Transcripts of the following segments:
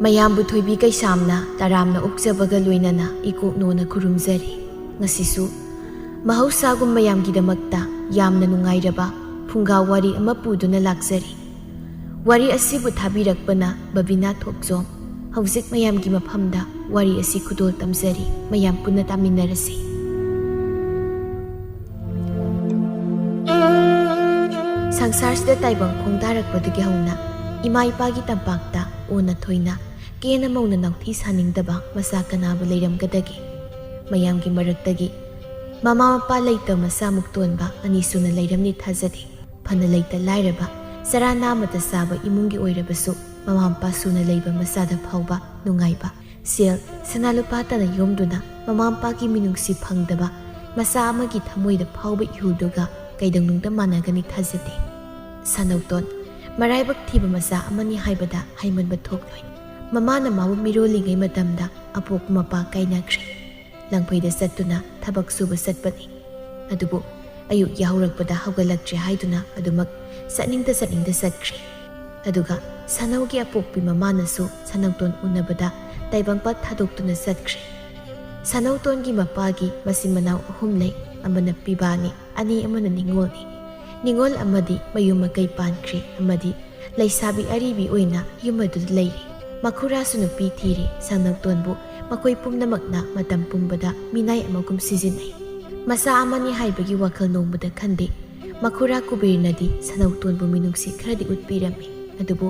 ꯃꯌꯥꯝꯕꯨ ꯊꯣꯏꯕꯤ ꯀꯩꯁꯥꯝꯅ ꯇꯔꯥꯝꯅ ꯑꯣꯛꯆꯕꯒ ꯂꯣꯏꯅꯅ ꯏꯀꯣꯛꯅꯣꯅ ꯈꯨꯔꯨꯝꯖꯔꯤ꯫ ꯉꯁꯤꯁꯨ ꯃꯍꯧꯁꯥꯒꯨꯝ ꯃꯌꯥꯝꯒꯤꯗꯃꯛꯇ ꯌꯥꯝꯅ ꯅꯨꯡꯉꯥꯏꯔꯕ ꯐꯨꯡꯒꯥ ꯋꯥꯔꯤ ꯑꯃ ꯄꯨꯗꯨꯅ ꯂꯥꯛꯆꯔꯤ꯫ ꯋꯥꯔꯤ ꯑꯁꯤꯕꯨ ꯊꯥꯕꯤꯔꯛꯄꯅ ꯕꯕꯤꯅꯥ ꯊꯣꯛꯆꯣꯝ꯫ ꯍꯧꯖꯤꯛ ꯃꯌꯥꯝꯒꯤ ꯃꯐꯝꯗ ꯋꯥꯔꯤ ꯑꯁꯤ ꯈꯨꯗꯣꯜ ꯇꯝꯖꯔꯤ꯫ ꯃꯌꯥꯝ ꯄꯨꯟꯅ ꯇꯥꯃꯤꯟꯅꯔꯁꯤ꯫ ꯁꯪꯁꯥꯔꯁꯤꯗ ꯇꯥꯏꯕꯪ ꯈꯣꯡꯗꯥꯔꯛꯄꯗꯒꯤ ꯍꯧꯅ ꯏꯃꯥ ꯏꯄꯥꯒꯤ ꯇꯝꯄꯥꯛꯇ ꯑꯣꯟꯅ ꯊꯣꯏꯅ ꯀꯦꯅ ꯃꯧꯅ ꯅꯥꯎꯊꯤ ꯁꯥꯅꯤꯡꯗꯕ ꯃꯆꯥ ꯀꯅꯥꯕꯨ ꯂꯩꯔꯝꯒꯗꯒꯦ? ꯃꯌꯥꯝꯒꯤ ꯃꯔꯛꯇꯒꯤ ꯃꯃꯥ ꯃꯄꯥ ꯂꯩꯇ ꯃꯆꯥꯃꯨꯛ ꯇꯣꯟꯕ ꯑꯅꯤ ꯁꯨꯅ ꯂꯩꯔꯝꯅꯤ ꯊꯥꯖꯗꯦ꯫ ꯐꯅ ꯂꯩꯇ ꯂꯥꯏꯔꯕ ꯆꯔꯥ ꯅꯥꯝꯃꯇ ꯆꯥꯕ ꯏꯃꯨꯡꯒꯤ ꯑꯣꯏꯔꯕꯁꯨ ꯃꯃꯥ ꯃꯄꯥ ꯁꯨꯅ ꯂꯩꯕ ꯃꯆꯥꯗ ꯐꯥꯎꯕ ꯅꯨꯡꯉꯥꯏꯕ, ꯁꯦꯜ ꯁꯅꯥ ꯂꯨꯄꯥꯇꯅ ꯌꯣꯝꯗꯨꯅ ꯃꯃꯥ ꯃꯄꯥꯒꯤ ꯃꯤꯅꯨꯡꯁꯤ ꯐꯪꯗꯕ ꯃꯆꯥ ꯑꯃꯒꯤ ꯊꯃꯣꯏꯗ ꯐꯥꯎꯕ ꯏꯍꯨꯜꯗꯨꯒ ꯀꯩꯗꯧꯅꯨꯡꯗ ꯃꯥꯟꯅꯒꯅꯤ ꯊꯥꯖꯗꯦ꯫ ꯁꯅꯧꯇꯣꯟ ꯃꯔꯥꯏꯕꯛ ꯊꯤꯕ ꯃꯆꯥ ꯑꯃꯅꯤ ꯍꯥꯏꯕꯗ ꯍꯥꯏꯃꯟꯕ ꯊꯣꯛꯂꯣꯏ꯫ ꯃꯃꯥꯅ ꯃꯥꯕꯨ ꯃꯤꯔꯣꯜꯂꯤꯉꯩ ꯃꯇꯝꯗ ꯑꯄꯣꯛꯄ ꯃꯄꯥ ꯀꯥꯏꯅꯈ꯭ꯔꯦ꯫ ꯂꯪꯐꯩꯗ ꯆꯠꯇꯨꯅ ꯊꯕꯛ ꯁꯨꯕ ꯆꯠꯄꯅꯤ꯫ ꯑꯗꯨꯕꯨ ꯑꯌꯨꯛ ꯌꯥꯍꯧꯔꯛꯄꯗ ꯍꯧꯒꯠꯂꯛꯇ꯭ꯔꯦ ꯍꯥꯏꯗꯨꯅ ꯑꯗꯨꯃꯛ ꯆꯠꯅꯤꯡꯗ ꯆꯠꯈ꯭ꯔꯦ꯫ ꯑꯗꯨꯒ ꯁꯅꯧꯒꯤ ꯑꯄꯣꯛꯄꯤ ꯃꯃꯥꯅꯁꯨ ꯁꯅꯧꯇꯣꯟ ꯎꯅꯕꯗ ꯇꯥꯏꯕꯪꯄꯥꯠ ꯊꯥꯗꯣꯛꯇꯨꯅ ꯆꯠꯈ꯭ꯔꯦ꯫ ꯁꯅꯧꯇꯣꯟꯒꯤ ꯃꯄꯥꯒꯤ ꯃꯆꯤꯟ ꯃꯅꯥꯎ 3 ꯂꯩ꯫ ꯑꯃꯅ ꯄꯤꯕꯥꯅꯤ, ꯑꯅꯤ ꯑꯃꯅ ꯅꯤꯡꯉꯣꯜꯅꯤ꯫ ꯅꯤꯡꯉꯣꯜ ꯑꯃꯗꯤ ꯃꯌꯨꯝ ꯃꯀꯩ ꯄꯥꯟꯈ꯭ꯔꯦ, ꯑꯃꯗꯤ ꯂꯩꯁꯥꯕꯤ ꯑꯔꯤꯕꯤ ꯑꯣꯏꯅ ꯌꯨꯝ ꯑꯗꯨꯗ ꯂꯩꯔꯤ꯫ ꯃꯈꯨꯔꯥꯁꯨ ꯅꯨꯄꯤ ꯊꯤꯔꯤ꯫ ꯁꯅꯧꯇꯣꯟꯕꯨ ꯃꯈꯣꯏ ꯄꯨꯝꯅꯃꯛꯅ ꯃꯇꯝ ꯄꯨꯝꯕꯗ ꯃꯤꯅꯥꯏ ꯑꯃꯒꯨꯝ ꯁꯤꯖꯤꯟꯅꯩ꯫ ꯃꯆꯥ ꯑꯃꯅꯤ ꯍꯥꯏꯕꯒꯤ ꯋꯥꯈꯜ ꯅꯣꯡꯃꯗ ꯈꯟꯗꯦ꯫ ꯃꯈꯨꯔꯥ ꯀꯨꯕꯦꯔꯅꯗꯤ ꯁꯅꯧꯇꯣꯟꯕꯨ ꯃꯤꯅꯨꯡꯁꯤ ꯈꯔꯗꯤ ꯎꯠꯄꯤꯔꯝꯃꯤ꯫ ꯑꯗꯨꯕꯨ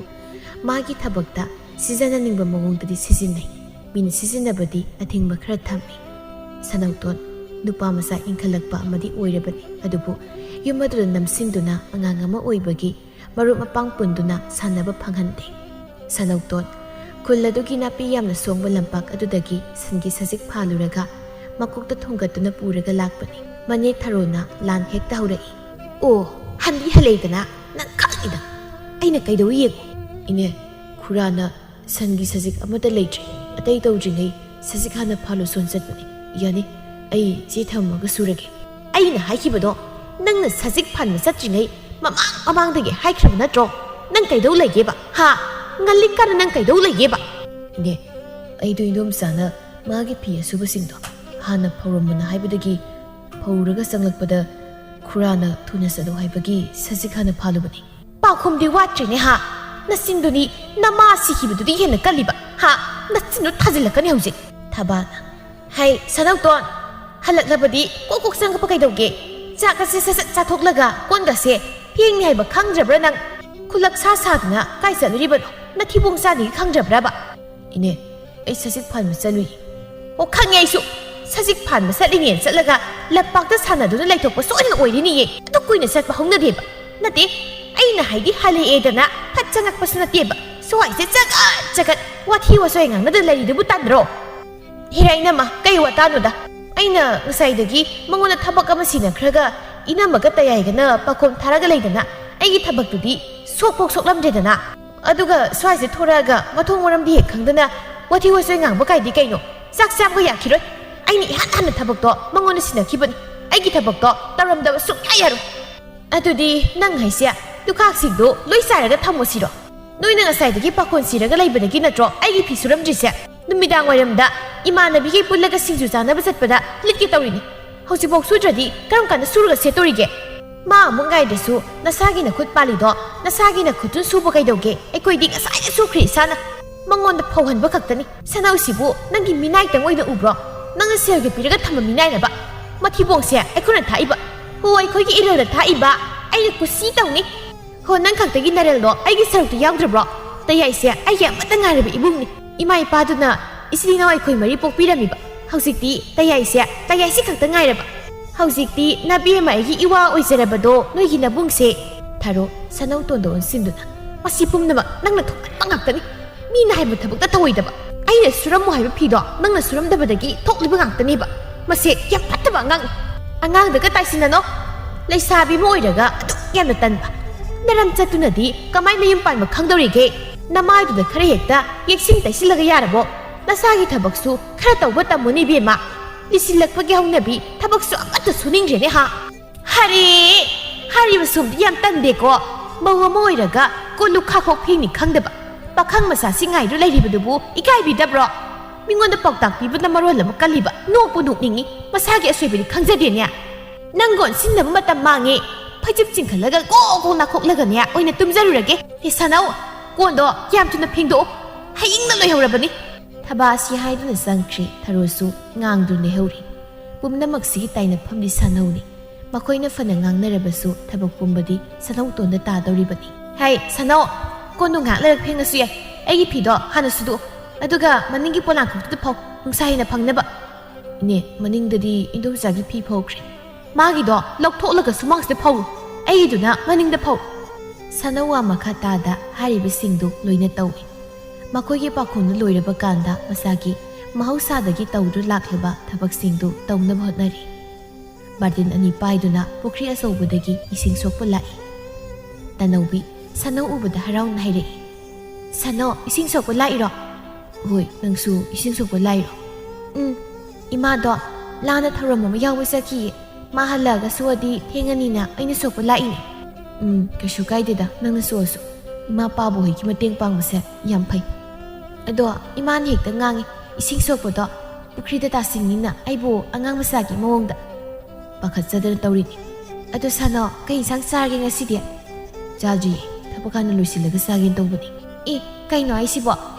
ꯃꯥꯒꯤ ꯊꯕꯛꯇ ꯁꯤꯖꯤꯟꯅꯅꯤꯡꯕ ꯃꯑꯣꯡꯗꯗꯤ ꯁꯤꯖꯤꯟꯅꯩ꯫ ꯃꯤꯅ ꯁꯤꯖꯤꯟꯅꯕꯗꯤ ꯑꯊꯤꯡꯕ ꯈꯔ ꯊꯝꯃꯤ꯫ ꯁꯅꯧꯇꯣꯟ ꯅꯨꯄꯥ ꯃꯆꯥ ꯏꯟꯈꯠꯂꯛꯄ ꯑꯃꯗꯤ ꯑꯣꯏꯔꯕꯅꯤ꯫ ꯑꯗꯨꯕꯨ ꯌꯨꯝ ꯑꯗꯨꯗ ꯅꯝꯁꯤꯟꯗꯨꯅ ꯑꯉꯥꯡ ꯑꯃ ꯑꯣꯏꯕꯒꯤ ꯃꯔꯨꯞ ꯃꯄꯥꯡ ꯄꯨꯟꯗꯨꯅ ꯁꯥꯟꯅꯕ ꯐꯪꯍꯟꯗꯦ꯫ ꯁꯅꯧꯇꯣꯟ ꯈꯨꯜ ꯑꯗꯨꯒꯤ ꯅꯥꯄꯤ ꯌꯥꯝꯅ ꯁꯣꯡꯕ ꯂꯝꯄꯥꯛ ꯑꯗꯨꯗꯒꯤ ꯁꯟꯒꯤ ꯁꯖꯤꯛ ꯐꯥꯜꯂꯨꯔꯒ ꯃꯀꯣꯛꯇ ꯊꯣꯡꯒꯠꯇꯨꯅ ꯄꯨꯔꯒ ꯂꯥꯛꯄꯅꯤ꯫ ꯃꯅꯦ ꯊꯔꯣꯅ ꯂꯥꯟ ꯍꯦꯛꯇ ꯍꯧꯔꯛꯏ꯫ "ꯑꯣ, ꯍꯟꯗꯤ ꯍꯜꯂꯛꯏꯗꯅ ꯅꯪ ꯈꯪꯏꯗ ꯑꯩꯅ ꯀꯩꯗꯧ ꯌꯦꯡꯉꯨ?" "ꯏꯅꯦ, ꯈꯨꯔꯥꯅ ꯁꯟꯒꯤ ꯁꯖꯤꯛ ꯑꯃꯠꯇ ꯂꯩꯇ꯭ꯔꯤ, ꯑꯇꯩ ꯇꯧꯗ꯭ꯔꯤꯉꯩ ꯁꯖꯤꯛ ꯍꯥꯟꯅ ꯐꯥꯜꯂꯨꯁꯣꯟ ꯆꯠꯄꯅꯤ꯫ ꯌꯥꯅꯤ, ꯑꯩ ꯆꯦ ꯊꯝꯃꯒ ꯁꯨꯔꯒꯦ." "ꯑꯩꯅ ꯍꯥꯏꯈꯤꯕꯗꯣ ꯅꯪꯅ ꯁꯖꯤꯛ ꯐꯥꯟꯕ ꯆꯠꯇ꯭ꯔꯤꯉꯩ ꯃꯃꯥꯡꯗꯒꯤ ꯍꯥꯏꯈ꯭ꯔꯕ ꯅꯠꯇ꯭ꯔꯣ? ꯅꯪ ꯀꯩꯗꯧ ꯂꯩꯒꯦꯕ? ꯉꯜꯂꯤꯀꯥꯟꯗ ꯅꯪ ꯀꯩꯗꯧ ꯂꯩꯒꯦꯕ?" "ꯏꯅꯦ, ꯑꯩꯗꯣ ꯏꯟꯗꯣꯝꯆꯥꯅ ꯃꯥꯒꯤ ꯐꯤ ꯑꯁꯨꯕꯁꯤꯡꯗꯣ ꯍꯥꯟꯅ ꯐꯧꯔꯝꯕꯅ ꯍꯥꯏꯕꯗꯒꯤ ꯐꯧꯔꯒ ꯆꯪꯂꯛꯄꯗ ꯈꯨꯔꯥꯅ ꯊꯨꯅ ꯆꯠꯂꯨ ꯍꯥꯏꯕꯒꯤ ꯁꯖꯤꯛ ꯍꯥꯟꯅ ꯐꯥꯜꯂꯨꯕꯅꯤ." "ꯄꯥꯎꯈꯨꯝꯗꯤ ꯋꯥꯠꯇ꯭ꯔꯦꯅꯦ ꯅꯆꯤꯟꯗꯨꯅꯤ ꯅꯃꯥ ꯁꯤꯈꯤꯕꯗꯨꯗꯤ ꯍꯦꯟꯅ ꯀꯜꯂꯤꯕ ꯅꯆꯤꯟꯗꯨ ꯊꯥꯖꯤꯜꯂꯛꯀꯅꯤ ꯍꯧꯖꯤꯛ." ꯊꯕꯥꯅ "ꯍꯩ ꯁꯅꯧꯇꯣꯟ, ꯍꯜꯂꯛꯂꯕꯗꯤ ꯀꯣꯛ ꯆꯪꯉꯛꯄ ꯀꯩꯗꯧꯒꯦ? ꯆꯥꯛ ꯑꯁꯦ ꯁꯠ ꯆꯥꯊꯣꯛꯂꯒ ꯀꯣꯟꯒꯁꯦ ꯐꯦꯡꯅꯤ ꯍꯥꯏꯕ ꯈꯪꯗ꯭ꯔꯕ꯭ꯔꯥ ꯅꯪ? ꯈꯨꯂꯛ ꯁꯥꯗꯨꯅ ꯀꯥꯏ ꯆꯠꯂꯨꯔꯤꯕꯅꯣ? ꯅꯊꯤꯕꯣꯡ ꯆꯥꯅꯤꯒ ꯈꯪꯗ꯭ꯔꯕ꯭ꯔꯥꯕ?" "ꯏꯅꯦ, ꯑꯩ ꯁꯖꯤꯛ ꯐꯥꯟꯕ ꯆꯠꯂꯨꯏ." "ꯑꯣ, ꯈꯪꯉꯦ ꯑꯩꯁꯨ. ꯁꯖꯤꯛ ꯐꯥꯟꯕ ꯆꯠꯂꯤꯅꯦꯅ ꯆꯠꯂꯒ ꯂꯝꯄꯥꯛꯇ ꯁꯥꯟꯅꯗꯨꯅ ꯂꯩꯊꯣꯛꯄ ꯁꯣꯏꯗꯅ ꯑꯣꯏꯔꯤꯅꯤꯌꯦ. ꯑꯗꯨ ꯀꯨꯏꯅ ꯆꯠꯄ ꯍꯧꯅꯗꯦꯕ. ꯅꯠꯇꯦ, ꯑꯩꯅ ꯍꯥꯏꯗꯤ ꯍꯜꯂꯛꯑꯦꯗꯅ ꯐꯠ ꯆꯪꯉꯛꯄꯁꯨ ꯅꯠꯇꯦꯕ. ꯁ꯭ꯋꯥꯏꯁꯦ ꯆꯒꯠ ꯋꯥꯊꯤ ꯋꯥꯆꯣꯏ ꯉꯥꯡꯅꯗ ꯂꯩꯔꯤꯗꯨꯕꯨ ꯇꯟꯗ꯭ꯔꯣ?" "ꯍꯦꯔꯥ ꯏꯅꯝꯃ, ꯀꯩ ꯋꯥꯇꯥꯅꯣꯗ? ꯑꯩꯅ ꯉꯁꯥꯏꯗꯒꯤ ꯃꯉꯣꯟꯗ ꯊꯕꯛ ꯑꯃ ꯁꯤꯟꯅꯈ꯭ꯔꯒ ꯏꯅꯝꯃꯒ ꯇꯌꯥꯏꯒꯅ ꯄꯥꯈꯣꯝ ꯊꯥꯔꯒ ꯂꯩꯗꯅ ꯑꯩꯒꯤ ꯊꯕꯛꯇꯨꯗꯤ ꯁꯣꯛꯐꯧ ꯁꯣꯛꯂꯝꯗ꯭ꯔꯦꯗꯅ. ꯑꯗꯨꯒ ꯁ꯭ꯋꯥꯏꯁꯦ ꯊꯣꯔꯛꯑꯒ ꯃꯊꯣꯡ ꯃꯔꯝꯗꯤ ꯍꯦꯛ ꯈꯪꯗꯅ ꯋꯥꯊꯤ ꯋꯥꯆꯣꯏ ꯉꯥꯡꯕ ꯀꯥꯏꯗꯤ ꯀꯩꯅꯣ? ꯆꯥꯛ ꯆꯥꯕꯒ ꯌꯥꯈꯤꯔꯣꯏ. ꯑꯩꯅ ꯏꯍꯥꯟ ꯍꯥꯟꯅ ꯊꯕꯛꯇꯣ ꯃꯉꯣꯟꯗ ꯁꯤꯟꯅꯈꯤꯕꯅꯤ. ꯑꯩꯒꯤ ꯊꯕꯛꯇꯣ ꯇꯧꯔꯝꯗꯕ ꯁꯨꯡꯌꯥ ꯌꯥꯔꯣꯏ." "ꯑꯗꯨꯗꯤ ꯅꯪ ꯍꯥꯏꯁꯦ ꯂꯨꯈꯥꯛꯁꯤꯡꯗꯣ ꯂꯣꯏ ꯆꯥꯏꯔꯒ ꯊꯝꯃꯣꯁꯤꯔꯣ? ꯅꯣꯏꯅ ꯉꯁꯥꯏꯗꯒꯤ ꯄꯥꯈꯣꯟ ꯁꯤꯔꯒ ꯂꯩꯕꯗꯒꯤ ꯅꯠꯇ꯭ꯔꯣ ꯑꯩꯒꯤ ꯐꯤ ꯁꯨꯔꯝꯗ꯭ꯔꯤꯁꯦ? ꯅꯨꯃꯤꯗꯥꯡ ꯋꯥꯏꯔꯝꯗ ꯏꯃꯥꯟꯅꯕꯤꯒꯩ ꯄꯨꯜꯂꯒ ꯁꯤꯡꯖꯨ ꯆꯥꯅꯕ ꯆꯠꯄꯗ ꯂꯤꯠꯀꯦ ꯇꯧꯔꯤꯅꯤ. ꯍꯧꯖꯤꯛꯐꯥꯎ ꯁꯨꯗ꯭ꯔꯗꯤ ꯀꯔꯝ ꯀꯥꯟꯗ ꯁꯨꯔꯒ ꯁꯦꯠꯇꯣꯔꯤꯒꯦ? ꯃꯥ ꯑꯃꯨꯛ ꯉꯥꯏꯗ꯭ꯔꯁꯨ ꯅꯁꯥꯒꯤ ꯅꯈꯨꯠ ꯄꯥꯜꯂꯤꯗꯣ ꯅꯁꯥꯒꯤ ꯅꯈꯨꯠꯇꯨ ꯁꯨꯕ ꯀꯩꯗꯧꯒꯦ? ꯑꯩꯈꯣꯏꯗꯤ ꯉꯁꯥꯏꯅ ꯁꯨꯈ꯭ꯔꯦ ꯏꯁꯥꯅ. ꯃꯉꯣꯟꯗ ꯐꯧꯍꯟꯕ ꯈꯛꯇꯅꯤ. ꯁꯅꯧꯁꯤꯕꯨ ꯅꯪꯒꯤ ꯃꯤꯅꯥꯏꯇꯪ ꯑꯣꯏꯅ ꯎꯕ꯭ꯔꯣ? ꯅꯪꯅ ꯁꯦꯜꯒ ꯄꯤꯔꯒ ꯊꯝꯕ ꯃꯤꯅꯥꯏꯅꯕ? ꯃꯊꯤꯕꯣꯡꯁꯦ ꯑꯩꯈꯣꯏꯅ ꯊꯥꯛꯏꯕ. ꯍꯣ, ꯑꯩꯈꯣꯏꯒꯤ ꯏꯔꯜꯗ ꯊꯥꯛꯏꯕ. ꯑꯩꯅ ꯀꯨꯁꯤ ꯇꯧꯅꯤ. ꯍꯣ, ꯅꯪ ꯈꯛꯇꯒꯤ ꯅꯔꯜꯗꯣ ꯑꯩꯒꯤ ꯁꯔꯨꯛꯇ ꯌꯥꯎꯗ꯭ꯔꯕ꯭ꯔꯣ? ꯇꯌꯥꯏꯁꯦ ꯑꯩꯒꯤ ꯑꯃꯠꯇ ꯉꯥꯏꯔꯕ ꯏꯕꯨꯡꯅꯤ. ꯏꯃꯥ ꯏꯄꯥꯗꯨꯅ ꯏꯆꯤꯜ ꯏꯅꯥꯎ ꯑꯩꯈꯣꯏ 4 ꯄꯣꯛꯄꯤꯔꯝꯃꯤꯕ. ꯍꯧꯖꯤꯛꯇꯤ ꯇꯌꯥꯏꯁꯤ ꯈꯛꯇ ꯉꯥꯏꯔꯕ. ꯍꯧꯖꯤꯛꯇꯤ ꯅꯕꯦꯝꯃ ꯑꯩꯒꯤ ꯏꯋꯥ ꯑꯣꯏꯖꯔꯕꯗꯣ ꯅꯣꯏꯒꯤ ꯅꯕꯨꯡꯁꯦ." ꯊꯥꯔꯣ ꯁꯅꯧꯇꯣꯟꯗ ꯑꯣꯟꯁꯤꯟꯗꯨꯅ "ꯃꯁꯤ ꯄꯨꯝꯅꯃꯛ ꯅꯪꯅ ꯊꯣꯛꯍꯟꯕ ꯉꯥꯛꯇꯅꯤ. ꯃꯤꯅ ꯍꯥꯏꯕ ꯊꯕꯛꯇ ꯊꯧꯑꯣꯏꯗꯕ. ꯑꯩꯅ ꯁꯨꯔꯝꯃꯣ ꯍꯥꯏꯕ ꯐꯤꯗꯣ ꯅꯪꯅ ꯁꯨꯔꯝꯗꯕꯗꯒꯤ ꯊꯣꯛꯂꯤꯕ ꯉꯥꯛꯇꯅꯦꯕ. ꯃꯁꯤ ꯌꯥꯝ ꯐꯠꯇꯕ ꯑꯉꯥꯡꯅꯤ. ꯑꯉꯥꯡꯗꯒ ꯇꯥꯏꯁꯤꯟꯅꯅꯣ. ꯂꯩꯁꯥꯕꯤ ꯑꯃ ꯑꯣꯏꯔꯒ ꯑꯗꯨꯛ ꯌꯥꯝꯅ ꯇꯟꯕ. ꯅꯔꯝ ꯆꯠꯇꯨꯅꯗꯤ ꯀꯃꯥꯏ ꯃꯌꯨꯝ ꯄꯥꯟꯕ ꯈꯪꯗꯧꯔꯤꯒꯦ? ꯅꯃꯥꯏꯗꯨꯗ ꯈꯔ ꯍꯦꯛꯇ ꯌꯦꯛꯁꯤꯟ ꯇꯩꯁꯤꯜꯂꯒ ꯌꯥꯔꯕꯣ? ꯅꯁꯥꯒꯤ ꯊꯕꯛꯁꯨ ꯈꯔ ꯇꯧꯕ ꯇꯝꯃꯨꯅꯤ ꯏꯕꯦꯝꯃ. ꯂꯤꯁꯤꯜꯂꯛꯄꯒꯤ ꯍꯧꯅꯕꯤ ꯊꯕꯛꯁꯨ ꯑꯃꯠꯇ ꯁꯨꯅꯤꯡꯗ꯭ꯔꯦꯅꯦ ꯍꯔꯦ, ꯍꯥꯏꯔꯤꯕ ꯁꯣꯝꯗꯤ ꯌꯥꯝ ꯇꯟꯗꯦꯀꯣ. ꯃꯧ ꯑꯃ ꯑꯣꯏꯔꯒ ꯀꯣꯜ ꯂꯨꯈꯥꯛꯐꯥꯎ ꯐꯦꯡꯅꯤ ꯈꯪꯗꯕ. ꯄꯥꯈꯪ ꯃꯆꯥ ꯁꯤꯡꯉꯥꯏꯗꯨ ꯂꯩꯔꯤꯕꯗꯨꯕꯨ ꯏꯀꯥꯏꯕꯤꯗꯕ꯭ꯔꯣ? ꯃꯤꯉꯣꯟꯗ ꯄꯥꯎꯇꯥꯛ ꯄꯤꯕꯅ ꯃꯔꯣꯜ ꯑꯃ ꯀꯜꯂꯤꯕ, ꯅꯣꯛꯄꯨ ꯅꯣꯛꯅꯤꯡꯉꯤ, ꯃꯁꯥꯒꯤ ꯑꯁꯣꯏꯕꯗꯤ ꯈꯪꯖꯗꯦꯅꯦ. ꯅꯪꯒꯣꯟ ꯁꯤꯟꯅꯕ ꯃꯇꯝ ꯃꯥꯡꯉꯦ. ꯐꯩꯖꯨꯞ ꯆꯤꯡꯈꯠꯂꯒ ꯀꯣꯛ ꯅꯥꯈꯣꯛꯂꯒꯅꯦ ꯑꯣꯏꯅ ꯇꯨꯝꯖꯔꯨꯔꯒꯦ. ꯁꯥꯅꯧ, ꯀꯣꯟꯗꯣ ꯌꯥꯝ ꯊꯨꯅ ꯐꯦꯡꯗꯣꯛꯑꯣ, ꯍꯌꯤꯡꯅ ꯂꯣꯏꯍꯧꯔꯕꯅꯤ. ꯊꯕꯥꯁꯤ ꯍꯥꯏꯗꯨꯅ ꯆꯪꯈ꯭ꯔꯦ. ꯊꯔꯣꯁꯨ ꯉꯥꯡꯗꯨꯅ ꯂꯩꯍꯧꯔꯤ. ꯄꯨꯝꯅꯃꯛꯁꯤꯒꯤ ꯇꯥꯏꯅꯐꯝꯗꯤ ꯁꯥꯅꯧꯅꯤ. ꯃꯈꯣꯏꯅ ꯐꯅ ꯉꯥꯡꯅꯔꯕꯁꯨ ꯊꯕꯛ ꯄꯨꯝꯕꯗꯤ ꯁꯥꯅꯧꯇꯣꯟꯗ ꯇꯥꯗꯧꯔꯤꯕꯅꯤ. ꯍꯩ ꯁꯥꯅꯧ, ꯀꯣꯟꯗꯣ ꯉꯥꯏꯍꯥꯛ ꯂꯩꯔꯛ ꯐꯦꯡꯉꯁꯨ ꯌꯥꯏ. ꯑꯩꯒꯤ ꯐꯤꯗꯣ ꯍꯥꯟꯅ ꯁꯨꯗꯣꯛꯑꯣ, ꯑꯗꯨꯒ ꯃꯅꯤꯡꯒꯤ ꯄꯣꯂꯥꯡꯈꯣꯛꯇꯨꯗ ꯐꯧ, ꯅꯨꯡꯁꯥ ꯍꯦꯟꯅ ꯐꯪꯅꯕ. ꯏꯅꯦ, ꯃꯅꯤꯡꯗꯗꯤ ꯏꯟꯗꯣꯝꯆꯥꯒꯤ ꯐꯤ ꯐꯧꯈ꯭ꯔꯦ. ꯃꯥꯒꯤꯗꯣ ꯂꯧꯊꯣꯛꯂꯒ ꯁꯨꯃꯥꯡꯁꯤꯗ ꯐꯧ, ꯑꯩꯒꯤꯗꯨꯅ ꯃꯅꯤꯡꯗ ꯐꯧ. ꯁꯥꯅꯧ ꯋꯥ ꯃꯈꯥ ꯇꯥꯗ ꯍꯥꯏꯔꯤꯕꯁꯤꯡꯗꯨ ꯂꯣꯏꯅ ꯇꯧꯏ. ꯃꯈꯣꯏꯒꯤ ꯄꯥꯈꯣꯟꯗꯨ ꯂꯣꯏꯔꯕ ꯀꯥꯟꯗ ꯃꯁꯥꯒꯤ ꯃꯍꯧꯁꯥꯗꯒꯤ ꯇꯧꯗꯨ ꯂꯥꯛꯂꯕ ꯊꯕꯛꯁꯤꯡꯗꯨ ꯇꯧꯅꯕ ꯍꯣꯠꯅꯔꯤ. ꯕꯥꯔꯇꯤꯟ 2 ꯄꯥꯏꯗꯨꯅ ꯄꯨꯈ꯭ꯔꯤ ꯑꯆꯧꯕꯗꯒꯤ ꯏꯁꯤꯡ ꯁꯣꯛꯄ ꯂꯥꯛꯏ. ꯇꯅꯧꯕꯤ ꯁꯥꯅꯧ ꯎꯕꯗ ꯍꯔꯥꯎꯅ ꯍꯥꯏꯔꯛꯏ. ꯁꯥꯅꯧ, ꯏꯁꯤꯡ ꯁꯣꯛꯄ ꯂꯥꯛꯏꯔꯣ? ꯍꯣꯏ, ꯅꯪꯁꯨ ꯏꯁꯤꯡ ꯁꯣꯛꯄ ꯂꯥꯛꯏꯔꯣ? ꯏꯃꯥꯗꯣ ꯂꯥꯟꯅ ꯊꯧꯔꯝ ꯑꯃ ꯌꯥꯎꯕ ꯆꯠꯈꯤꯌꯦ. ꯃꯥ ꯍꯜꯂꯛꯑꯒ ꯁꯣꯛꯑꯗꯤ ꯊꯦꯡꯉꯅꯤꯅ ꯑꯩꯅ ꯁꯣꯛꯄ ꯂꯥꯛꯏꯅꯦ. ꯀꯩꯁꯨ ꯀꯥꯏꯗꯦꯗ, ꯅꯪꯅ ꯁꯣꯛꯑꯁꯨ. ꯏꯃꯥ ꯄꯥꯕꯨ ꯍꯣꯏꯒꯤ ꯃꯇꯦꯡ ꯄꯥꯡꯕꯁꯦ ꯌꯥꯝ ꯐꯩ. ꯑꯗꯣ ꯏꯃꯥꯅ ꯍꯦꯛꯇ ꯉꯥꯡꯉꯤ, ꯏꯁꯤꯡ ꯁꯣꯛꯄꯗꯣ ꯄꯨꯈ꯭ꯔꯤꯗ ꯇꯥꯁꯤꯟꯅꯤꯅ ꯑꯩꯕꯨ ꯑꯉꯥꯡ ꯃꯆꯥꯒꯤ ꯃꯑꯣꯡꯗ. ꯄꯥꯈꯠꯆꯗꯅ ꯇꯧꯔꯤꯅꯤ. ꯑꯗꯣ ꯁꯥꯅꯧ, ꯀꯩ ꯏꯟꯁꯥꯡ ꯆꯥꯔꯒꯦ ꯉꯁꯤꯗꯤ? ꯆꯥꯗ꯭ꯔꯤꯌꯦ, ꯊꯕꯛ ꯍꯥꯟꯅ ꯂꯣꯏꯁꯤꯜꯂꯒ ꯆꯥꯒꯦꯅ ꯇꯧꯕꯅꯤ. ꯀꯩꯅꯣ ꯍꯥꯏꯁꯤꯕꯣ?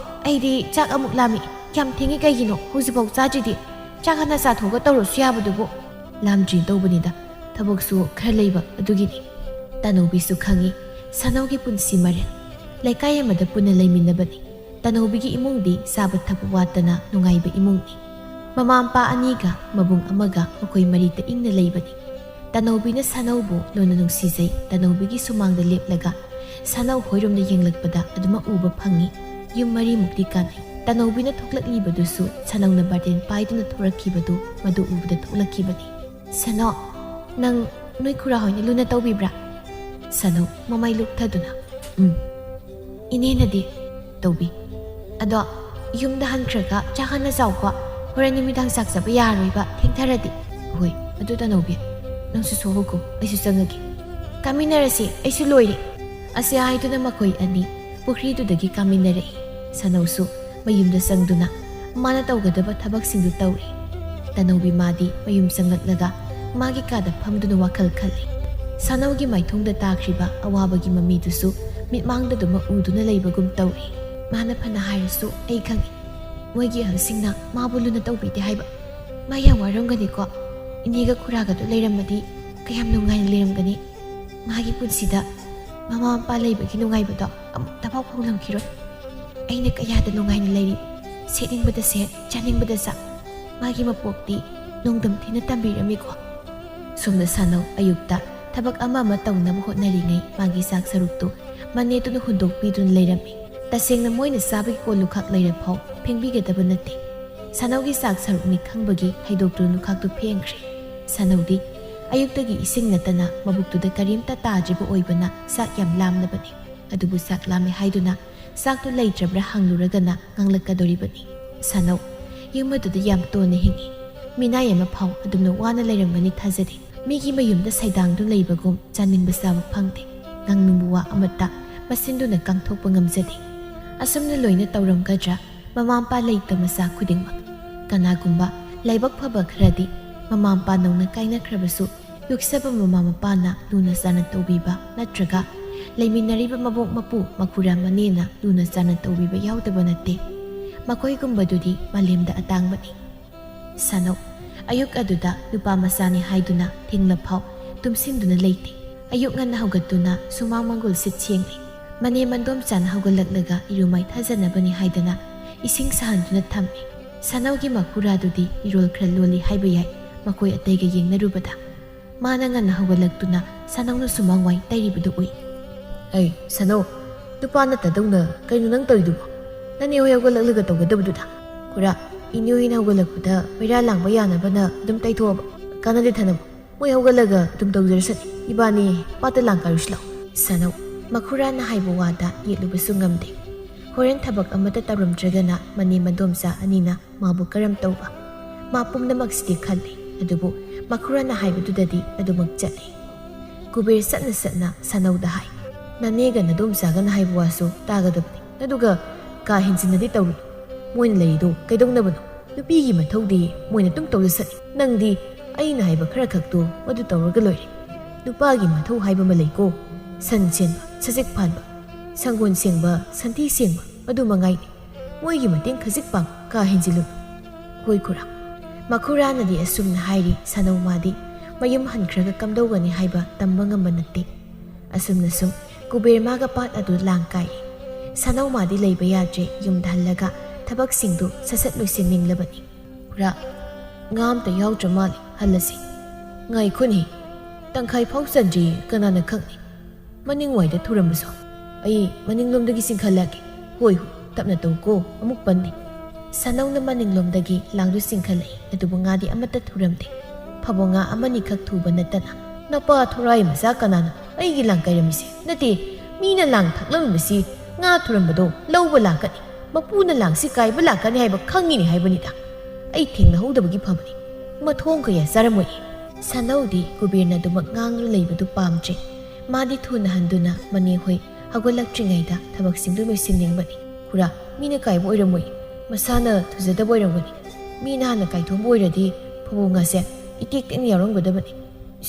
ꯑꯩꯗꯤ ꯆꯥꯛ ꯑꯃꯨꯛ ꯂꯥꯝꯃꯤ. ꯌꯥꯝ ꯊꯦꯡꯉꯤ ꯀꯩꯒꯤꯅꯣ? ꯍꯧꯖꯤꯛꯐꯥꯎ ꯆꯥꯗ꯭ꯔꯤꯗꯤ? ꯆꯥꯛ ꯍꯥꯟꯅ ꯆꯥꯊꯣꯛꯑꯒ ꯇꯧꯔꯁꯨ ꯌꯥꯕꯗꯨꯕꯨ. ꯂꯥꯝꯗ꯭ꯔꯤ ꯇꯧꯕꯅꯤꯗ, ꯊꯕꯛꯁꯨ ꯈꯔ ꯂꯩꯕ ꯑꯗꯨꯒꯤꯅꯤ. ꯇꯅꯧꯕꯤꯁꯨ ꯈꯪꯉꯤ ꯁꯥꯅꯧꯒꯤ ꯄꯨꯟꯁꯤ ꯃꯔꯦꯜ. ꯂꯩꯀꯥꯏ ꯑꯃꯗ ꯄꯨꯟꯅ ꯂꯩꯃꯤꯟꯅꯕꯅꯤ. ꯇꯅꯧꯕꯤꯒꯤ ꯏꯃꯨꯡꯗꯤ ꯆꯥꯕ ꯊꯛꯄ ꯋꯥꯠꯇꯅ ꯅꯨꯡꯉꯥꯏꯕ ꯏꯃꯨꯡꯅꯤ. ꯃꯃꯥ ꯃꯄꯥ 2ꯒ ꯃꯕꯨꯡ ꯑꯃꯒ ꯃꯈꯣꯏ ꯃꯔꯤꯇ ꯏꯪꯅ ꯂꯩꯕꯅꯤ. ꯇꯅꯧꯕꯤꯅ ꯁꯥꯅꯧꯕꯨ ꯂꯨꯅ ꯅꯨꯡꯁꯤꯖꯩ. ꯇꯅꯧꯕꯤꯒꯤ ꯁꯨꯃꯥꯡꯗ ꯂꯦꯞꯂꯒ ꯁꯥꯅꯧ ꯍꯣꯏꯔꯣꯝꯗ ꯌꯦꯡꯂꯛꯄꯗ ꯑꯗꯨꯃꯛ ꯎꯕ ꯐꯪꯉꯤ. ꯌꯨꯝ 4ꯃꯨꯛꯇꯤ ꯀꯥꯟꯅꯩ. ꯇꯅꯧꯕꯤꯅ ꯊꯣꯛꯂꯛꯂꯤꯕꯗꯨꯁꯨ ꯁꯥꯅꯧꯅ ꯕꯥꯔꯇꯤꯟ ꯄꯥꯏꯗꯨꯅ ꯊꯣꯔꯛꯈꯤꯕꯗꯨ ꯃꯗꯨ ꯎꯕꯗ ꯊꯣꯛꯂꯛꯈꯤꯕꯅꯤ. ꯁꯥꯅꯧ, ꯅꯪ ꯅꯣꯏ ꯈꯨꯔꯥ ꯍꯣꯏꯅ ꯂꯨꯅ ꯇꯧꯕꯤꯕ꯭ꯔꯥ? ꯁꯥꯅꯧ ꯃꯃꯥꯏ ꯂꯨꯞꯊꯗꯨꯅ ꯏꯅꯦꯅꯗꯤ ꯇꯧꯕꯤ. ꯑꯗꯣ ꯌꯨꯝꯗ ꯍꯟꯈ꯭ꯔꯒ ꯆꯥꯛ ꯍꯥꯟꯅ ꯆꯥꯎꯀꯣ. ꯍꯣꯔꯦꯟ ꯅꯨꯃꯤꯗꯥꯡ ꯆꯥꯛ ꯆꯥꯕ ꯌꯥꯔꯣꯏꯕ, ꯊꯦꯡꯊꯔꯗꯤ. ꯍꯣꯏ, ꯑꯗꯨ ꯇꯅꯧꯕꯤ, ꯅꯪꯁꯨ ꯁꯣꯛꯍꯧꯀꯣ, ꯑꯩꯁꯨ ꯆꯪꯉꯒꯦ. ꯀꯥꯃꯤꯟꯅꯔꯁꯤ, ꯑꯩꯁꯨ ꯂꯣꯏꯔꯦ. ꯑꯁꯤ ꯍꯥꯏꯗꯨꯅ ꯃꯈꯣꯏ 2 ꯄꯨꯈ꯭ꯔꯤꯗꯨꯗꯒꯤ ꯀꯥꯃꯤꯟꯅꯔꯛꯏ. ꯁꯥꯅꯧꯁꯨ ꯃꯌꯨꯝꯗ ꯆꯪꯗꯨꯅ ꯃꯥꯅ ꯇꯧꯒꯗꯕ ꯊꯕꯛꯁꯤꯡꯗꯨ ꯇꯧꯔꯤ. ꯇꯅꯧꯕꯤ ꯃꯥꯗꯤ ꯃꯌꯨꯝ ꯆꯪꯂꯛꯂꯒ ꯃꯥꯒꯤ ꯀꯥꯗ ꯐꯝꯗꯨꯅ ꯋꯥꯈꯜ ꯈꯜꯂꯤ. ꯁꯥꯅꯧꯒꯤ ꯃꯥꯏꯊꯣꯡꯗ ꯇꯥꯈ꯭ꯔꯤꯕ ꯑꯋꯥꯕꯒꯤ ꯃꯃꯤꯗꯨꯁꯨ ꯃꯤꯠꯃꯥꯡꯗꯗꯨꯃꯛ ꯎꯗꯨꯅ ꯂꯩꯕꯒꯨꯝ ꯇꯧꯔꯤ. ꯃꯥꯅ ꯐꯅ ꯍꯥꯏꯔꯁꯨ ꯑꯩ ꯈꯪꯏ, ꯃꯣꯏꯒꯤ ꯑꯍꯜꯁꯤꯡꯅ ꯃꯥꯕꯨ ꯂꯨꯅ ꯇꯧꯕꯤꯗꯦ ꯍꯥꯏꯕ. ꯃꯥ ꯌꯥꯝ ꯋꯥꯔꯝꯒꯅꯤꯀꯣ. ꯏꯅꯦꯒ ꯈꯨꯔꯥꯒꯗꯨ ꯂꯩꯔꯝꯃꯗꯤ ꯀꯌꯥꯝ ꯅꯨꯡꯉꯥꯏꯅ ꯂꯩꯔꯝꯒꯅꯤ. ꯃꯥꯒꯤ ꯄꯨꯟꯁꯤꯗ ꯃꯃꯥ ꯃꯄꯥ ꯂꯩꯕꯒꯤ ꯅꯨꯡꯉꯥꯏꯕꯗꯣ ꯑꯃꯨꯛꯇꯐꯥꯎ ꯐꯪꯂꯝꯈꯤꯔꯣꯏ. ꯑꯩꯅ ꯀꯌꯥꯗ ꯅꯨꯡꯉꯥꯏꯅ ꯂꯩꯔꯤ, ꯁꯦꯠꯅꯤꯡꯕꯗ ꯁꯦꯠ, ꯆꯥꯅꯤꯡꯕꯗ ꯆꯥ. ꯃꯥꯒꯤ ꯃꯄꯣꯛꯇꯤ ꯅꯣꯡꯗꯝ ꯊꯤꯅ ꯇꯝꯕꯤꯔꯝꯃꯤꯀꯣ. ꯁꯣꯝꯗ ꯁꯥꯅꯧ ꯑꯌꯨꯛꯇ ꯊꯕꯛ ꯑꯃ ꯇꯧꯅꯕ ꯍꯣꯠꯅꯔꯤꯉꯩ ꯃꯥꯒꯤ ꯆꯥꯛ ꯁꯔꯨꯛꯇꯨ ꯃꯅꯦꯗꯨꯅ ꯍꯨꯟꯗꯣꯛꯄꯤꯗꯨꯅ ꯂꯩꯔꯝꯃꯤ. ꯇꯁꯦꯡꯅ ꯃꯣꯏꯅ ꯆꯥꯕꯒꯤ ꯀꯣꯜꯂꯨꯈꯥꯛ ꯂꯩꯔꯐꯥꯎ ꯐꯦꯡꯕꯤꯒꯗꯕ ꯅꯠꯇꯦ. ꯁꯥꯅꯧꯒꯤ ꯆꯥꯛ ꯁꯔꯨꯛꯅꯤ ꯈꯪꯕꯒꯤ ꯍꯩꯗꯣꯛꯇꯨꯅ ꯂꯨꯈꯥꯛꯇꯨ ꯐꯦꯡꯈ꯭ꯔꯦ. ꯁꯥꯅꯧꯗꯤ ꯑꯌꯨꯛꯇꯒꯤ ꯏꯁꯤꯡ ꯅꯠꯇꯅ ꯃꯕꯨꯛꯇꯨꯗ ꯀꯔꯤꯝꯇ ꯇꯥꯗ꯭ꯔꯤꯕ ꯑꯣꯏꯕꯅ ꯆꯥꯛ ꯌꯥꯝ ꯂꯥꯝꯂꯕꯅꯤ. ꯑꯗꯨꯕꯨ ꯆꯥꯛ ꯂꯥꯝꯃꯦ ꯍꯥꯏꯗꯨꯅ ꯆꯥꯛꯇꯨ ꯂꯩꯇ꯭ꯔꯕ꯭ꯔꯥ ꯍꯪꯂꯨꯔꯒꯅ ꯉꯥꯡꯂꯛꯀꯗꯣꯔꯤꯕꯅꯤ. ꯁꯥꯅꯧ ꯌꯨꯝ ꯑꯗꯨꯗ ꯌꯥꯝ ꯇꯣꯟꯅ ꯍꯤꯡꯏ. ꯃꯤꯅꯥꯏ ꯑꯃ ꯐꯥꯎ ꯑꯗꯨꯝꯅ ꯋꯥꯅ ꯂꯩꯔꯝꯒꯅꯤ ꯊꯥꯖꯗꯦ. ꯃꯤꯒꯤ ꯃꯌꯨꯝꯗ ꯁꯩꯗꯥꯡꯗꯨ ꯂꯩꯕꯒꯨꯝ ꯆꯥꯅꯤꯡꯕ ꯆꯥꯕ ꯐꯪꯗꯦ. ꯉꯥꯡꯅꯤꯡꯕ ꯋꯥ ꯑꯃꯠꯇ ꯃꯁꯤꯟꯗꯨꯅ ꯀꯥꯡꯊꯣꯛꯄ ꯉꯝꯖꯗꯦ. ꯑꯁꯨꯝꯅ ꯂꯣꯏꯅ ꯇꯧꯔꯝꯒꯗ꯭ꯔꯥ ꯃꯃꯥ ꯃꯄꯥ ꯂꯩꯇ ꯃꯆꯥ ꯈꯨꯗꯤꯡꯃꯛ? ꯀꯅꯥꯒꯨꯝꯕ ꯂꯥꯏꯕꯛ ꯐꯕ ꯈꯔꯗꯤ ꯃꯃꯥ ꯃꯄꯥ ꯅꯧꯅ ꯀꯥꯏꯅꯈ꯭ꯔꯕꯁꯨ ꯌꯣꯛꯆꯕ ꯃꯃꯥ ꯃꯄꯥꯅ ꯂꯨꯅ ꯆꯥꯅ ꯇꯧꯕꯤꯕ, ꯅꯠꯇ꯭ꯔꯒ ꯂꯩꯃꯤꯟꯅꯔꯤꯕ ꯃꯕꯣꯛ ꯃꯄꯨ ꯃꯈꯨꯔꯥ ꯃꯅꯦꯅ ꯂꯨꯅ ꯆꯥꯅ ꯇꯧꯕꯤꯕ ꯌꯥꯎꯗꯕ ꯅꯠꯇꯦ. ꯃꯈꯣꯏꯒꯨꯝꯕꯗꯨꯗꯤ ꯃꯥꯂꯦꯝꯗ ꯑꯇꯥꯡꯕꯅꯤ. ꯁꯥꯅꯧ ꯑꯌꯨꯛ ꯑꯗꯨꯗ ꯅꯨꯄꯥ ꯃꯆꯥꯅꯤ ꯍꯥꯏꯗꯨꯅ ꯊꯦꯡꯂꯐꯥꯎ ꯇꯨꯝꯁꯤꯟꯗꯨꯅ ꯂꯩꯇꯦ. ꯑꯌꯨꯛ ꯉꯟꯅ ꯍꯧꯒꯠꯇꯨꯅ ꯁꯨꯃꯥꯡ ꯃꯪꯒꯣꯜ ꯁꯤꯠ ꯁꯦꯡꯂꯤ. ꯃꯅꯦ ꯃꯟꯗꯣꯝꯆꯥꯅ ꯍꯧꯒꯠꯂꯛꯂꯒ ꯏꯔꯨ ꯃꯥꯏꯊꯖꯅꯕꯅꯤ ꯍꯥꯏꯗꯅ ꯏꯁꯤꯡ ꯁꯥꯍꯟꯗꯨꯅ ꯊꯝꯃꯤ. ꯁꯥꯅꯧꯒꯤ ꯃꯈꯨꯔꯥꯗꯨꯗꯤ ꯏꯔꯣꯜ ꯈꯔ ꯂꯣꯜꯂꯤ ꯍꯥꯏꯕ ꯌꯥꯏ ꯃꯈꯣꯏ ꯑꯇꯩꯒ ꯌꯦꯡꯅꯔꯨꯕꯗ. ꯃꯥꯅ ꯉꯟꯅ ꯍꯧꯒꯠꯂꯛꯇꯨꯅ ꯁꯥꯅꯧꯅ ꯁꯨꯃꯥꯡ ꯋꯥꯏ ꯇꯩꯔꯤꯕꯗꯨ ꯎꯏ. ꯑꯩ ꯁꯥꯅꯧ, ꯅꯨꯄꯥ ꯅꯠꯇꯗꯧꯅ ꯀꯩꯅꯣ ꯅꯪ ꯇꯧꯔꯤꯗꯨꯕꯣ? ꯅꯅꯦ ꯍꯣꯏ ꯍꯧꯒꯠꯂꯛꯂꯒ ꯇꯧꯒꯗꯕꯗꯨꯗ. ꯈꯨꯔꯥ, ꯏꯅꯦ ꯍꯣꯏꯅ ꯍꯧꯒꯠꯂꯛꯄꯗ ꯃꯩꯔꯥ ꯂꯥꯡꯕ ꯌꯥꯅꯕꯅ ꯑꯗꯨꯝ ꯇꯩꯊꯣꯛꯑꯕ. ꯀꯥꯟꯅꯗꯦ ꯊꯅꯝ, ꯃꯣꯏ ꯍꯧꯒꯠꯂꯒ ꯑꯗꯨꯝ ꯇꯧꯖꯔꯁꯅꯤ. ꯏꯕꯥꯅꯤ ꯄꯥꯠꯇ ꯂꯥꯡ ꯀꯥꯔꯨꯁꯤ ꯂꯥꯎ. ꯁꯥꯅꯧ ꯃꯈꯨꯔꯥꯅ ꯍꯥꯏꯕ ꯋꯥꯗ ꯌꯦꯠꯂꯨꯕꯁꯨ ꯉꯝꯗꯦ. ꯍꯣꯔꯦꯟ ꯊꯕꯛ ꯑꯃꯠꯇ ꯇꯧꯔꯝꯗ꯭ꯔꯒꯅ ꯃꯅꯦ ꯃꯟꯗꯣꯝꯆꯥ 2ꯅ ꯃꯥꯕꯨ ꯀꯔꯝ ꯇꯧꯕ? ꯃꯥ ꯄꯨꯝꯅꯃꯛꯁꯤꯗꯤ ꯈꯜꯂꯤ, ꯑꯗꯨꯕꯨ ꯃꯈꯨꯔꯥꯅ ꯍꯥꯏꯕꯗꯨꯗꯗꯤ ꯑꯗꯨꯃꯛ ꯆꯠꯂꯤ. ꯀꯨꯕꯦꯔ ꯆꯠꯅ ꯆꯠꯅ ꯁꯥꯅꯧꯗ ꯍꯥꯏ. ꯅꯅꯦꯒ ꯅꯗꯣꯝꯆꯥꯒꯅ ꯍꯥꯏꯕ ꯋꯥꯁꯨ ꯇꯥꯒꯗꯕꯅꯤ. ꯑꯗꯨꯒ ꯀꯥ ꯍꯦꯟꯖꯤꯟꯅꯗꯤ ꯇꯧꯔꯨ ꯃꯣꯏꯅ ꯂꯩꯔꯤꯗꯣ ꯀꯩꯗꯧꯅꯕꯅꯣ ꯅꯨꯄꯤꯒꯤ ꯃꯊꯧꯗꯤ ꯃꯣꯏꯅ ꯑꯗꯨꯝ ꯇꯧꯖꯁꯅꯤ ꯅꯪꯗꯤ ꯑꯩꯅ ꯍꯥꯏꯕ ꯈꯔ ꯈꯛꯇꯣ ꯃꯗꯨ ꯇꯧꯔꯒ ꯂꯣꯏꯔꯦ ꯅꯨꯄꯥꯒꯤ ꯃꯊꯧ ꯍꯥꯏꯕ ꯑꯃ ꯂꯩꯀꯣ ꯁꯟ ꯁꯦꯟꯕ ꯁꯖꯤꯛ ꯐꯥꯟꯕ ꯁꯪꯒꯣꯜ ꯁꯦꯡꯕ ꯁꯟꯊꯤ ꯁꯦꯡꯕ ꯑꯗꯨ ꯃꯉꯥꯏꯅꯤ ꯃꯣꯏꯒꯤ ꯃꯇꯦꯡ ꯈꯖꯤꯛ ꯄꯥꯡ ꯀꯥ ꯍꯦꯟꯖꯤꯜꯂꯨ ꯍꯣꯏ ꯈꯨꯔꯥ ꯃꯈꯨꯔꯥꯅꯗꯤ ꯑꯁꯨꯝꯅ ꯍꯥꯏꯔꯤ ꯁꯅꯧ ꯃꯥꯗꯤ ꯃꯌꯨꯝ ꯍꯟꯈ꯭ꯔꯒ ꯀꯝꯗꯧꯒꯅꯤ ꯍꯥꯏꯕ ꯇꯝꯕ ꯉꯝꯕ ꯅꯠꯇꯦ ꯑꯁꯨꯝꯅ ꯁꯨꯝ ꯀꯨꯕꯦꯔ ꯃꯥꯒ ꯄꯥꯠ ꯑꯗꯨ ꯂꯥꯡ ꯀꯥꯏꯔꯤ ꯁꯅꯧ ꯃꯥꯗꯤ ꯂꯩꯕ ꯌꯥꯗ꯭ꯔꯦ ꯌꯨꯝꯗ ꯍꯜꯂꯒ ꯊꯕꯛꯁꯤꯡꯗꯨ ꯁꯠ ꯂꯣꯏꯁꯤꯟꯅꯤꯡꯂꯕꯅꯤ ꯈꯨꯔꯥ ꯉꯥ ꯑꯝꯇ ꯌꯥꯎꯗ꯭ꯔ ꯃꯥꯜꯂꯦ ꯍꯜꯂꯁꯤ ꯉꯥꯏꯈꯣꯅꯤ ꯇꯪꯈꯥꯏ ꯐꯥꯎ ꯆꯟꯗ꯭ꯔꯤ ꯀꯅꯥꯅ ꯈꯪꯅꯤ ꯃꯅꯤꯡꯋꯥꯏꯗ ꯊꯨꯔꯝꯕꯁꯨ ꯑꯩ ꯃꯅꯤꯡꯂꯣꯝꯗꯒꯤ ꯆꯤꯡꯈꯠꯂꯛꯀꯦ ꯍꯣꯏ ꯇꯞꯅ ꯇꯧꯀꯣ ꯑꯃꯨꯛ ꯄꯟꯅꯤ ꯁꯅꯧꯅ ꯃꯅꯤꯡꯂꯣꯝꯗꯒꯤ ꯂꯥꯡꯗꯨ ꯆꯤꯡꯈꯠꯂꯛꯏ ꯑꯗꯨꯕꯨ ꯉꯥꯗꯤ ꯑꯃꯠꯇ ꯊꯨꯔꯝꯗꯦ ꯐꯕꯣ ꯉꯥ ꯑꯃꯅꯤꯈꯛ ꯊꯨꯕ ꯅꯠꯇꯅ ꯅꯄꯥ ꯊꯣꯔꯥꯏ ꯃꯆꯥ ꯀꯅꯥꯅ ꯑꯩꯒꯤ ꯂꯥꯡ ꯀꯥꯏꯔꯝꯃꯤꯁꯦ ꯅꯠꯇꯦ ꯃꯤꯅ ꯂꯥꯡ ꯊꯛꯂꯝꯃꯤꯕꯁꯤ ꯉꯥ ꯊꯨꯔꯝꯕꯗꯣ ꯂꯧꯕ ꯂꯥꯛꯀꯅꯤ ꯃꯄꯨꯅ ꯂꯥꯡꯁꯤ ꯀꯥꯏꯕ ꯂꯥꯛꯀꯅꯤ ꯍꯥꯏꯕ ꯈꯪꯉꯤꯅꯤ ꯍꯥꯏꯕꯅꯤꯗ ꯑꯩ ꯊꯦꯡꯅꯍꯧꯗꯕꯒꯤ ꯐꯕꯅꯤ ꯃꯊꯣꯡ ꯀꯌꯥ ꯆꯥꯔꯝꯃꯣꯏ ꯁꯅꯧꯗꯤ ꯀꯨꯕꯦꯔꯅ ꯑꯗꯨꯃꯛ ꯉꯥꯡꯗꯨꯅ ꯂꯩꯕꯗꯨ ꯄꯥꯝꯗ꯭ꯔꯦ ꯃꯥꯗꯤ ꯊꯨꯅ ꯍꯟꯗꯨꯅ ꯃꯅꯦ ꯍꯣꯏ ꯍꯧꯒꯠꯂꯛꯇ꯭ꯔꯤꯉꯩꯗ ꯊꯕꯛꯁꯤꯡꯗꯨ ꯂꯣꯏꯁꯤꯟꯅꯤꯡꯕꯅꯤ ꯈꯨꯔꯥ ꯃꯤꯅ ꯀꯥꯏꯕ ꯑꯣꯏꯔꯝꯃꯣꯏ ꯃꯁꯥꯅ ꯊꯨꯖꯗꯕ ꯑꯣꯏꯔꯝꯒꯅꯤ ꯃꯤꯅ ꯍꯥꯟꯅ ꯀꯥꯏꯊꯣꯛꯕ ꯑꯣꯏꯔꯗꯤ ꯐꯕꯣ ꯉꯥꯁꯦ ꯏꯇꯦꯛ ꯇꯦꯛꯅ ꯌꯥꯎꯔꯝꯒꯗꯕꯅꯤ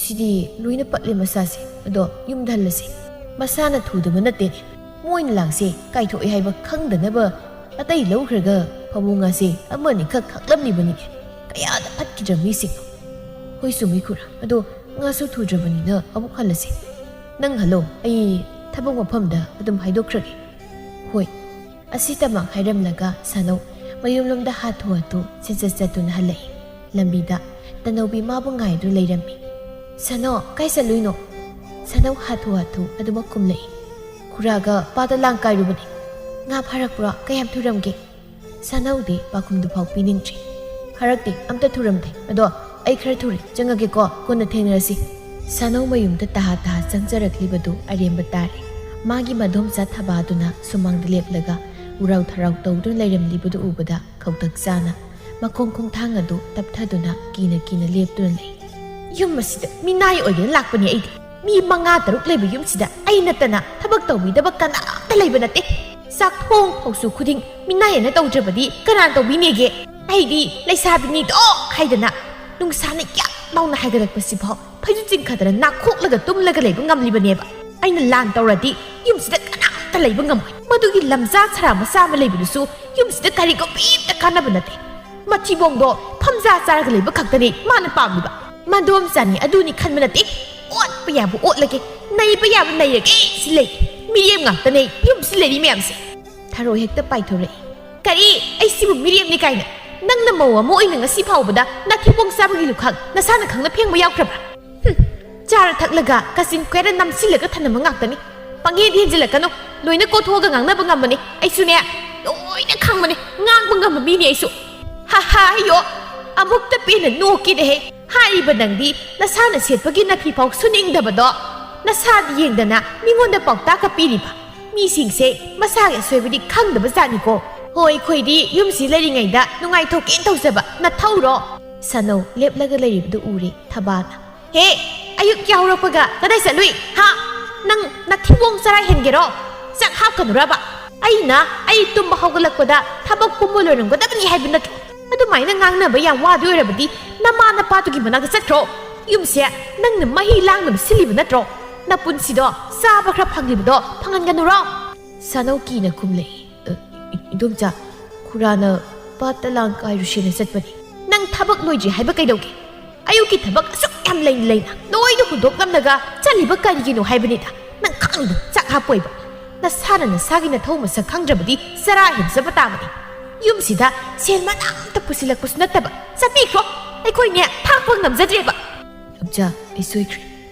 ꯁꯤꯗꯤ ꯂꯣꯏꯅ ꯄꯠꯂꯦ ꯃꯁꯥꯁꯦ ꯑꯗꯣ ꯌꯨꯝꯗ ꯍꯜꯂꯁꯤ ꯃꯁꯥꯅ ꯊꯨꯗꯕ ꯅꯠꯇꯦꯅꯦ ꯃꯣꯏꯅ ꯂꯥꯡꯁꯦ ꯀꯥꯏꯊꯣꯛꯑꯦ ꯍꯥꯏꯕ ꯈꯪꯗꯅꯕ ꯑꯇꯩ ꯂꯧꯈ꯭ꯔꯒ ꯐꯕꯣ ꯉꯥꯁꯦ ꯑꯃꯅꯤꯈꯛ ꯈꯛꯂꯝꯂꯤꯕꯅꯤꯅꯦ ꯀꯌꯥꯗ ꯐꯠꯈꯤꯗ꯭ꯔ ꯃꯤꯁꯤꯡ ꯍꯣꯏ ꯆꯨꯝꯃꯤ ꯈꯨꯔꯥ ꯑꯗꯣ ꯉꯥꯁꯨ ꯊꯨꯗ꯭ꯔꯕꯅꯤꯅ ꯑꯃꯨꯛ ꯍꯜꯂꯁꯤ ꯅꯪ ꯍꯜꯂꯣ ꯑꯩ ꯊꯕꯛ ꯃꯐꯝꯗ ꯑꯗꯨꯝ ꯍꯥꯏꯗꯣꯛꯈ꯭ꯔꯒꯦ ꯍꯣꯏ ꯑꯁꯤꯇꯃꯛ ꯍꯥꯏꯔꯝꯂꯒ ꯁꯅꯧ ꯃꯌꯨꯝꯂꯣꯝꯗ ꯍꯥꯊꯨ ꯍꯥꯊꯨ ꯆꯠꯇꯨꯅ ꯍꯜꯂꯛꯏ ꯂꯝꯕꯤꯗ ꯇꯅꯧꯕꯤ ꯃꯥꯕꯨ ꯉꯥꯏꯗꯨ ꯂꯩꯔꯝꯃꯤ ꯁꯅꯣ ꯀꯥꯏ ꯆꯠꯂꯨꯏꯅꯣ ꯁꯅꯧ ꯍꯥꯊꯨ ꯍꯥꯊꯨ ꯑꯗꯨꯃꯛ ꯈꯨꯝꯂꯛꯏ ꯈꯨꯔꯥꯒ ꯄꯥꯗ ꯂꯥꯡ ꯀꯥꯏꯔꯨꯕꯅꯤ ꯉꯥ ꯐꯥꯔꯛꯄ꯭ꯔꯣ ꯀꯌꯥꯝ ꯊꯨꯔꯝꯒꯦ ꯁꯅꯧꯗꯤ ꯄꯥꯎꯈꯨꯝꯗꯨꯐꯥꯎ ꯄꯤꯅꯤꯡꯗ꯭ꯔꯤ ꯐꯔꯛꯇꯦ ꯑꯝꯇ ꯊꯨꯔꯝꯗꯦ ꯑꯗꯣ ꯑꯩ ꯈꯔ ꯊꯨꯔꯦ ꯆꯪꯉꯒꯦꯀꯣ ꯀꯣꯟꯅ ꯊꯦꯡꯅꯔꯁꯤ ꯁꯅꯧ ꯃꯌꯨꯝꯗ ꯇꯍꯥ ꯆꯪꯖꯔꯛꯂꯤꯕꯗꯨ ꯑꯔꯦꯝꯕ ꯇꯥꯔꯦ ꯃꯥꯒꯤ ꯃꯗꯣꯝꯆꯥ ꯊꯕꯥꯗꯨꯅ ꯁꯨꯃꯥꯡꯗ ꯂꯦꯞꯂꯒ ꯎꯔꯥꯎ ꯊꯔꯥꯎ ꯇꯧꯗꯨꯅ ꯂꯩꯔꯝꯂꯤꯕꯗꯨ ꯎꯕꯗ ꯈꯧꯇꯛ ꯆꯥꯅ ꯃꯈꯣꯡ ꯈꯣꯡꯊꯥꯡ ꯑꯗꯨ ꯇꯞꯊꯗꯨꯅ ꯀꯤꯅ ꯂꯦꯞꯇꯨꯅ ꯂꯩ ꯌꯨꯝ ꯑꯁꯤꯗ ꯃꯤꯅꯥꯏ ꯑꯣꯏꯗꯨꯅ ꯂꯥꯛꯄꯅꯤ ꯑꯩꯗꯤ ꯃꯤ 5-6 ꯂꯩꯕ ꯌꯨꯝꯁꯤꯗ ꯑꯩ ꯅꯠꯇꯅ ꯊꯕꯛ ꯇꯧꯕꯤꯗꯕ ꯀꯅꯥꯝꯇ ꯂꯩꯕ ꯅꯠꯇꯦ ꯆꯥꯛ ꯊꯣꯡ ꯐꯧꯁꯨ ꯈꯨꯗꯤꯡ ꯃꯤꯅꯥꯏꯅ ꯇꯧꯗ꯭ꯔꯕꯗꯤ ꯀꯅꯥ ꯇꯧꯕꯤꯅꯦꯒꯦ ꯑꯩꯗꯤ ꯂꯩꯁꯥꯕꯤꯅꯤꯗꯣ ꯍꯥꯏꯗꯅ ꯅꯨꯡꯁꯥꯅ ꯌꯥꯛ ꯂꯥꯎꯅ ꯍꯥꯏꯒꯠꯂꯛꯄꯁꯤꯐꯥꯎ ꯐꯩꯖꯨꯞ ꯆꯤꯡꯈꯠꯇꯅ ꯅꯥꯈꯣꯛꯂꯒ ꯇꯨꯝꯂꯒ ꯂꯩꯕ ꯉꯝꯂꯤꯕꯅꯦꯕ ꯑꯩꯅ ꯂꯥꯟ ꯇꯧꯔꯗꯤ ꯌꯨꯝꯁꯤꯗ ꯀꯅꯥꯝꯇ ꯂꯩꯕ ꯉꯝꯃꯣꯏ ꯃꯗꯨꯒꯤ ꯂꯝꯖꯥ ꯁꯔꯥ ꯃꯆꯥ ꯑꯃ ꯂꯩꯕꯗꯨꯁꯨ ꯌꯨꯝꯁꯤꯗ ꯀꯔꯤꯒꯨꯝꯕ ꯀꯥꯟꯅꯕ ꯅꯠꯇꯦ ꯃꯊꯤꯕꯣꯡꯗꯣ ꯐꯝꯖꯥ ꯆꯥꯔꯒ ꯂꯩꯕ ꯈꯛꯇꯅꯤ ꯃꯥꯅ ꯄꯥꯝꯂꯤꯕ ꯃꯗꯣꯝꯆꯥꯅꯤ ꯑꯗꯨꯅꯤ ꯈꯟꯕ ꯅꯠꯇꯦ ꯑꯣꯠꯄ ꯌꯥꯕ ꯑꯣꯠꯂꯒꯦ ꯅꯩꯕ ꯌꯥꯕ ꯅꯩꯔꯒꯦ ꯁꯤ ꯂꯩ ꯃꯤꯔꯦꯝ ꯉꯥꯛꯇꯅꯦ ꯌꯨꯝꯁꯤ ꯂꯩꯔꯤ ꯃꯌꯥꯝꯁꯦ ꯊꯔꯣ ꯍꯦꯛꯇ ꯄꯥꯏꯊꯣꯔꯛꯏ ꯀꯔꯤ ꯑꯩ ꯁꯤꯕꯨ ꯃꯤꯔꯦꯝꯅꯤ ꯀꯥꯏꯅ ꯅꯪꯅ ꯃꯧ ꯑꯃ ꯑꯣꯏꯅ ꯉꯁꯤ ꯐꯥꯎꯕꯗ ꯅꯊꯤꯕꯣꯡ ꯆꯥꯕꯒꯤ ꯂꯨꯈꯥꯛ ꯅꯁꯥꯅ ꯈꯪꯅ ꯐꯦꯡꯕ ꯌꯥꯎꯈ꯭ꯔꯕ꯭ꯔꯥ ꯆꯥꯔ ꯊꯛꯂꯒ ꯀꯆꯤꯟ ꯀꯣꯏꯔ ꯅꯝꯁꯤꯜꯂꯒ ꯊꯅꯝꯕ ꯉꯥꯛꯇꯅꯤ ꯄꯪꯍꯦꯟ ꯍꯦꯟꯖꯤꯜꯂꯛꯀꯅꯨ ꯂꯣꯏꯅ ꯀꯣꯊꯣꯛꯑꯒ ꯉꯥꯡꯅꯕ ꯉꯝꯕꯅꯤ ꯑꯩꯁꯨꯅꯦ ꯂꯣꯏꯅ ꯈꯪꯕꯅꯤ ꯉꯥꯡꯕ ꯉꯝꯕ ꯃꯤꯅꯤ ꯑꯩꯁꯨ ꯍꯥꯏꯌꯣ ꯑꯃꯨꯛꯇ ꯄꯦꯟꯅ ꯅꯣꯛꯀꯦꯅꯦꯍꯦ ꯍꯥꯏꯔꯤꯕ ꯅꯪꯗꯤ ꯅꯁꯥꯅ ꯁꯦꯠꯄꯒꯤ ꯅꯐꯤꯐꯥꯎ ꯁꯨꯅꯤꯡꯗꯕꯗꯣ ꯅꯁꯥꯗꯤ ꯌꯦꯡꯗꯅ ꯃꯤꯉꯣꯟꯗ ꯄꯥꯎꯇꯥꯛꯀ ꯄꯤꯔꯤꯕ ꯃꯤꯁꯤꯡꯁꯦ ꯃꯁꯥꯒꯤ ꯑꯁꯣꯏꯕꯗꯤ ꯈꯪꯗꯕ ꯖꯥꯠꯅꯤꯀꯣ ꯍꯣꯏ ꯑꯩꯈꯣꯏꯗꯤ ꯌꯨꯝꯁꯤ ꯂꯩꯔꯤꯉꯩꯗ ꯅꯨꯡꯉꯥꯏꯊꯣꯛꯀꯦꯅ ꯇꯧꯖꯕ ꯅꯊꯧꯔꯣ ꯁꯅꯧ ꯂꯦꯞꯂꯒ ꯂꯩꯔꯤꯕꯗꯨ ꯎꯔꯦ ꯊꯕꯥꯅ ꯍꯦ ꯑꯌꯨꯛ ꯌꯥꯍꯧꯔꯛꯄꯒ ꯀꯗꯥꯏ ꯆꯠꯂꯨꯏ ꯅꯪ ꯅꯊꯤꯕꯣꯡ ꯆꯔꯥ ꯍꯦꯟꯒꯦꯔꯣ ꯆꯥꯛ ꯍꯥꯞꯀꯅꯨꯔꯕ ꯑꯩ ꯇꯨꯝꯕ ꯍꯧꯒꯠꯂꯛꯄꯗ ꯊꯕꯛ ꯄꯨꯝꯕ ꯂꯣꯏꯔꯝꯒꯗꯕꯅꯤ ꯍꯥꯏꯕ ꯅꯠꯇ꯭ꯔꯣ ꯑꯗꯨꯃꯥꯏꯅ ꯉꯥꯡꯅꯕ ꯌꯥꯝ ꯋꯥꯗꯤ ꯑꯣꯏꯔꯕꯗꯤ ꯅꯃꯥ ꯅꯄꯥꯗꯨꯒꯤ ꯃꯅꯥꯛꯇ ꯆꯠꯈ꯭ꯔꯣ ꯌꯨꯝꯁꯦ ꯅꯪꯅ ꯃꯍꯤ ꯂꯥꯡꯅꯕ ꯁꯤꯜꯂꯤꯕ ꯅꯠꯇ꯭ꯔꯣ ꯅꯄꯨꯟꯁꯤꯗꯣ ꯆꯥꯕ ꯈꯔ ꯐꯪꯂꯤꯕꯗꯣ ꯐꯪꯍꯟꯒꯅꯨꯔꯣ ꯁꯅꯧ ꯀꯤꯅ ꯈꯨꯝꯂꯛꯏ ꯏꯗꯣꯝꯆꯥ ꯈꯨꯔꯥꯅ ꯄꯥꯠꯇ ꯂꯥꯡ ꯀꯥꯏꯔꯨꯁꯦꯅ ꯆꯠꯄꯅꯤ ꯅꯪ ꯊꯕꯛ ꯂꯣꯏꯗ꯭ꯔꯤ ꯍꯥꯏꯕ ꯀꯩꯗꯧꯒꯦ ꯑꯌꯨꯛꯀꯤ ꯊꯕꯛ ꯑꯁꯨꯛ ꯌꯥꯝ ꯂꯩꯅ ꯂꯣꯏꯅ ꯍꯨꯟꯗꯣꯛꯂꯝꯂꯒ ꯆꯠꯂꯤꯕ ꯀꯔꯤꯒꯤꯅꯣ ꯍꯥꯏꯕꯅꯤꯗ ꯅꯪ ꯈꯪꯗ ꯆꯥꯛ ꯍꯥꯞꯄꯣꯏꯕ ꯅꯁꯥꯅ ꯅꯁꯥꯒꯤ ꯅꯊꯧ ꯃꯁꯛ ꯈꯪꯗ꯭ꯔꯕꯗꯤ ꯆꯔꯥ ꯍꯦꯟꯖꯕ ꯇꯥꯕꯅꯤ ꯌꯨꯝꯁꯤꯗ ꯁꯦꯜ ꯃꯅꯥꯝꯇ ꯄꯨꯁꯤꯜꯂꯛꯄꯁꯨ ꯅꯠꯇꯕ ꯆꯠꯄꯤꯈ꯭ꯔꯣ ꯑꯩꯈꯣꯏꯅꯦ ꯊꯥꯛꯄ ꯉꯝꯖꯗ꯭ꯔꯦꯕ ꯌꯣꯝꯆꯥ ꯑꯩ ꯁꯣꯏꯈ꯭ꯔꯦ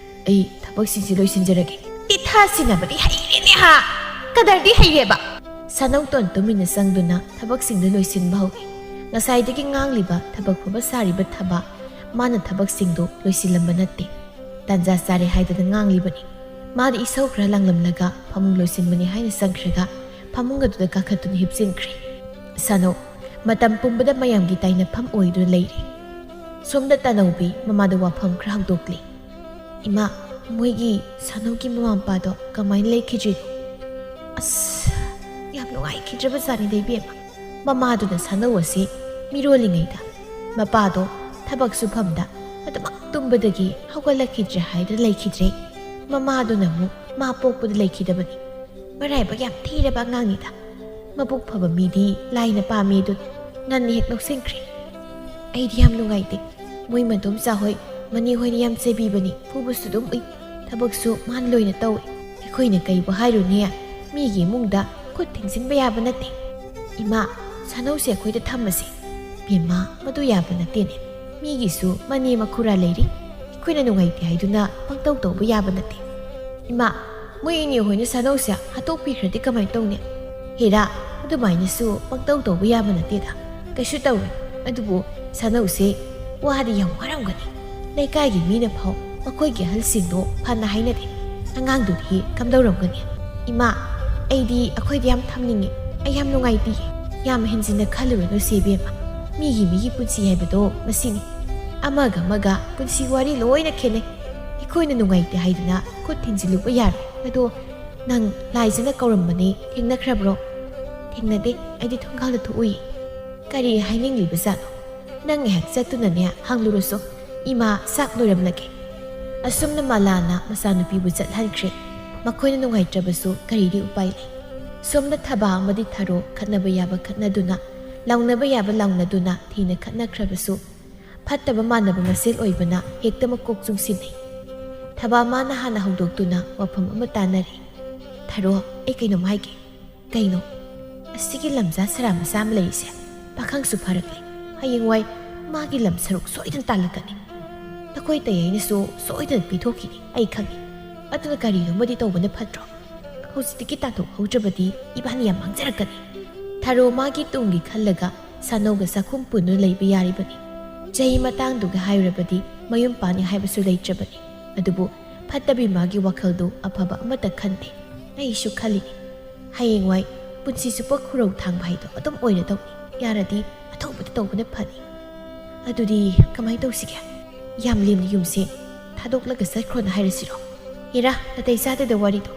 ꯑꯩ ꯊꯕꯛꯁꯤꯡꯁꯤ ꯂꯣꯏꯁꯤꯟꯖꯔꯒꯦ ꯏꯊꯥ ꯁꯤꯟꯅꯕꯗꯤ ꯍꯩꯔꯦꯅꯦ ꯀꯗꯔꯗꯤ ꯍꯩꯔꯦꯕ ꯁꯅꯧꯇꯣꯟ ꯇꯨꯃꯤꯟꯅ ꯆꯪꯗꯨꯅ ꯊꯕꯛꯁꯤꯡꯗꯨ ꯂꯣꯏꯁꯤꯟꯕ ꯍꯧꯏ ꯉꯁꯥꯏꯗꯒꯤ ꯉꯥꯡꯂꯤꯕ ꯊꯕꯛ ꯐꯕ ꯁꯥꯔꯤꯕ ꯊꯕ ꯃꯥꯅ ꯊꯕꯛꯁꯤꯡꯗꯨ ꯂꯣꯏꯁꯤꯜꯂꯝꯕ ꯅꯠꯇꯦ ꯇꯥꯟꯖꯥ ꯆꯥꯔꯦ ꯍꯥꯏꯗꯅ ꯉꯥꯡꯂꯤꯕꯅꯤ ꯃꯥꯗꯤ ꯏꯁꯧ ꯈꯔ ꯂꯥꯡꯂꯝꯂꯒ ꯐꯃꯨꯡ ꯂꯣꯏꯁꯤꯟꯕꯅꯤ ꯍꯥꯏꯅ ꯆꯪꯈ꯭ꯔꯒ ꯐꯃꯨꯡ ꯑꯗꯨꯗ ꯀꯥꯈꯠꯇꯨꯅ ꯍꯤꯞꯆꯤꯟꯈ꯭ꯔꯦ ꯁꯅꯧ ꯃꯇꯝ ꯄꯨꯝꯕꯗ ꯃꯌꯥꯝꯒꯤ ꯇꯥꯏꯅꯐꯝ ꯑꯣꯏꯗꯨꯅ ꯂꯩꯔꯤ ꯁꯣꯝꯗ ꯇꯅꯧꯕꯤ ꯃꯃꯥꯗ ꯋꯥꯐꯝ ꯈꯔ ꯍꯧꯗꯣꯛꯂꯤ ꯏꯃꯥ ꯃꯣꯏꯒꯤ ꯁꯅꯧꯒꯤ ꯃꯃꯥ ꯃꯄꯥꯗꯣ ꯀꯃꯥꯏꯅ ꯂꯩꯈꯤꯗ꯭ꯔꯤꯅꯣ ꯑꯁ ꯌꯥꯝꯅ ꯅꯨꯡꯉꯥꯏꯈꯤꯗ꯭ꯔꯕꯖꯥꯠꯅꯤꯗ ꯏꯕꯦꯝꯃ꯫ ꯃꯃꯥꯗꯨꯅ ꯁꯥꯅꯧ ꯑꯁꯤ ꯃꯤꯔꯣꯜꯂꯤꯉꯩꯗ ꯃꯄꯥꯗꯣ ꯊꯕꯛ ꯁꯨꯐꯝꯗ ꯑꯗꯨꯃꯛ ꯇꯨꯝꯕꯗꯒꯤ ꯍꯧꯒꯠꯂꯛꯈꯤꯗ꯭ꯔꯦ ꯍꯥꯏꯗꯅ ꯂꯩꯈꯤꯗ꯭ꯔꯦ꯫ ꯃꯃꯥꯗꯨꯅ ꯑꯃꯨꯛ ꯃꯥ ꯄꯣꯛꯄꯗ ꯂꯩꯈꯤꯗꯕꯅꯤ꯫ ꯃꯔꯥꯏꯕꯛ ꯌꯥꯝ ꯊꯤꯔꯕ ꯑꯉꯥꯡꯅꯤꯗ꯫ ꯃꯕꯨꯛ ꯐꯕ ꯃꯤꯗꯤ ꯂꯥꯏꯅ ꯄꯥꯝꯃꯤ ꯑꯗꯨꯅꯤ ꯉꯟꯅ ꯍꯦꯛ ꯂꯧꯁꯤꯟꯈ꯭ꯔꯦ꯫ ꯑꯩꯗꯤ ꯌꯥꯝ ꯅꯨꯡꯉꯥꯏꯇꯦ꯫ ꯃꯣꯏ ꯃꯗꯣꯝꯆꯥ ꯍꯣꯏ ꯃꯅꯤ ꯍꯣꯏꯅ ꯌꯥꯝ ꯆꯩꯕꯤꯕꯅꯤ, ꯐꯨꯕꯁꯨ ꯑꯗꯨꯝ ꯎꯏ, ꯊꯕꯛꯁꯨ ꯃꯥꯅ ꯂꯣꯏꯅ ꯇꯧꯏ꯫ ꯑꯩꯈꯣꯏꯅ ꯀꯩꯕꯨ ꯍꯥꯏꯔꯨꯅꯤ, ꯃꯤꯒꯤ ꯏꯃꯨꯡꯗ ꯈꯨꯠ ꯊꯤꯡꯖꯤꯟꯕ ꯌꯥꯕ ꯅꯠꯇꯦ꯫ ꯏꯃꯥ, ꯁꯥꯅꯧꯁꯦ ꯑꯩꯈꯣꯏꯗ ꯊꯝꯃꯁꯤ꯫ ꯕꯦꯝꯃ, ꯃꯗꯨ ꯌꯥꯕ ꯅꯠꯇꯦꯅꯦ꯫ ꯃꯤꯒꯤꯁꯨ ꯃꯅꯦ ꯃꯈꯨꯔꯥ ꯂꯩꯔꯤ꯫ ꯑꯩꯈꯣꯏꯅ ꯅꯨꯡꯉꯥꯏꯇꯦ ꯍꯥꯏꯗꯨꯅ ꯄꯪꯇꯧ ꯇꯧꯕ ꯌꯥꯕ ꯅꯠꯇꯦ꯫ ꯏꯃꯥ, ꯃꯣꯏ ꯏꯅꯦ ꯍꯣꯏꯅ ꯁꯥꯅꯧꯁꯦ ꯍꯥꯠꯇꯣꯛꯄꯤꯈ꯭ꯔꯗꯤ ꯀꯃꯥꯏꯅ ꯇꯧꯅꯤ? ꯍꯦꯔꯥ, ꯑꯗꯨꯃꯥꯏꯅꯁꯨ ꯄꯪꯇꯧ ꯇꯧꯕ ꯌꯥꯕ ꯅꯠꯇꯦꯗ꯫ ꯀꯩꯁꯨ ꯇꯧꯔꯣꯏ꯫ ꯑꯗꯨꯕꯨ ꯁꯥꯅꯧꯁꯦ ꯋꯥꯗꯤ ꯌꯥꯝ ꯋꯥꯔꯝꯒꯅꯤ꯫ ꯂꯩꯀꯥꯏꯒꯤ ꯃꯤꯅ ꯐꯥꯎ ꯃꯈꯣꯏꯒꯤ ꯑꯍꯜꯁꯤꯡꯗꯣ ꯐꯅ ꯍꯥꯏꯅꯗꯦ꯫ ꯑꯉꯥꯡꯗꯨꯗꯤ ꯀꯝꯗꯧꯔꯝꯒꯅꯤ? ꯏꯃꯥ, ꯑꯩꯗꯤ ꯑꯩꯈꯣꯏꯗ ꯌꯥꯝ ꯊꯝꯅꯤꯡꯉꯤ꯫ ꯑꯩ ꯌꯥꯝ ꯅꯨꯡꯉꯥꯏꯇꯤꯌꯦ꯫ ꯌꯥꯝ ꯍꯦꯟꯖꯤꯟꯅ ꯈꯜꯂꯨꯔꯅꯨ ꯁꯦ ꯏꯕꯦꯝꯃ꯫ ꯃꯤꯒꯤ ꯄꯨꯟꯁꯤ ꯍꯥꯏꯕꯗꯣ ꯃꯁꯤꯅꯤ꯫ ꯑꯃꯒ ꯄꯨꯟꯁꯤ ꯋꯥꯔꯤ ꯂꯣꯏꯅ ꯈꯦꯠꯅꯩ꯫ ꯑꯩꯈꯣꯏꯅ ꯅꯨꯡꯉꯥꯏꯇꯦ ꯍꯥꯏꯗꯨꯅ ꯈꯨꯠ ꯊꯤꯡꯖꯤꯜꯂꯨꯕ ꯌꯥꯔꯣꯏ꯫ ꯑꯗꯣ ꯅꯪ ꯂꯥꯏꯖꯅ ꯀꯧꯔꯝꯕꯅꯤ, ꯊꯦꯡꯅꯈ꯭ꯔꯕ꯭ꯔꯣ? ꯊꯦꯡꯅꯗꯦ, ꯑꯩꯗꯤ ꯊꯣꯡꯒꯥꯜꯗ ꯊꯣꯛꯎꯏ꯫ ꯀꯔꯤ ꯍꯥꯏꯅꯤꯡꯂꯤꯕꯖꯥꯠꯅꯣ? ꯅꯪ ꯉꯥꯏꯍꯥꯛ ꯆꯠꯇꯨꯅꯅꯦ ꯍꯪꯂꯨꯔꯁꯨ꯫ ꯏꯃꯥ, ꯆꯥꯛ ꯂꯣꯏꯔꯝꯂꯒꯦ꯫ ꯑꯁꯨꯝꯅ ꯃꯂꯥꯅ ꯃꯆꯥꯅꯨꯄꯤꯕꯨ ꯆꯠꯍꯟꯈ꯭ꯔꯦ꯫ ꯃꯈꯣꯏꯅ ꯅꯨꯡꯉꯥꯏꯇ꯭ꯔꯕꯁꯨ ꯀꯔꯤꯗꯤ ꯎꯄꯥꯏ ꯂꯩ꯫ ꯁꯣꯝꯗ ꯊꯕꯥ ꯑꯃꯗꯤ ꯊꯥꯔꯣ ꯈꯠꯅꯕ ꯌꯥꯕ ꯈꯠꯅꯗꯨꯅ, ꯂꯥꯎꯅꯕ ꯌꯥꯕ ꯂꯥꯎꯅꯗꯨꯅ ꯊꯤꯅ ꯈꯠꯅꯈ꯭ꯔꯕꯁꯨ ꯐꯠꯇꯕ ꯃꯥꯟꯅꯕ ꯃꯁꯦꯜ ꯑꯣꯏꯕꯅ ꯍꯦꯛꯇ ꯃꯀꯣꯛ ꯆꯨꯡꯁꯤꯟꯅꯩ꯫ ꯊꯕꯥ ꯃꯥꯅ ꯍꯥꯟꯅ ꯍꯧꯗꯣꯛꯇꯨꯅ ꯋꯥꯐꯝ ꯑꯃ ꯇꯥꯟꯅꯔꯤ꯫ ꯊꯥꯔꯣ, ꯑꯩ ꯀꯩꯅꯣꯝ ꯍꯥꯏꯒꯦ꯫ ꯀꯩꯅꯣ? ꯑꯁꯤꯒꯤ ꯂꯝꯖꯥ ꯁꯔꯥ ꯃꯆꯥ ꯑꯃ ꯂꯩꯔꯤꯁꯦ ꯄꯥꯈꯪꯁꯨ ꯐꯔꯛꯂꯦ꯫ ꯍꯌꯦꯡꯋꯥꯏ ꯃꯥꯒꯤ ꯂꯝ ꯁꯔꯨꯛ ꯁꯣꯏꯗꯅ ꯇꯥꯜꯂꯛꯀꯅꯤ꯫ ꯅꯈꯣꯏ ꯇꯌꯥꯏꯅꯁꯨ ꯁꯣꯏꯗꯅ ꯄꯤꯊꯣꯛꯈꯤꯅꯤ, ꯑꯩ ꯈꯪꯉꯤ꯫ ꯑꯗꯨꯅ ꯀꯔꯤꯅꯣꯃꯗꯤ ꯇꯧꯕꯅ ꯐꯠꯇ꯭ꯔꯣ? ꯍꯧꯖꯤꯛꯇꯒꯤ ꯇꯥꯟꯊꯣꯛꯍꯧꯗ꯭ꯔꯕꯗꯤ ꯏꯕꯥꯅꯤ ꯌꯥꯝ ꯃꯥꯡꯖꯔꯛꯀꯅꯤ꯫ ꯊꯥꯔꯣ ꯃꯥꯒꯤ ꯇꯨꯡꯒꯤ ꯈꯜꯂꯒ ꯁꯥꯅꯧꯒ ꯆꯥꯛꯈꯨꯝ ꯄꯨꯟꯗꯨꯅ ꯂꯩꯕ ꯌꯥꯔꯤꯕꯅꯤ꯫ ꯆꯍꯤ ꯃꯇꯥꯡꯗꯨꯒ ꯍꯥꯏꯔꯨꯔꯕꯗꯤ ꯃꯌꯨꯝ ꯄꯥꯅꯤ ꯍꯥꯏꯕꯁꯨ ꯂꯩꯇ꯭ꯔꯕꯅꯤ꯫ ꯑꯗꯨꯕꯨ ꯐꯠꯇꯕꯤ ꯃꯥꯒꯤ ꯋꯥꯈꯜꯗꯨ ꯑꯐꯕ ꯑꯃꯠꯇ ꯈꯟꯗꯦ꯫ ꯑꯩꯁꯨ ꯈꯜꯂꯤꯅꯤ, ꯍꯌꯦꯡꯋꯥꯏ ꯄꯨꯟꯁꯤ ꯆꯨꯞꯄ ꯈꯨꯔꯧ ꯊꯥꯡꯕ ꯍꯥꯏꯗꯣ ꯑꯗꯨꯝ ꯑꯣꯏꯔꯗꯧꯅꯤ꯫ ꯌꯥꯔꯗꯤ ꯑꯊꯧꯕꯗ ꯇꯧꯕꯅ ꯐꯅꯤ꯫ ꯑꯗꯨꯗꯤ ꯀꯃꯥꯏꯅ ꯇꯧꯁꯤꯒꯦ? ꯌꯥꯝ ꯂꯦꯝꯅ ꯌꯨꯝꯁꯦ ꯊꯥꯗꯣꯛꯂꯒ ꯆꯠꯈ꯭ꯔꯣꯅ ꯍꯥꯏꯔꯁꯤꯔꯣ? ꯍꯦꯔꯥ, ꯅꯥꯇꯩ ꯆꯥꯗꯦꯗ ꯋꯥꯔꯤꯗꯣ꯫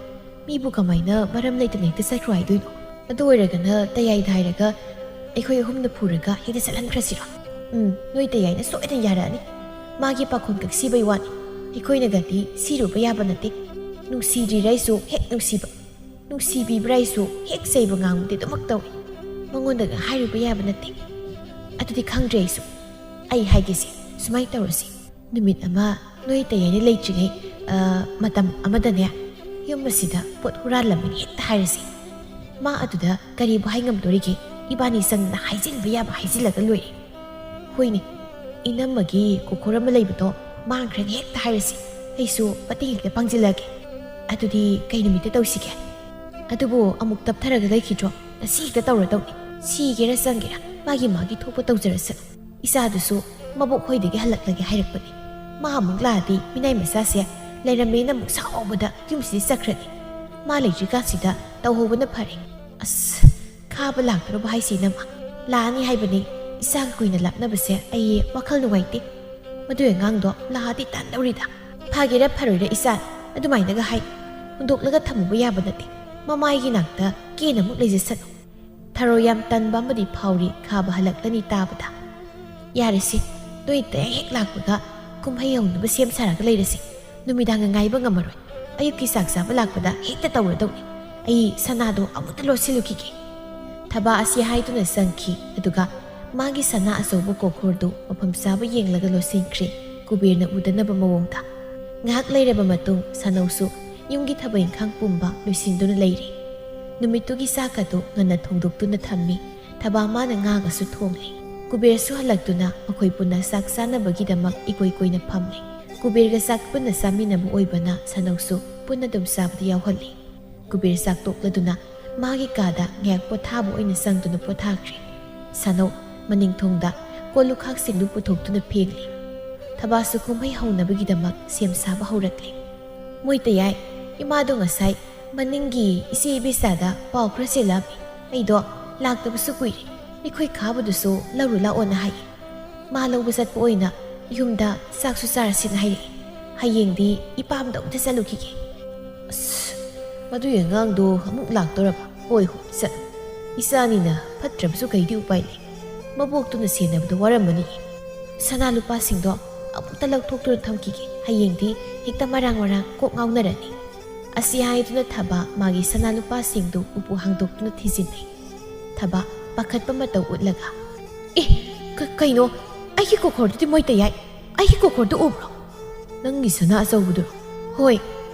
ꯃꯤꯕꯨ ꯀꯃꯥꯏꯅ ꯃꯔꯝ ꯂꯩꯇꯅ ꯍꯦꯛꯇ ꯆꯠꯈ꯭ꯔꯣ ꯍꯥꯏꯗꯣꯏꯅꯣ? ꯑꯗꯨ ꯑꯣꯏꯔꯒꯅ ꯇꯌꯥꯏꯗ ꯍꯥꯏꯔꯒ ꯑꯩꯈꯣꯏ ꯑꯍꯨꯝꯅ ꯄꯨꯔꯒ ꯍꯦꯛꯇ ꯆꯠꯍꯟꯈ꯭ꯔꯁꯤꯔꯣ? ꯅꯣꯏ ꯇꯌꯥꯏꯅ ꯁꯣꯏꯗꯅ ꯌꯥꯔꯛꯑꯅꯤ꯫ ꯃꯥꯒꯤ ꯄꯥꯈꯣꯟ ꯀꯛꯁꯤꯕꯩ ꯋꯥꯅꯤ꯫ ꯑꯩꯈꯣꯏꯅꯒꯗꯤ ꯁꯤꯔꯨꯕ ꯌꯥꯕ ꯅꯠꯇꯦ꯫ ꯅꯨꯡꯁꯤꯗ꯭ꯔꯤꯔꯩꯁꯨ ꯍꯦꯛ ꯅꯨꯡꯁꯤꯕ, ꯅꯨꯡꯁꯤꯕꯤꯕ꯭ꯔꯥꯏꯁꯨ ꯍꯦꯛ ꯆꯩꯕ ꯉꯥꯡꯕꯗꯤ ꯑꯗꯨꯃꯛ ꯇꯧꯏ꯫ ꯃꯉꯣꯟꯗꯒ ꯍꯥꯏꯔꯨꯕ ꯌꯥꯕ ꯅꯠꯇꯦ꯫ ꯑꯗꯨꯗꯤ ꯈꯪꯗ꯭ꯔꯦ ꯑꯩꯁꯨ꯫ ꯑꯩ ꯍꯥꯏꯒꯦꯁꯦ, ꯁꯨꯃꯥꯏꯅ ꯇꯧꯔꯁꯤ꯫ ꯅꯨꯃꯤꯠ ꯑꯃ ꯅꯣꯏ ꯇꯌꯥꯏꯅ ꯂꯩꯇ꯭ꯔꯤꯉꯩ ꯃꯇꯝ ꯑꯃꯗꯅꯦ ꯌꯨꯝ ꯑꯁꯤꯗ ꯄꯣꯠ ꯍꯨꯔꯥꯜꯂꯝꯃꯤꯅꯤ ꯍꯦꯛꯇ ꯍꯥꯏꯔꯁꯤ꯫ ꯃꯥ ꯑꯗꯨꯗ ꯀꯔꯤꯕꯨ ꯍꯥꯏꯉꯝꯗꯣꯔꯤꯒꯦ? ꯏꯕꯥꯅꯤ ꯆꯪꯅ ꯍꯥꯏꯖꯤꯟꯕ ꯌꯥꯕ ꯍꯥꯏꯖꯤꯜꯂꯒ ꯂꯣꯏꯔꯦ꯫ ꯍꯣꯏꯅꯦ, ꯏꯅꯝꯃꯒꯤ ꯀꯣꯀꯣꯔ ꯑꯃ ꯂꯩꯕꯗꯣ ꯃꯥꯡꯈ꯭ꯔꯅꯤ ꯍꯦꯛꯇ ꯍꯥꯏꯔꯁꯤ꯫ ꯑꯩꯁꯨ ꯃꯇꯦꯡ ꯍꯦꯛꯇ ꯄꯥꯡꯖꯤꯜꯂꯒꯦ꯫ ꯑꯗꯨꯗꯤ ꯀꯩ ꯅꯨꯃꯤꯠꯇ ꯇꯧꯁꯤꯒꯦ? ꯑꯗꯨꯕꯨ ꯑꯃꯨꯛ ꯇꯞꯊꯔꯒ ꯂꯩꯈꯤꯗ꯭ꯔꯣ? ꯉꯁꯤ ꯍꯦꯛꯇ ꯇꯧꯔꯗꯧꯅꯤ꯫ ꯁꯤꯒꯦꯔꯥ ꯆꯪꯒꯦꯔꯥ ꯃꯥꯒꯤ ꯊꯣꯛꯄ ꯇꯧꯖꯔꯁꯅꯨ꯫ ꯏꯆꯥꯗꯨꯁꯨ ꯃꯕꯣꯛ ꯍꯣꯏꯗꯒꯤ ꯍꯜꯂꯛꯂꯒꯦ ꯍꯥꯏꯔꯛꯄꯅꯤ꯫ ꯃꯥ ꯑꯃꯨꯛ ꯂꯥꯛꯑꯗꯤ ꯃꯤꯅꯥꯏ ꯃꯆꯥꯁꯦ ꯂꯩꯔꯝꯃꯦꯅ ꯑꯃꯨꯛ ꯁꯥꯎꯕꯗ ꯌꯨꯝꯁꯤꯗꯤ ꯆꯠꯈ꯭ꯔꯅꯤ꯫ ꯃꯥ ꯂꯩꯇ꯭ꯔꯤꯀꯥꯟꯁꯤꯗ ꯇꯧꯍꯧꯕꯅ ꯐꯔꯦ꯫ ꯑꯁ, ꯈꯥꯕ ꯂꯥꯛꯇ꯭ꯔꯕ ꯍꯥꯏꯁꯦ ꯅꯃ? ꯂꯥꯛꯑꯅꯤ ꯍꯥꯏꯕꯅꯤ꯫ ꯏꯆꯥꯒ ꯀꯨꯏꯅ ꯂꯥꯞꯅꯕꯁꯦ ꯑꯩ ꯋꯥꯈꯜ ꯅꯨꯡꯉꯥꯏꯇꯦ꯫ ꯃꯗꯨꯏ ꯑꯉꯥꯡꯗꯣ ꯂꯥꯛꯑꯗꯤ ꯇꯥꯟꯗꯧꯔꯤꯗ꯫ ꯐꯒꯦꯔꯥ ꯐꯔꯣꯏꯔꯥ ꯏꯆꯥ, ꯑꯗꯨꯃꯥꯏꯅꯒ ꯍꯥꯏ ꯍꯨꯟꯗꯣꯛꯂꯒ ꯊꯝꯃꯨꯕ ꯌꯥꯕ ꯅꯠꯇꯦ꯫ ꯃꯃꯥꯏꯒꯤ ꯅꯥꯛꯇ ꯀꯦꯅ ꯑꯃꯨꯛ ꯂꯩꯖꯁꯅꯨ꯫ ꯊꯔꯣ ꯌꯥꯝ ꯇꯟꯕ ꯑꯃꯗꯤ ꯐꯥꯎꯔꯤ ꯈꯥꯕ ꯍꯜꯂꯛꯂꯅꯤ ꯇꯥꯕꯗ꯫ ꯌꯥꯔꯦꯁꯤ, ꯅꯣꯏ ꯇꯌꯥꯏ ꯍꯦꯛ ꯂꯥꯛꯄꯒ ꯀꯨꯝꯍꯩ ꯍꯧꯅꯕ ꯁꯦꯝ ꯁꯥꯔꯒ ꯂꯩꯔꯁꯤ꯫ ꯅꯨꯃꯤꯗꯥꯡꯒ ꯉꯥꯏꯕ ꯉꯝꯃꯔꯣꯏ꯫ ꯑꯌꯨꯛꯀꯤ ꯆꯥꯛ ꯆꯥꯕ ꯂꯥꯛꯄꯗ ꯍꯦꯛꯇ ꯇꯧꯔꯗꯧꯅꯤ꯫ ꯑꯩ ꯁꯅꯥꯗꯣ ꯑꯃꯨꯛꯇ ꯂꯣꯠꯁꯤꯜꯂꯨꯈꯤꯒꯦ꯫ ꯊꯕꯥ ꯑꯁꯤ ꯍꯥꯏꯗꯨꯅ ꯆꯪꯈꯤ꯫ ꯑꯗꯨꯒ ꯃꯥꯒꯤ ꯁꯅꯥ ꯑꯆꯧꯕ ꯀꯣꯈꯣꯔꯗꯨ ꯃꯐꯝ ꯆꯥꯕ ꯌꯦꯡꯂꯒ ꯂꯣꯠꯁꯤꯟꯈ꯭ꯔꯦ, ꯀꯨꯕꯦꯔꯅ ꯎꯗꯅꯕ ꯃꯑꯣꯡꯗ꯫ ꯉꯥꯏꯍꯥꯛ ꯂꯩꯔꯕ ꯃꯇꯨꯡ ꯁꯥꯅꯧꯁꯨ ꯌꯨꯝꯒꯤ ꯊꯕꯛ ꯏꯪꯈꯥꯡ ꯄꯨꯝꯕ ꯂꯣꯏꯁꯤꯟꯗꯨꯅ ꯂꯩꯔꯤ꯫ ꯅꯨꯃꯤꯠꯇꯨꯒꯤ ꯆꯥꯛ ꯑꯗꯨ ꯉꯟꯅ ꯊꯣꯡꯗꯣꯛꯇꯨꯅ ꯊꯝꯃꯤ꯫ ꯊꯕꯥ ꯃꯥꯅ ꯉꯥꯒꯁꯨ ꯊꯣꯡꯂꯤ꯫ ꯀꯨꯕꯦꯔꯁꯨ ꯍꯜꯂꯛꯇꯨꯅ ꯃꯈꯣꯏ ꯄꯨꯟꯅ ꯆꯥꯛ ꯆꯥꯅꯕꯒꯤꯗꯃꯛ ꯏꯀꯣꯏ ꯀꯣꯏꯅ ꯐꯝꯂꯤ꯫ ꯀꯨꯕꯦꯔꯒ ꯆꯥꯛ ꯄꯨꯟꯅ ꯆꯥꯃꯤꯟꯅꯕ ꯑꯣꯏꯕꯅ ꯁꯥꯅꯧꯁꯨ ꯄꯨꯟꯅ ꯑꯗꯨꯝ ꯆꯥꯕꯗ ꯌꯥꯎꯍꯜꯂꯤ꯫ ꯀꯨꯕꯦꯔ ꯆꯥꯛ ꯇꯣꯛꯂꯗꯨꯅ ꯃꯥꯒꯤ ꯀꯥꯗ ꯉꯥꯏꯍꯥꯛ ꯄꯣꯊꯥꯕ ꯑꯣꯏꯅ ꯆꯪꯗꯨꯅ ꯄꯣꯊꯥꯈ꯭ꯔꯦ꯫ ꯁꯥꯅꯧ ꯃꯅꯤꯡꯊꯣꯡꯗ ꯀꯣꯜꯂꯨꯈꯥꯛꯁꯤꯡꯗꯨ ꯄꯨꯊꯣꯛꯇꯨꯅ ꯐꯦꯡꯂꯤ꯫ ꯊꯕꯥꯁꯨ ꯀꯨꯝꯍꯩ ꯍꯧꯅꯕꯒꯤꯗꯃꯛ ꯁꯦꯝ ꯁꯥꯕ ꯍꯧꯔꯛꯂꯤ꯫ ꯃꯣꯏ ꯇꯌꯥꯏ, ꯏꯃꯥꯗꯣ ꯉꯁꯥꯏ ꯃꯅꯤꯡꯒꯤ ꯏꯆꯦ ꯏꯕꯦꯆꯥꯗ ꯄꯥꯎ ꯈꯔ ꯆꯦꯜꯂꯛꯑꯝꯃꯤ꯫ ꯑꯩꯗꯣ ꯂꯥꯛꯇꯕꯁꯨ ꯀꯨꯏꯔꯦ꯫ ꯑꯩꯈꯣꯏ ꯈꯥꯕꯗꯨꯁꯨ ꯂꯧꯔꯨ ꯂꯥꯛꯑꯣꯅ ꯍꯥꯏꯌꯦ꯫ ꯃꯥ ꯂꯧꯕ ꯆꯠꯄ ꯑꯣꯏꯅ ꯌꯨꯝꯗ ꯆꯥꯛꯁꯨ ꯆꯥꯔꯁꯤꯅ ꯍꯥꯏꯔꯛꯏ꯫ ꯍꯌꯦꯡꯗꯤ ꯏꯄꯥꯝꯗ ꯑꯝꯇ ꯆꯠꯂꯨꯈꯤꯒꯦ꯫ ꯑꯁ, ꯃꯗꯨꯏ ꯑꯉꯥꯡꯗꯣ ꯑꯃꯨꯛ ꯂꯥꯛꯇꯧꯔꯕ? ꯍꯣꯏ ꯆꯠꯂꯨ꯫ ꯏꯆꯥꯅꯤꯅ ꯐꯠꯇ꯭ꯔꯕꯁꯨ ꯀꯩꯗꯤ ꯎꯄꯥꯏ ꯂꯩ ꯃꯕꯣꯛꯇꯨꯅ ꯁꯦꯟꯅꯕꯗ ꯋꯥꯔꯝꯃꯅꯤ ꯁꯅꯥ ꯂꯨꯄꯥꯁꯤꯡꯗꯣ ꯑꯃꯨꯛꯇ ꯂꯧꯊꯣꯛꯇꯨꯅ ꯊꯝꯈꯤꯒꯦ ꯍꯌꯦꯡꯗꯤ ꯍꯦꯛꯇ ꯃꯔꯥꯡ ꯀꯣꯛ ꯉꯥꯎꯅꯔꯅꯤ ꯑꯁꯤ ꯍꯥꯏꯗꯨꯅ ꯊꯕ ꯃꯥꯒꯤ ꯁꯅꯥ ꯂꯨꯄꯥꯁꯤꯡꯗꯨ ꯎꯄꯨ ꯍꯥꯡꯗꯣꯛꯇꯨꯅ ꯊꯤꯖꯤꯟꯅꯩ ꯊꯕ ꯄꯥꯈꯠꯄ ꯃꯇꯧ ꯎꯠꯂꯒ ꯀꯩꯅꯣ ꯑꯩꯒꯤ ꯀꯣꯈꯣꯔꯗꯨꯗꯤ ꯃꯣꯏꯇ ꯌꯥꯏ ꯑꯩꯒꯤ ꯀꯣꯈꯣꯔꯗꯨ ꯎꯕ꯭ꯔꯣ ꯅꯪꯒꯤ ꯁꯅꯥ ꯑꯆꯧꯕꯗꯨꯔꯣ ꯍꯣꯏ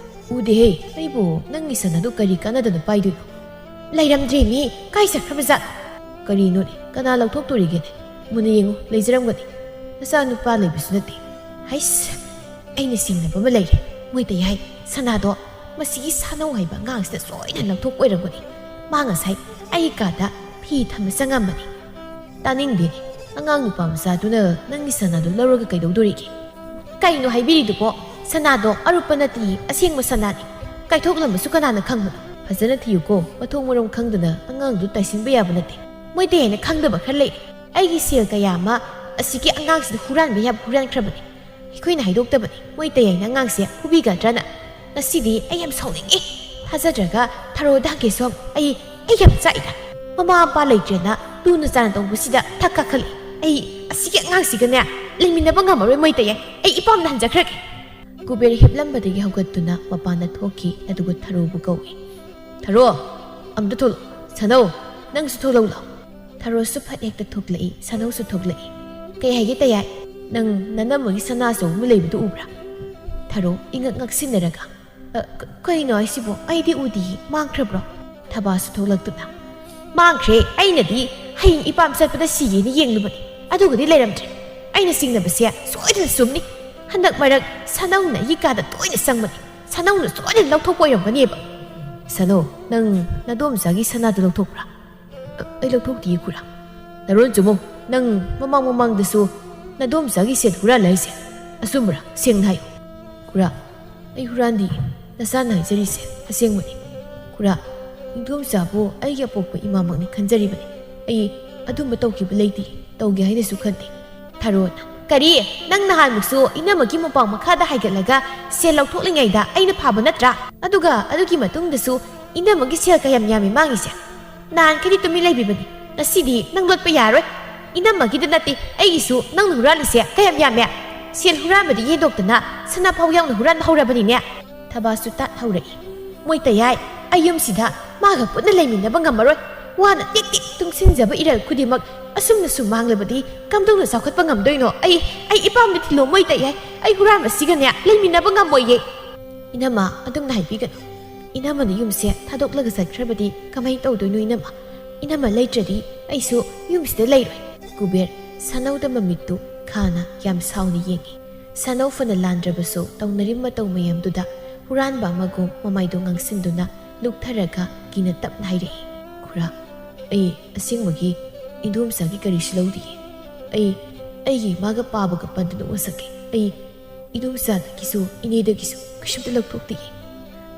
ꯎꯗꯦꯍꯦ ꯑꯩꯕꯨ ꯅꯪꯒꯤ ꯁꯅꯥꯗꯨ ꯀꯔꯤ ꯀꯥꯟꯅꯗꯅ ꯄꯥꯏꯗꯣꯏꯅꯣ ꯂꯩꯔꯝꯗ꯭ꯔꯦꯃꯤ ꯀꯥꯏ ꯆꯠꯈ꯭ꯔꯕꯖꯥꯠ ꯀꯔꯤꯅꯣꯅꯦ ꯀꯅꯥ ꯂꯧꯊꯣꯛꯇꯣꯔꯤꯒꯦꯅꯦ ꯃꯨꯟꯅ ꯌꯦꯡꯉꯨ ꯂꯩꯖꯔꯝꯒꯅꯤ ꯅꯆꯥ ꯅꯨꯄꯥ ꯂꯩꯕꯁꯨ ꯅꯠꯇꯦ ꯍꯩꯁ ꯑꯩꯅ ꯆꯤꯡꯅꯕ ꯑꯃ ꯂꯩꯔꯦ ꯃꯣꯏꯇ ꯌꯥꯏ ꯁꯅꯥꯗꯣ ꯃꯁꯤꯒꯤ ꯁꯥꯅꯧ ꯍꯥꯏꯕ ꯑꯉꯥꯡꯁꯤꯗ ꯁꯣꯏꯗꯅ ꯂꯧꯊꯣꯛꯄ ꯑꯣꯏꯔꯝꯒꯅꯤ ꯃꯥ ꯉꯁꯥꯏ ꯑꯩꯒꯤ ꯀꯥꯗ ꯐꯤ ꯊꯝꯕ ꯆꯪꯉꯝꯕꯅꯤ ꯇꯥꯅꯤꯡꯗꯦꯅꯦ ꯑꯉꯥꯡ ꯅꯨꯄꯥ ꯃꯆꯥꯗꯨꯅ ꯅꯪꯒꯤ ꯁꯅꯥꯗꯣ ꯂꯧꯔꯒ ꯀꯩꯗꯧꯗꯣꯔꯤꯒꯦ ꯀꯩꯅꯣ ꯍꯥꯏꯕꯤꯔꯤꯗꯨꯕꯣ ꯁꯅꯥꯗꯣ ꯑꯔꯨꯞꯄ ꯅꯠꯇꯦ ꯑꯁꯦꯡꯕ ꯁꯅꯥꯅꯤ ꯀꯥꯏꯊꯣꯛꯂꯝꯕꯁꯨ ꯀꯅꯥꯅ ꯈꯪꯕꯅꯣ ꯐꯖꯅ ꯊꯤꯌꯨꯀꯣ ꯃꯊꯣꯡ ꯃꯔꯝ ꯈꯪꯗꯅ ꯑꯉꯥꯡꯗꯨ ꯇꯥꯏꯁꯤꯟꯕ ꯌꯥꯕ ꯅꯠꯇꯦ ꯃꯣꯏꯇ ꯌꯥꯏꯅ ꯈꯪꯗꯕ ꯈꯔ ꯂꯩ ꯑꯩꯒꯤ ꯁꯦꯜ ꯀꯌꯥ ꯑꯃ ꯑꯁꯤꯒꯤ ꯑꯉꯥꯡꯁꯤꯗ ꯍꯨꯔꯥꯟꯕ ꯌꯥꯕ ꯍꯨꯔꯥꯟꯈ꯭ꯔꯕꯅꯤ ꯑꯩꯈꯣꯏꯅ ꯍꯥꯏꯗꯣꯛꯇꯕꯅꯤ ꯃꯣꯏꯇ ꯌꯥꯏꯅ ꯑꯉꯥꯡꯁꯦ ꯐꯨꯕꯤꯒꯗ꯭ꯔꯅ ꯉꯁꯤꯗꯤ ꯑꯩ ꯌꯥꯝ ꯁꯥꯎꯅꯤꯡꯉꯤ ꯊꯥꯖꯗ꯭ꯔꯒ ꯊꯔꯣꯗ ꯍꯪꯒꯦꯁꯣ ꯑꯩ ꯌꯥꯝ ꯆꯥꯛꯏꯗ ꯃꯃꯥ ꯃꯄꯥ ꯂꯩꯇ꯭ꯔꯦꯅ ꯂꯨꯅ ꯆꯥꯅ ꯇꯧꯕꯁꯤꯗ ꯊꯛ ꯀꯥꯈꯠꯂꯤ ꯑꯩ ꯑꯁꯤꯒꯤ ꯑꯉꯥꯡꯁꯤꯒꯅꯦ ꯂꯩꯃꯤꯟꯅꯕ ꯉꯝꯃꯔꯣꯏ ꯃꯣꯏꯇ ꯌꯥꯏ ꯑꯩ ꯏꯄꯥꯝꯗ ꯍꯟꯖꯈ꯭ꯔꯒꯦ ꯀꯨꯕꯦꯔ ꯍꯤꯞꯂꯝꯕꯗꯒꯤ ꯍꯧꯒꯠꯇꯨꯅ ꯃꯄꯥꯟꯗ ꯊꯣꯛꯈꯤ ꯑꯗꯨꯒ ꯊꯔꯣꯕꯨ ꯀꯧꯏ ꯊꯔꯣ ꯑꯝꯇ ꯊꯣꯛꯂꯛꯑꯣ ꯁꯅꯧ ꯅꯪꯁꯨ ꯊꯣꯛꯂꯛꯎ ꯂꯥꯎ ꯊꯔꯣꯁꯨ ꯐꯠ ꯍꯦꯛꯇ ꯊꯣꯛꯂꯛꯏ ꯁꯅꯧꯁꯨ ꯊꯣꯛꯂꯛꯏ ꯀꯩ ꯍꯥꯏꯒꯦ ꯇꯌꯥꯏ ꯅꯪ ꯅꯅꯝꯃꯒꯤ ꯁꯅꯥ ꯑꯆꯧꯕ ꯑꯃ ꯂꯩꯕꯗꯨ ꯎꯕ꯭ꯔꯥ ꯊꯔꯣ ꯏꯉꯛ ꯉꯛꯁꯤꯟꯅꯔꯒ ꯀꯩꯅꯣ ꯍꯥꯏꯁꯤꯕꯣ ꯑꯩꯗꯤ ꯎꯗꯤꯌꯦ ꯃꯥꯡꯈ꯭ꯔꯕ꯭ꯔꯣ ꯊꯕꯥꯁꯨ ꯊꯣꯛꯂꯛꯇꯨꯅ ꯃꯥꯡꯈ꯭ꯔꯦ ꯑꯩꯅꯗꯤ ꯍꯌꯦꯡ ꯏꯄꯥꯝ ꯆꯠꯄꯗ ꯁꯤꯒꯦꯅ ꯌꯦꯡꯂꯨꯕꯅꯤ ꯑꯗꯨꯒꯗꯤ ꯂꯩꯔꯝꯗ꯭ꯔꯦ ꯑꯩꯅ ꯆꯤꯡꯅꯕꯁꯦ ꯁꯣꯏꯗꯅ ꯆꯨꯝꯅꯤ ꯍꯟꯗꯛ ꯃꯔꯛ ꯁꯅꯧꯅ ꯑꯩꯒꯤ ꯀꯥꯗ ꯇꯣꯏꯅ ꯆꯪꯕꯅꯤ ꯁꯅꯧꯅ ꯁꯣꯏꯗꯅ ꯂꯧꯊꯣꯛꯄ ꯑꯣꯏꯔꯝꯒꯅꯦꯕ ꯁꯅꯧ ꯅꯪ ꯅꯗꯣꯝꯆꯥꯒꯤ ꯁꯅꯥꯗꯨ ꯂꯧꯊꯣꯛꯄ꯭ꯔꯥ ꯑꯩ ꯂꯧꯊꯣꯛꯇꯤꯌꯦ ꯈꯨꯔꯥ ꯅꯔꯣꯟ ꯆꯨꯝꯃꯨ ꯅꯪ ꯃꯃꯥꯡꯗꯁꯨ ꯅꯗꯣꯝꯆꯥꯒꯤ ꯁꯦꯠ ꯍꯨꯔꯥꯜꯂꯦ ꯍꯥꯏꯁꯦ ꯑꯆꯨꯝꯕ꯭ꯔꯥ ꯁꯦꯡꯅ ꯍꯥꯏꯌꯨ ꯈꯨꯔꯥ ꯑꯩ ꯍꯨꯔꯥꯟꯗꯤꯌꯦ ꯅꯆꯥꯅ ꯍꯥꯏꯖꯔꯤꯁꯦ ꯑꯁꯦꯡꯕꯅꯤ ꯈꯨꯔꯥ ꯏꯪꯊꯣꯝꯆꯥꯕꯨ ꯑꯩꯒꯤ ꯑꯄꯣꯛꯄ ꯏꯃꯥꯃꯛꯅꯤ ꯈꯟꯖꯔꯤꯕꯅꯤ ꯑꯩ ꯑꯗꯨꯝꯕ ꯇꯧꯈꯤꯕ ꯂꯩꯇꯦ ꯇꯧꯒꯦ ꯍꯥꯏꯅꯁꯨ ꯈꯟꯗꯦ ꯊꯔꯣꯅ ꯀꯔꯤ ꯅꯪ ꯅꯍꯥꯟꯃꯨꯛꯁꯨ ꯏꯅꯝꯃꯒꯤ ꯃꯄꯥꯎ ꯃꯈꯥꯗ ꯍꯥꯏꯒꯠꯂꯒ ꯁꯦꯜ ꯂꯧꯊꯣꯛꯂꯤꯉꯩꯗ ꯑꯩꯅ ꯐꯥꯕ ꯅꯠꯇ꯭ꯔꯥ ꯑꯗꯨꯒ ꯑꯗꯨꯒꯤ ꯃꯇꯨꯡꯗꯁꯨ ꯏꯅꯝꯃꯒꯤ ꯁꯦꯜ ꯀꯌꯥꯝ ꯌꯥꯝꯃꯤ ꯃꯥꯡꯉꯤꯁꯦ ꯅꯍꯥꯟꯈꯩꯗꯤ ꯇꯨꯃꯤꯟ ꯂꯩꯕꯤꯕꯅꯤ ꯉꯁꯤꯗꯤ ꯅꯪ ꯂꯣꯠꯄ ꯌꯥꯔꯣꯏ ꯏꯅꯝꯃꯒꯤꯗ ꯅꯠꯇꯦ ꯑꯩꯒꯤꯁꯨ ꯅꯪꯅ ꯍꯨꯔꯥꯜꯂꯤꯁꯦ ꯀꯌꯥꯝ ꯌꯥꯝꯃꯦ ꯁꯦꯜ ꯍꯨꯔꯥꯟꯕꯗꯤ ꯌꯦꯟꯗꯣꯛꯇꯅ ꯁꯅꯥꯐꯥꯎ ꯌꯥꯎꯅ ꯍꯨꯔꯥꯟꯕ ꯍꯧꯔꯕꯅꯤꯅꯦ ꯊꯕꯥꯁꯨ ꯇꯥꯠ ꯍꯧꯔꯛꯏ ꯃꯣꯏꯇ ꯌꯥꯏ ꯑꯩ ꯌꯨꯝꯁꯤꯗ ꯃꯥꯒ ꯄꯨꯟꯅ ꯂꯩꯃꯤꯟꯅꯕ ꯉꯝꯃꯔꯣꯏ ꯋꯥꯅ ꯇꯦꯛ ꯇꯦꯛ ꯇꯨꯡꯁꯤꯟꯖꯕ ꯏꯔꯜ ꯈꯨꯗꯤꯡꯃꯛ ꯑꯁꯨꯝꯅ ꯁꯨꯝ ꯃꯥꯡꯂꯕꯗꯤ ꯀꯝꯗꯧꯅ ꯆꯥꯎꯈꯠꯄ ꯉꯝꯗꯣꯏꯅꯣ ꯑꯩ ꯏꯄꯥꯝꯗ ꯊꯤꯜꯂꯣ ꯃꯣꯏꯇ ꯌꯥꯏ ꯑꯩ ꯍꯨꯔꯥꯟꯕꯁꯤꯒꯅꯦ ꯂꯩꯃꯤꯟꯅꯕ ꯉꯝꯃꯣꯏꯌꯦ ꯏꯅꯝꯃ ꯑꯗꯨꯝꯅ ꯍꯥꯏꯕꯤꯒꯅꯨ ꯏꯅꯝꯃꯅ ꯌꯨꯝꯁꯦ ꯊꯥꯗꯣꯛꯂꯒ ꯆꯠꯈ꯭ꯔꯕꯗꯤ ꯀꯃꯥꯏꯅ ꯇꯧꯗꯣꯏꯅꯣ ꯏꯅꯝꯃ ꯂꯩꯇ꯭ꯔꯗꯤ ꯑꯩꯁꯨ ꯌꯨꯝꯁꯤꯗ ꯂꯩꯔꯣꯏ ꯀꯨꯕꯦꯔ ꯁꯅꯧꯗ ꯃꯃꯤꯠꯇꯨ ꯈꯥꯅ ꯌꯥꯝ ꯁꯥꯎꯅ ꯌꯦꯡꯉꯤ ꯁꯅꯧ ꯐꯅ ꯂꯥꯟꯗ꯭ꯔꯕꯁꯨ ꯇꯧꯅꯔꯤꯕ ꯃꯇꯧ ꯃꯌꯥꯝꯗꯨꯗ ꯍꯨꯔꯥꯟꯕ ꯑꯃꯒꯨꯝ ꯃꯃꯥꯏꯗꯣ ꯉꯥꯡꯁꯤꯟꯗꯨꯅ ꯂꯨꯛꯊꯔꯒ ꯀꯤꯅ ꯇꯞꯅ ꯍꯥꯏꯔꯛꯏ ꯈꯨꯔꯥ ꯑꯩ ꯑꯁꯦꯡꯕꯒꯤ ꯏꯟꯗꯣꯝꯆꯥꯒꯤ ꯀꯔꯤꯁꯨ ꯂꯧꯗꯤꯌꯦ ꯑꯩꯒꯤ ꯏꯃꯥꯒ ꯄꯥꯕꯒ ꯄꯟꯗꯨꯅ ꯋꯥꯁꯛꯀꯦ ꯑꯩ ꯏꯟꯗꯣꯝꯆꯥꯗꯒꯤꯁꯨ ꯏꯅꯦꯗꯒꯤꯁꯨ ꯀꯩꯁꯨꯝꯇ ꯂꯧꯊꯣꯛꯇꯤꯌꯦ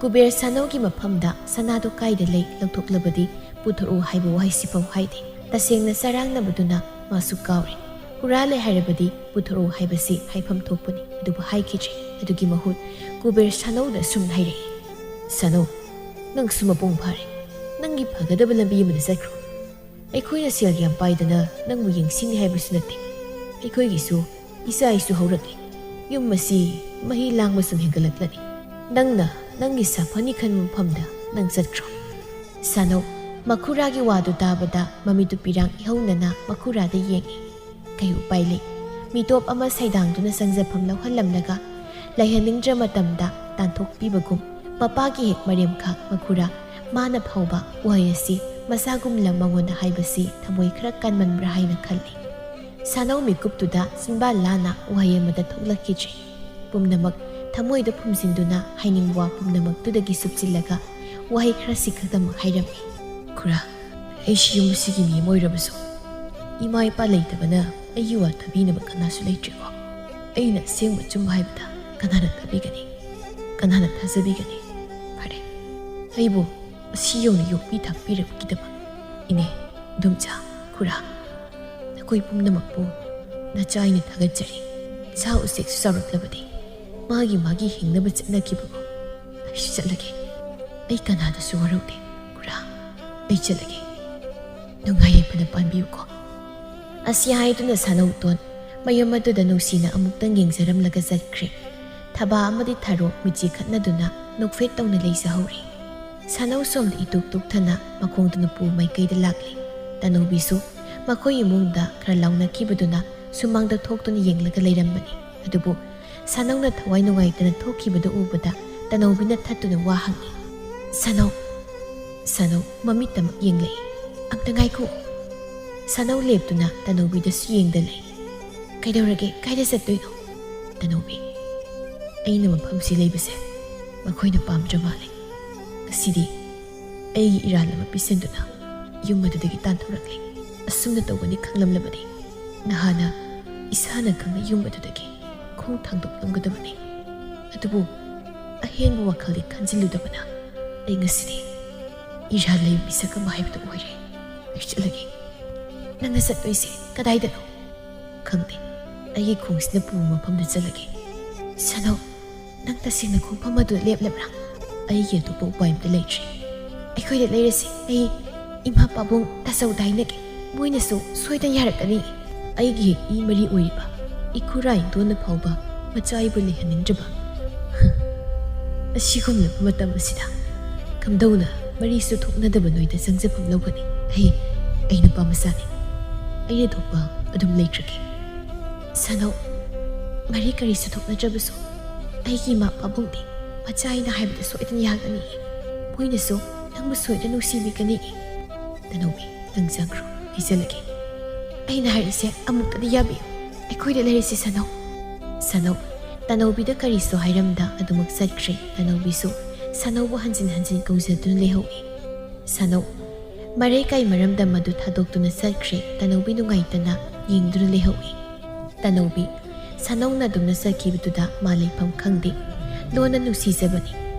ꯀꯨꯕꯦꯔ ꯁꯅꯧꯒꯤ ꯃꯐꯝꯗ ꯁꯅꯥꯗꯣ ꯀꯥꯏꯗ ꯂꯩ ꯂꯧꯊꯣꯛꯂꯕꯗꯤ ꯄꯨꯊꯣꯛꯎ ꯍꯥꯏꯕ ꯋꯥꯍꯩꯁꯤꯐꯥꯎ ꯍꯥꯏꯗꯦ ꯇꯁꯦꯡꯅ ꯆꯔꯥꯡꯅꯕꯗꯨꯅ ꯃꯥꯁꯨ ꯀꯥꯎꯔꯦ ꯍꯨꯔꯥꯜꯂꯦ ꯍꯥꯏꯔꯕꯗꯤ ꯄꯨꯊꯣꯛꯎ ꯍꯥꯏꯕꯁꯤ ꯍꯥꯏꯐꯝ ꯊꯣꯛꯄꯅꯤ ꯑꯗꯨꯕꯨ ꯍꯥꯏꯈꯤꯗ꯭ꯔꯦ ꯑꯗꯨꯒꯤ ꯃꯍꯨꯠ ꯀꯨꯕꯦꯔ ꯁꯅꯧꯗ ꯁꯨꯝ ꯍꯥꯏꯔꯛꯏ ꯁꯅꯧ ꯅꯪꯁꯨ ꯃꯄꯨꯡ ꯐꯥꯔꯦ ꯅꯪꯒꯤ ꯐꯒꯗꯕ ꯂꯝꯕꯤ ꯑꯃꯗ ꯆꯠꯈ꯭ꯔꯣ ꯑꯩꯈꯣꯏꯅ ꯁꯦꯜ ꯌꯥꯝ ꯄꯥꯏꯗꯅ ꯅꯪꯕꯨ ꯌꯦꯡꯁꯤꯟꯅꯤ ꯍꯥꯏꯕꯁꯨ ꯅꯠꯇꯦ ꯑꯩꯈꯣꯏꯒꯤꯁꯨ ꯏꯆꯥ ꯏꯁꯨ ꯍꯧꯔꯛꯂꯤ ꯌꯨꯝ ꯑꯁꯤ ꯃꯍꯤ ꯂꯥꯡꯕ ꯁꯨꯝ ꯍꯦꯟꯒꯠꯂꯛꯂꯅꯤ ꯅꯪꯅ ꯅꯪꯒꯤ ꯁꯥꯐꯅꯤ ꯈꯟꯕ ꯃꯐꯝꯗ ꯅꯪ ꯆꯠꯈ꯭ꯔꯣ ꯁꯅꯧ ꯃꯈꯨꯔꯥꯒꯤ ꯋꯥꯗꯨ ꯇꯥꯕꯗ ꯃꯃꯤꯠꯇꯨ ꯄꯤꯔꯥꯡ ꯏꯍꯧꯅꯅ ꯃꯈꯨꯔꯥꯗ ꯌꯦꯡꯉꯤ ꯀꯩ ꯎꯄꯥꯏ ꯂꯩ ꯃꯤꯇꯣꯞ ꯑꯃ ꯁꯩꯗꯥꯡꯗꯨꯅ ꯆꯪꯖꯐꯝ ꯂꯧꯍꯜꯂꯝꯂꯒ ꯂꯩꯍꯟꯅꯤꯡꯗ꯭ꯔ ꯃꯇꯝꯗ ꯇꯥꯟꯊꯣꯛꯄꯤꯕꯒꯨꯝ ꯃꯄꯥꯒꯤ ꯍꯦꯛ ꯃꯔꯦꯝꯈꯥꯛ ꯃꯈꯨꯔꯥ ꯃꯥꯅ ꯐꯥꯎꯕ ꯋꯥꯍꯩ ꯑꯁꯤ ꯃꯆꯥꯒꯨꯝꯅ ꯃꯉꯣꯟꯗ ꯍꯥꯏꯕꯁꯤ ꯊꯃꯣꯏ ꯈꯔ ꯀꯟꯃꯟꯕ꯭ꯔꯥ ꯍꯥꯏꯅ ꯈꯜꯂꯤ ꯁꯅꯧ ꯃꯤꯀꯨꯞꯇꯨꯗ ꯆꯤꯟꯕꯥꯟ ꯂꯥꯟꯅ ꯋꯥꯍꯩ ꯑꯃꯗ ꯊꯣꯛꯂꯛꯈꯤꯗ꯭ꯔꯦ ꯄꯨꯝꯅꯃꯛ ꯊꯃꯣꯏꯗ ꯐꯨꯝꯖꯤꯟꯗꯨꯅ ꯍꯥꯏꯅꯤꯡꯕ ꯋꯥ ꯄꯨꯝꯅꯃꯛꯇꯨꯗꯒꯤ ꯁꯨꯞꯆꯤꯜꯂꯒ ꯋꯥꯍꯩ ꯈꯔꯁꯤ ꯈꯛꯇꯃꯛ ꯍꯥꯏꯔꯝꯃꯤ ꯈꯨꯔꯥ ꯑꯩꯁꯤ ꯌꯨꯝ ꯑꯁꯤꯒꯤ ꯃꯤ ꯑꯃ ꯑꯣꯏꯔꯕꯁꯨ ꯏꯃꯥ ꯏꯄꯥ ꯂꯩꯇꯕꯅ ꯑꯩꯒꯤ ꯋꯥ ꯊꯥꯕꯤꯅꯕ ꯀꯅꯥꯁꯨ ꯂꯩꯇ꯭ꯔꯦꯀꯣ ꯑꯩꯅ ꯑꯁꯦꯡꯕ ꯆꯨꯝꯕ ꯍꯥꯏꯕꯗ ꯀꯅꯥꯅ ꯊꯥꯕꯤꯒꯅꯤ ꯀꯅꯥꯅ ꯊꯥꯖꯕꯤꯒꯅꯤ ꯐꯔꯦ ꯑꯩꯕꯨ ꯑꯁꯤ ꯌꯧꯅ ꯌꯣꯛꯄꯤ ꯊꯥꯛꯄꯤꯔꯕꯒꯤꯗꯃꯛ ꯏꯅꯦ ꯏꯗꯣꯝꯆꯥ ꯈꯨꯔꯥ ꯅꯈꯣꯏ ꯄꯨꯝꯅꯃꯛꯄꯨ ꯅꯆꯥ ꯑꯩꯅ ꯊꯥꯒꯠꯆꯔꯤ ꯁꯥ ꯎꯆꯦꯛꯁꯨ ꯆꯥꯎꯔꯛꯂꯕꯗꯤ ꯃꯥꯒꯤ ꯍꯤꯡꯅꯕ ꯆꯠꯅꯈꯤꯕꯕꯨ ꯑꯩꯁꯨ ꯆꯠꯂꯒꯦ ꯑꯩ ꯀꯅꯥꯗꯁꯨ ꯋꯥꯔꯧꯗꯦ ꯈꯨꯔꯥ ꯑꯩ ꯆꯠꯂꯒꯦ ꯅꯨꯡꯉꯥꯏ ꯌꯥꯏꯐꯅ ꯄꯥꯟꯕꯤꯌꯨꯀꯣ." ꯑꯁꯤ ꯍꯥꯏꯗꯨꯅ ꯁꯥꯅꯧꯇꯣꯟ ꯃꯌꯨꯝ ꯑꯗꯨꯗ ꯅꯨꯡꯁꯤꯅ ꯑꯃꯨꯛꯇꯪ ꯌꯦꯡꯖꯔꯝꯂꯒ ꯆꯠꯈ꯭ꯔꯦ꯫ ꯊꯕꯥ ꯑꯃꯗꯤ ꯊꯔꯣ ꯃꯤꯠꯆꯤ ꯈꯠꯅꯗꯨꯅ ꯅꯣꯛꯐꯦꯠ ꯇꯧꯅ ꯂꯩꯖꯍꯧꯔꯤ꯫ ꯁꯥꯅꯧ ꯁꯣꯝꯗ ꯏꯇꯨꯛ ꯇꯨꯛꯊꯅ ꯃꯈꯣꯡꯗꯨꯅ ꯄꯨ ꯃꯥꯏꯀꯩꯗ ꯂꯥꯛꯂꯤ꯫ ꯇꯅꯧꯕꯤꯁꯨ ꯃꯈꯣꯏ ꯏꯃꯨꯡꯗ ꯈꯔ ꯂꯥꯎꯅꯈꯤꯕꯗꯨꯅ ꯁꯨꯃꯥꯡꯗ ꯊꯣꯛꯇꯨꯅ ꯌꯦꯡꯂꯒ ꯂꯩꯔꯝꯕꯅꯤ꯫ ꯑꯗꯨꯕꯨ ꯁꯥꯅꯧꯅ ꯊꯋꯥꯏ ꯅꯨꯡꯉꯥꯏꯇꯅ ꯊꯣꯛꯈꯤꯕꯗꯨ ꯎꯕꯗ ꯇꯅꯧꯕꯤꯅ ꯊꯠꯇꯨꯅ ꯋꯥ ꯍꯪꯉꯤ꯫ "ꯁꯥꯅꯧ." ꯁꯥꯅꯧ ꯃꯃꯤꯠꯇꯃꯛ ꯌꯦꯡꯂꯛꯏ꯫ "ꯑꯝꯇ ꯉꯥꯏꯈꯣ." ꯁꯥꯅꯧ ꯂꯦꯞꯇꯨꯅ ꯇꯅꯧꯕꯤꯗꯁꯨ ꯌꯦꯡꯗ ꯂꯩ꯫ "ꯀꯩꯗꯧꯔꯒꯦ? ꯀꯥꯏꯗ ꯆꯠꯇꯣꯏꯅꯣ?" "ꯇꯅꯧꯕꯤ, ꯑꯩꯅ ꯃꯐꯝꯁꯤ ꯂꯩꯕꯁꯦ ꯃꯈꯣꯏꯅ ꯄꯥꯝꯗ꯭ꯔ ꯃꯥꯜꯂꯦ꯫ ꯉꯁꯤꯗꯤ ꯑꯩꯒꯤ ꯏꯔꯥꯜ ꯑꯃ ꯄꯤꯁꯤꯟꯗꯨꯅ ꯌꯨꯝ ꯑꯗꯨꯗꯒꯤ ꯇꯥꯟꯊꯣꯔꯛꯂꯤ꯫ ꯑꯁꯨꯝꯅ ꯇꯧꯒꯅꯤ ꯈꯪꯂꯝꯂꯕꯗꯤ ꯅꯍꯥꯟꯅ ꯏꯁꯥꯅ ꯈꯪꯅ ꯌꯨꯝ ꯑꯗꯨꯗꯒꯤ ꯈꯣꯡ ꯊꯥꯡꯗꯣꯛꯂꯝꯒꯗꯕꯅꯤ꯫ ꯑꯗꯨꯕꯨ ꯑꯍꯦꯟꯕ ꯋꯥꯈꯜꯗꯤ ꯈꯟꯖꯤꯜꯂꯨꯗꯕꯅ ꯑꯩ ꯉꯁꯤꯗꯤ ꯏꯔꯥꯜ ꯂꯩꯕ ꯃꯤꯁꯛ ꯑꯃ ꯍꯥꯏꯕꯗꯨ ꯑꯣꯏꯔꯦ꯫ ꯑꯩ ꯆꯠꯂꯒꯦ." "ꯅꯪꯅ ꯆꯠꯇꯣꯏꯁꯦ ꯀꯗꯥꯏꯗꯅꯣ?" "ꯈꯪꯗꯦ, ꯑꯩꯒꯤ ꯈꯣꯡꯁꯤꯅ ꯄꯨꯕ ꯃꯐꯝꯗ ꯆꯠꯂꯒꯦ." "ꯁꯥꯅꯧ, ꯅꯪ ꯇꯁꯦꯡꯅ ꯈꯣꯡꯐꯝ ꯑꯗꯨꯗ ꯂꯦꯞꯂꯕ꯭ꯔꯥ?" "ꯑꯩꯒꯤ ꯑꯇꯣꯞꯄ ꯎꯄꯥꯏ ꯑꯝꯇ ꯂꯩꯇ꯭ꯔꯤ." "ꯑꯩꯈꯣꯏꯗ ꯂꯩꯔꯁꯤ꯫ ꯑꯩ ꯏꯃꯥ ꯄꯥꯕꯨꯡ ꯇꯥꯆꯧꯗ ꯍꯥꯏꯅꯒꯦ, ꯃꯣꯏꯅꯁꯨ ꯁꯣꯏꯗꯅ ꯌꯥꯔꯛꯀꯅꯤ." "ꯑꯩꯒꯤ ꯍꯦꯛ ꯏ ꯃꯔꯤ ꯑꯣꯏꯔꯤꯕ ꯏꯈꯨꯔꯥ ꯏꯟꯗꯣꯟꯅ ꯐꯥꯎꯕ ꯃꯆꯥ ꯑꯩꯕꯨ ꯂꯩꯍꯟꯅꯤꯡꯗ꯭ꯔꯕ ꯑꯁꯤꯒꯨꯝꯂꯕ ꯃꯇꯝ ꯑꯁꯤꯗ ꯀꯝꯗꯧꯅ ꯃꯔꯤꯁꯨ ꯊꯣꯛꯅꯗꯕ ꯅꯣꯏꯗ ꯆꯪꯖꯐꯝ ꯂꯧꯒꯅꯤ? ꯑꯩ ꯅꯨꯄꯥ ꯃꯆꯥꯅꯤ, ꯑꯩꯅ ꯊꯣꯛꯄ ꯑꯗꯨꯝ ꯂꯩꯇ꯭ꯔꯒꯦ." "ꯁꯥꯅꯧ, ꯃꯔꯤ ꯀꯔꯤꯁꯨ ꯊꯣꯛꯅꯗ꯭ꯔꯕꯁꯨ ꯑꯩꯒꯤ ꯏꯃꯥ ꯄꯥꯕꯨꯡꯗꯤ ꯃꯆꯥ ꯑꯩꯅ ꯍꯥꯏꯕꯗ ꯁꯣꯏꯗꯅ ꯌꯥꯒꯅꯤ꯫ ꯃꯣꯏꯅꯁꯨ ꯅꯪꯕꯨ ꯁꯣꯏꯗꯅ ꯅꯨꯡꯁꯤꯕꯤꯒꯅꯤ." "ꯇꯅꯧꯕꯤ, ꯅꯪ ꯆꯪꯈ꯭ꯔꯣ, ꯑꯩ ꯆꯠꯂꯒꯦ." "ꯑꯩꯅ ꯍꯥꯏꯔꯤꯁꯦ ꯑꯃꯨꯛꯇꯗꯤ ꯌꯥꯕꯤꯌꯨ, ꯑꯩꯈꯣꯏꯗ ꯂꯩꯔꯁꯤ ꯁꯥꯅꯧ." ꯁꯥꯅꯧ ꯇꯅꯧꯕꯤꯗ ꯀꯔꯤꯁꯨ ꯍꯥꯏꯔꯝꯗ ꯑꯗꯨꯃꯛ ꯆꯠꯈ꯭ꯔꯦ꯫ ꯇꯅꯧꯕꯤꯁꯨ ꯁꯥꯅꯧꯕꯨ ꯍꯟꯖꯤꯟ ꯍꯟꯖꯤꯟ ꯀꯧꯖꯗꯨꯅ ꯂꯩꯍꯧꯏ꯫ ꯁꯥꯅꯧ ꯃꯔꯩ ꯀꯥꯏ ꯃꯔꯝꯗ ꯃꯗꯨ ꯊꯥꯗꯣꯛꯇꯨꯅ ꯆꯠꯈ꯭ꯔꯦ꯫ ꯇꯅꯧꯕꯤ ꯅꯨꯡꯉꯥꯏꯇꯅ ꯌꯦꯡꯗꯨꯅ ꯂꯩꯍꯧꯏ꯫ ꯇꯅꯧꯕꯤ ꯁꯥꯅꯧꯅ ꯑꯗꯨꯝꯅ ꯆꯠꯈꯤꯕꯗꯨꯗ ꯃꯥ ꯂꯩꯐꯝ ꯈꯪꯗꯦ꯫ ꯂꯣꯟꯅ ꯅꯨꯡꯁꯤꯖꯕꯅꯤ,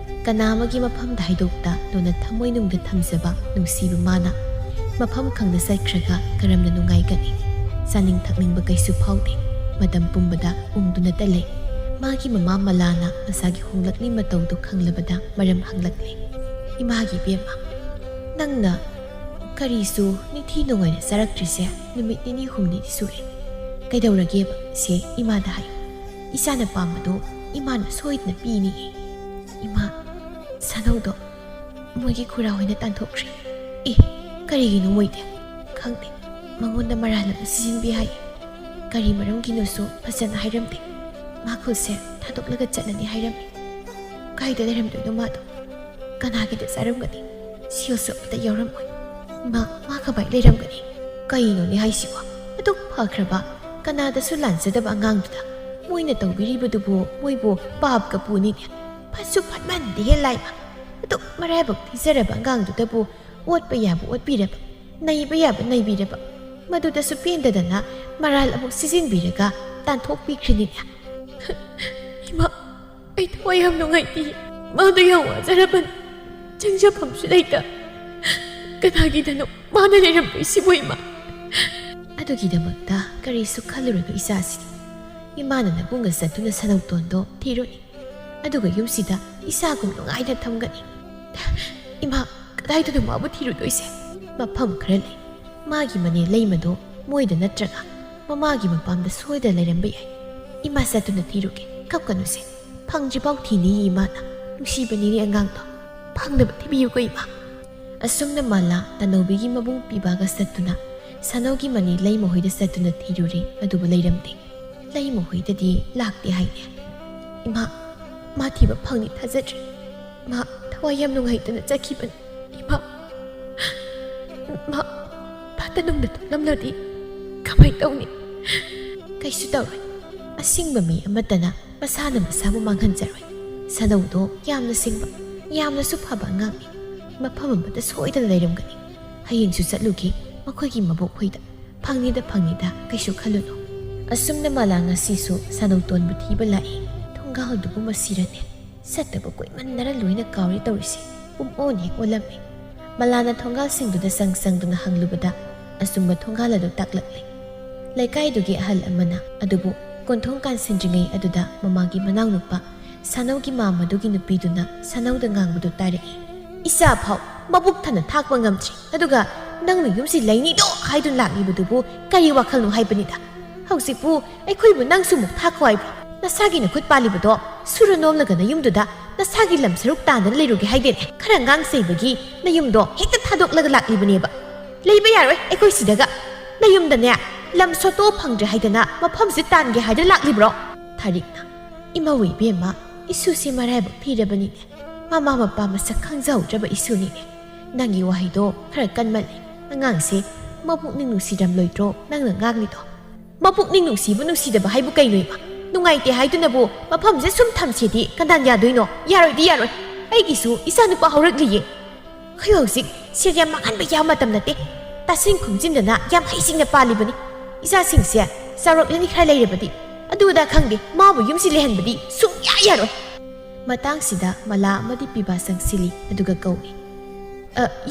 ꯀꯅꯥ ꯑꯃꯒꯤ ꯃꯐꯝꯗ ꯍꯥꯏꯗꯣꯛꯇ ꯂꯣꯟꯅ ꯊꯃꯣꯏꯅꯨꯡꯗ ꯊꯝꯖꯕ ꯅꯨꯡꯁꯤꯕ ꯃꯥꯅ ꯃꯐꯝ ꯈꯪꯅ ꯆꯠꯈ꯭ꯔꯒ ꯀꯔꯝꯅ ꯅꯨꯡꯉꯥꯏꯒꯅꯤ? ꯆꯥꯅꯤꯡ ꯊꯛꯅꯤꯡꯕ ꯀꯩꯁꯨ ꯐꯥꯎꯗꯦ꯫ ꯃꯇꯝ ꯄꯨꯝꯕꯗ ꯎꯪꯗꯨꯅꯇ ꯂꯩ꯫ ꯃꯥꯒꯤ ꯃꯃꯥ ꯃꯂꯥꯅ ꯃꯁꯥꯒꯤ ꯍꯣꯡꯂꯛꯂꯤ ꯃꯇꯧꯗꯨ ꯈꯪꯂꯕꯗ ꯃꯔꯝ ꯍꯪꯂꯛꯂꯤ꯫ "ꯏꯃꯥꯒꯤ ꯏꯕꯦꯝꯃ, ꯅꯪꯅ ꯀꯔꯤꯁꯨ ꯅꯤꯡꯊꯤ ꯅꯨꯡꯉꯥꯏꯅ ꯆꯥꯔꯛꯇ꯭ꯔꯤꯁꯦ ꯅꯨꯃꯤꯠ ꯅꯤꯅꯤ ꯍꯨꯝꯅꯤꯗꯤ ꯁꯨꯔꯦ꯫ ꯀꯩꯗꯧꯔꯒꯦꯕ ꯁꯦ ꯏꯃꯥꯗ ꯍꯥꯏꯌꯨ꯫ ꯏꯆꯥꯅ ꯄꯥꯝꯕꯗꯣ ꯏꯃꯥꯅ ꯁꯣꯏꯗꯅ ꯄꯤꯅꯤꯌꯦ." "ꯏꯃꯥ, ꯁꯥꯅꯧꯗꯣ ꯃꯣꯏꯒꯤ ꯈꯨꯔꯥ ꯍꯣꯏꯅ ꯇꯥꯟꯊꯣꯛꯈ꯭ꯔꯦ." "ꯀꯔꯤꯒꯤꯅꯣ ꯃꯣꯏꯗꯤ?" "ꯈꯪꯗꯦ, ꯃꯉꯣꯟꯗ ꯃꯔꯥꯜ ꯑꯃ ꯁꯤꯖꯤꯟꯕꯤ ꯍꯥꯏꯌꯦ꯫ ꯀꯔꯤ ꯃꯔꯝꯒꯤꯅꯣꯁꯨ ꯐꯖꯅ ꯍꯥꯏꯔꯝꯗꯦ꯫ ꯃꯥꯈꯨꯜꯁꯦ ꯊꯥꯗꯣꯛꯂꯒ ꯆꯠꯂꯅꯤ ꯍꯥꯏꯔꯝꯃꯤ꯫ ꯀꯥꯏꯗ ꯂꯩꯔꯝꯗꯣꯏꯅꯣ ꯃꯥꯗꯣ? ꯀꯅꯥꯒꯤꯗ ꯆꯥꯔꯝꯒꯅꯤ? ꯁꯤꯌꯣꯁꯨ ꯑꯃꯇ ꯌꯥꯎꯔꯝꯃꯣꯏ꯫ ꯃꯥ ꯀꯃꯥꯏ ꯂꯩꯔꯝꯒꯅꯤ? ꯀꯩꯅꯣꯅꯦ ꯍꯥꯏꯁꯤꯕꯣ? ꯑꯗꯨꯛ ꯐꯈ꯭ꯔꯕ ꯀꯅꯥꯗꯁꯨ ꯂꯥꯟꯖꯗꯕ ꯑꯉꯥꯡꯗꯨꯗ ꯃꯣꯏꯅ ꯇꯧꯕꯤꯔꯤꯕꯗꯨꯕꯨ ꯃꯣꯏꯕꯨ ꯄꯥꯞꯀ ꯄꯨꯅꯤꯅꯦ꯫ ꯐꯠꯁꯨ ꯐꯠꯃꯟꯗꯦꯍꯦ ꯂꯥꯏꯃ! ꯑꯗꯨꯛ ꯃꯔꯥꯏꯕꯛ ꯊꯤꯖꯔꯕ ꯑꯉꯥꯡꯗꯨꯗꯕꯨ ꯑꯣꯠꯄ ꯌꯥꯕ ꯑꯣꯠꯄꯤꯔꯕ, ꯅꯩꯕ ꯌꯥꯕ ꯅꯩꯕꯤꯔꯕ, ꯃꯗꯨꯗꯁꯨ ꯄꯦꯟꯗꯗꯅ ꯃꯔꯥꯜ ꯑꯃꯨꯛ ꯁꯤꯖꯤꯟꯕꯤꯔꯒ ꯇꯥꯟꯊꯣꯛꯄꯤꯈ꯭ꯔꯤꯅꯤꯅꯦ꯫ ꯏꯃꯥ, ꯑꯩ ꯊꯋꯥꯏ ꯌꯥꯝ ꯅꯨꯡꯉꯥꯏꯇꯦ꯫ ꯃꯥꯗꯣ ꯌꯥꯝ ꯋꯥꯖꯔꯕꯅꯤ, ꯆꯪꯖꯐꯝꯁꯨ ꯂꯩꯇ꯫ ꯀꯅꯥꯒꯤꯗꯅꯣ ꯃꯥꯅ ꯂꯩꯔꯝꯗꯣꯏꯁꯤꯕꯨ ꯏꯃꯥ?" "ꯑꯗꯨꯒꯤꯗꯃꯛꯇ ꯀꯔꯤꯁꯨ ꯈꯜꯂꯨꯔꯅꯨ ꯏꯆꯥꯁꯤꯗꯤ꯫ ꯏꯃꯥꯅ ꯅꯕꯨꯡꯒ ꯆꯠꯇꯨꯅ ꯁꯅꯧꯇꯣꯟꯗꯣ ꯊꯤꯔꯨꯅꯤ, ꯑꯗꯨꯒ ꯌꯨꯝꯁꯤꯗ ꯏꯆꯥꯒꯨꯝ ꯅꯨꯡꯉꯥꯏꯅ ꯊꯝꯒꯅꯤ." "ꯏꯃꯥ, ꯀꯗꯥꯏꯗꯅꯣ ꯃꯥꯕꯨ ꯊꯤꯔꯨꯗꯣꯏꯁꯦ?" "ꯃꯐꯝ ꯈꯔ ꯂꯩ꯫ ꯃꯥꯒꯤ ꯃꯅꯦ ꯂꯩꯃꯗꯣ ꯃꯣꯏꯗ ꯅꯠꯇ꯭ꯔꯒ ꯃꯃꯥꯒꯤ ꯃꯄꯥꯝꯗ ꯁꯣꯏꯗꯅ ꯂꯩꯔꯝꯕ ꯌꯥꯏ꯫ ꯏꯃꯥ ꯆꯠꯇꯨꯅ ꯊꯤꯔꯨꯒꯦ, ꯀꯞꯀꯅꯨꯁꯦ꯫ ꯐꯪꯗ꯭ꯔꯤꯐꯥꯎ ꯊꯤꯅꯤꯌꯦ ꯏꯃꯥꯅ꯫ ꯅꯨꯡꯁꯤꯕꯅꯤꯅꯦ ꯑꯉꯥꯡꯗꯣ, ꯐꯪꯅꯕ ꯊꯤꯕꯤꯌꯨꯀꯣ ꯏꯃꯥ." ꯑꯁꯨꯝꯅ ꯃꯥꯂꯥ ꯇꯅꯧꯕꯤꯒꯤ ꯃꯕꯨꯡ ꯄꯤꯕꯥꯒ ꯆꯠꯇꯨꯅ ꯁꯥꯅꯧꯒꯤ ꯃꯅꯤ ꯂꯩꯃ ꯍꯣꯏꯗ ꯆꯠꯇꯨꯅ ꯊꯤꯔꯨꯔꯦ꯫ ꯑꯗꯨꯕꯨ ꯂꯩꯔꯝꯗꯦ꯫ ꯂꯩꯃ ꯍꯣꯏꯗꯗꯤ ꯂꯥꯛꯇꯦ ꯍꯥꯏꯅꯦ꯫ "ꯏꯃꯥ, ꯃꯥ ꯊꯤꯕ ꯐꯪꯅꯤ ꯊꯥꯖꯗ꯭ꯔꯦ꯫ ꯃꯥ ꯊꯋꯥꯏ ꯌꯥꯝ ꯅꯨꯡꯉꯥꯏꯇꯅ ꯆꯠꯈꯤꯕꯅꯤ꯫ ꯏꯃꯥ, ꯃꯥ ꯐꯠꯇ ꯅꯨꯡꯗ ꯊꯣꯛꯂꯝꯂꯗꯤ ꯀꯃꯥꯏꯅ ꯇꯧꯅꯤ?" "ꯀꯩꯁꯨ ꯇꯧꯔꯣꯏ꯫ ꯑꯁꯤꯡꯕ ꯃꯤ ꯑꯃꯠꯇꯅ ꯃꯁꯥꯅ ꯃꯁꯥꯕꯨ ꯃꯥꯡꯍꯟꯖꯔꯣꯏ꯫ ꯁꯥꯅꯧꯗꯣ ꯌꯥꯝꯅ ꯁꯤꯡꯕ, ꯌꯥꯝꯅꯁꯨ ꯐꯕ ꯑꯉꯥꯡꯅꯤ꯫ ꯃꯐꯝ ꯑꯃꯗ ꯁꯣꯏꯗꯅ ꯂꯩꯔꯝꯒꯅꯤ꯫ ꯍꯌꯦꯡꯁꯨ ꯆꯠꯂꯨꯈꯤ ꯃꯈꯣꯏꯒꯤ ꯃꯕꯣꯛ ꯍꯣꯏꯗ꯫ ꯐꯪꯅꯤꯗ ꯀꯩꯁꯨ ꯈꯜꯂꯨꯅꯨ." ꯑꯁꯨꯝꯅ ꯃꯥꯂꯥ ꯉꯁꯤꯁꯨ ꯁꯥꯅꯧꯇꯣꯟꯕꯨ ꯊꯤꯕ ꯂꯥꯛꯏ꯫ ꯊꯣꯡꯒꯥꯜꯗꯨꯕꯨ ꯃꯁꯤꯔꯅꯦ, ꯆꯠꯇꯕ ꯀꯨꯏꯃꯟꯗꯅ ꯂꯣꯏꯅ ꯀꯥꯎꯔꯦ ꯇꯧꯔꯤꯁꯦ꯫ ꯄꯨꯝꯑꯣꯟ ꯍꯦꯛ ꯑꯣꯜꯂꯝꯃꯤ꯫ ꯃꯥꯂꯥꯅ ꯊꯣꯡꯒꯥꯜꯁꯤꯡꯗꯨꯗ ꯆꯪꯗꯨꯅ ꯍꯪꯂꯨꯕꯗ ꯑꯆꯨꯝꯕ ꯊꯣꯡꯒꯥꯜ ꯑꯗꯨ ꯇꯥꯛꯂꯛꯂꯤ꯫ ꯂꯩꯀꯥꯏꯗꯨꯒꯤ ꯑꯍꯜ ꯑꯃꯅ ꯑꯗꯨꯕꯨ ꯀꯣꯟꯊꯣꯡ ꯀꯥꯟꯁꯤꯟꯗ꯭ꯔꯤꯉꯩ ꯑꯗꯨꯗ ꯃꯃꯥꯒꯤ ꯃꯅꯥꯎꯅꯨꯄꯥ ꯁꯥꯅꯧꯒꯤ ꯃꯥꯝꯃꯗꯨꯒꯤ ꯅꯨꯄꯤꯗꯨꯅ ꯁꯥꯅꯧꯗ ꯉꯥꯡꯕꯗꯨ ꯇꯥꯔꯛꯏ꯫ "ꯏꯆꯥ ꯐꯥꯎ ꯃꯕꯨꯛ ꯊꯟꯅ ꯊꯥꯛꯄ ꯉꯝꯗ꯭ꯔꯤ, ꯑꯗꯨꯒ ꯅꯪꯅ ꯌꯨꯝꯁꯤ ꯂꯩꯅꯤꯗꯣ ꯍꯥꯏꯗꯨꯅ ꯂꯥꯛꯂꯤꯕꯗꯨꯕꯨ ꯀꯔꯤ ꯋꯥꯈꯜꯅꯣ ꯍꯥꯏꯕꯅꯤꯗ ꯍꯧꯖꯤꯛꯄꯨ ꯑꯩꯈꯣꯏꯕꯨ ꯅꯪꯁꯨ ꯑꯃꯨꯛ ꯊꯥꯈꯣ ꯍꯥꯏꯕ꯭ꯔꯣ ꯅꯁꯥꯒꯤ ꯅꯈꯨꯠ ꯄꯥꯜꯂꯤꯕꯗꯣ ꯁꯨꯔ ꯅꯣꯝꯂꯒ ꯅꯌꯨꯝꯗꯨꯗ ꯅꯁꯥꯒꯤ ꯂꯝ ꯁꯔꯨꯛ ꯇꯥꯟꯗꯅ ꯂꯩꯔꯨꯒꯦ ꯍꯥꯏꯗꯦꯅꯦ ꯈꯔ ꯉꯥꯡ ꯆꯩꯕꯒꯤ ꯅꯌꯨꯝꯗꯣ ꯍꯦꯛꯇ ꯊꯥꯗꯣꯛꯂꯒ ꯂꯥꯛꯂꯤꯕꯅꯦꯕ ꯂꯩꯕ ꯌꯥꯔꯣꯏ ꯑꯩꯈꯣꯏ ꯁꯤꯗꯒ ꯅꯌꯨꯝꯗꯅꯦ ꯂꯝ ꯁꯣꯠꯇꯣ ꯐꯪꯗ꯭ꯔꯦ ꯍꯥꯏꯗꯅ ꯃꯐꯝꯁꯤ ꯇꯥꯟꯒꯦ ꯍꯥꯏꯗꯅ ꯂꯥꯛꯂꯤꯕ꯭ꯔꯣ ꯊꯥꯔꯤꯛꯅ ꯏꯃꯧ ꯏꯕꯦꯝꯃ ꯏꯁꯨꯁꯤ ꯃꯔꯥꯏꯕꯛ ꯊꯤꯔꯕꯅꯤꯅꯦ ꯃꯃꯥ ꯃꯄꯥ ꯃꯁꯛ ꯈꯪꯖꯍꯧꯗ꯭ꯔꯕ ꯏꯁꯨꯅꯤꯅꯦ ꯅꯪꯒꯤ ꯋꯥꯍꯩꯗꯣ ꯈꯔ ꯀꯟꯃꯜꯂꯦ ꯑꯉꯥꯡꯁꯦ ꯃꯄꯨꯛꯅꯤꯡ ꯅꯨꯡꯁꯤꯔꯝꯂꯣꯏꯗ꯭ꯔꯣ ꯅꯪꯅ ꯉꯥꯡꯂꯤꯗꯣ ꯃꯄꯨꯛꯅꯤꯡ ꯅꯨꯡꯁꯤꯕ ꯅꯨꯡꯁꯤꯗꯕ ꯍꯥꯏꯕꯨ ꯀꯩꯅꯣ ꯏꯃꯥ ꯅꯨꯡꯉꯥꯏꯇꯦ ꯍꯥꯏꯗꯨꯅꯕꯨ ꯃꯐꯝꯁꯦ ꯁꯨꯝ ꯊꯝꯁꯦꯗꯤ ꯀꯅꯥ ꯌꯥꯗꯣꯏꯅꯣ ꯌꯥꯔꯣꯏꯗꯤ ꯌꯥꯔꯣꯏ ꯑꯩꯒꯤꯁꯨ ꯏꯆꯥꯅꯨꯄꯥ ꯍꯧꯔꯛꯂꯤꯌꯦ ꯑꯩꯈꯣꯏ ꯍꯧꯖꯤꯛ ꯁꯦꯜ ꯌꯥꯝ ꯃꯥꯡꯍꯟꯕ ꯌꯥꯕ ꯃꯇꯝ ꯅꯠꯇꯦ ꯇꯥꯁꯤꯟ ꯈꯨꯝꯖꯤꯟꯗꯅ ꯌꯥꯝ ꯍꯩꯁꯤꯡꯅ ꯄꯥꯜꯂꯤꯕꯅꯤ ꯏꯆꯥꯁꯤꯡꯁꯦ ꯆꯥꯎꯔꯛꯂꯅꯤ ꯈꯔ ꯂꯩꯔꯕꯗꯤ ꯑꯗꯨꯗ ꯈꯪꯗꯦ ꯃꯥꯕꯨ ꯌꯨꯝꯁꯤ ꯂꯩꯍꯟꯕꯗꯤ ꯁꯨꯡꯌꯥ ꯌꯥꯔꯣꯏ ꯃꯇꯥꯡꯁꯤꯗ ꯃꯂꯥ ꯑꯃꯗꯤ ꯄꯤꯕꯥ ꯆꯪꯁꯤꯜꯂꯤ ꯑꯗꯨꯒ ꯀꯧꯏ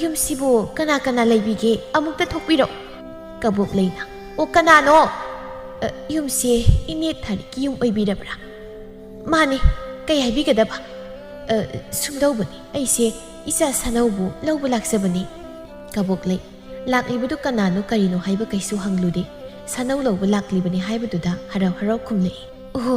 ꯌꯨꯝꯁꯤꯕꯨ ꯀꯅꯥ ꯀꯅꯥ ꯂꯩꯕꯤꯒꯦ ꯑꯃꯨꯛꯇ ꯊꯣꯛꯄꯤꯔꯛꯎ ꯀꯕꯣꯛ ꯂꯩꯅ ꯑꯣ ꯀꯅꯥꯅꯣ ꯌꯨꯝꯁꯦ ꯏꯅꯦ ꯊꯥꯔꯤꯛꯀꯤ ꯌꯨꯝ ꯑꯣꯏꯕꯤꯔꯕ꯭ꯔꯥ ꯃꯥꯅꯤ ꯀꯩ ꯍꯥꯏꯕꯤꯒꯗꯕ ꯁꯨꯝꯗꯧꯕꯅꯤ ꯑꯩꯁꯦ ꯏꯆꯥ ꯁꯥꯅꯧꯕꯨ ꯂꯧꯕ ꯂꯥꯛꯆꯕꯅꯤ ꯀꯕꯣꯛ ꯂꯩ ꯂꯥꯛꯂꯤꯕꯗꯨ ꯀꯅꯥꯅꯣ ꯀꯔꯤꯅꯣ ꯍꯥꯏꯕ ꯀꯩꯁꯨ ꯍꯪꯂꯨꯗꯦ ꯁꯥꯅꯧ ꯂꯧꯕ ꯂꯥꯛꯂꯤꯕꯅꯤ ꯍꯥꯏꯕꯗꯨꯗ ꯍꯔꯥꯎ ꯍꯔꯥꯎ ꯈꯨꯝꯂꯛꯏ ꯑꯣꯍꯣ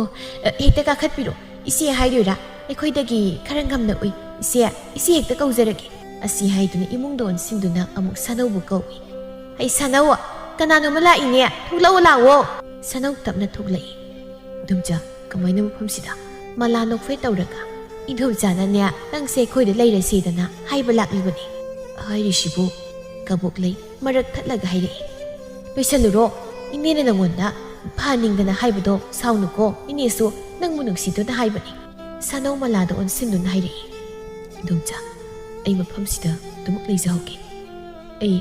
ꯍꯦꯛꯇ ꯀꯥꯈꯠꯄꯤꯔꯣ ꯏꯆꯦ ꯍꯥꯏꯗꯣꯏꯔꯥ ꯑꯩꯈꯣꯏꯗꯒꯤ ꯈꯔ ꯉꯝꯅ ꯎꯏ ꯏꯆꯦ ꯍꯦꯛꯇ ꯀꯧꯖꯔꯒꯦ ꯑꯁꯤ ꯍꯥꯏꯗꯨꯅ ꯏꯃꯨꯡꯗ ꯑꯣꯟꯁꯤꯟꯗꯨꯅ ꯑꯃꯨꯛ ꯁꯥꯅꯧꯕꯨ ꯀꯧꯏ ꯑꯩ ꯁꯥꯅꯧ ꯀꯅꯥꯅꯣꯃ ꯂꯥꯛꯏꯅꯦ ꯊꯣꯛꯂꯛꯑꯣ ꯂꯥꯛꯑꯣ ꯁꯥꯅꯧ ꯇꯞꯅ ꯊꯣꯛꯂꯛꯏ ꯏꯗꯣꯝꯆꯥ ꯀꯃꯥꯏꯅ ꯃꯐꯝꯁꯤꯗ ꯃꯂꯥ ꯅꯣꯛꯐꯦ ꯇꯧꯔꯒ ꯏꯗꯣꯝꯆꯥꯅꯅꯦ ꯅꯪꯁꯦ ꯑꯩꯈꯣꯏꯗ ꯂꯩꯔꯁꯦꯗꯅ ꯍꯥꯏꯕ ꯂꯥꯛꯂꯤꯕꯅꯤ ꯍꯥꯏꯔꯤꯁꯤꯕꯨ ꯀꯕꯣꯛ ꯂꯩ ꯃꯔꯛ ꯊꯠꯂꯒ ꯍꯥꯏꯔꯛꯏ ꯂꯣꯏꯁꯜꯂꯨꯔꯣ ꯏꯅꯦꯅ ꯅꯪꯉꯣꯟꯗ ꯐꯍꯟꯅꯤꯡꯗꯅ ꯍꯥꯏꯕꯗꯣ ꯁꯥꯎꯅꯨꯀꯣ ꯏꯅꯦꯁꯨ ꯅꯪꯕꯨ ꯅꯨꯡꯁꯤꯗꯨꯅ ꯍꯥꯏꯕꯅꯤ ꯁꯥꯅꯧ ꯃꯂꯥꯗ ꯑꯣꯟꯁꯤꯟꯗꯨꯅ ꯍꯥꯏꯔꯛꯏ ꯏꯗꯣꯝꯆꯥ ꯑꯩ ꯃꯐꯝꯁꯤꯗ ꯑꯗꯨꯃꯛ ꯂꯩꯖꯍꯧꯒꯦ ꯑꯩ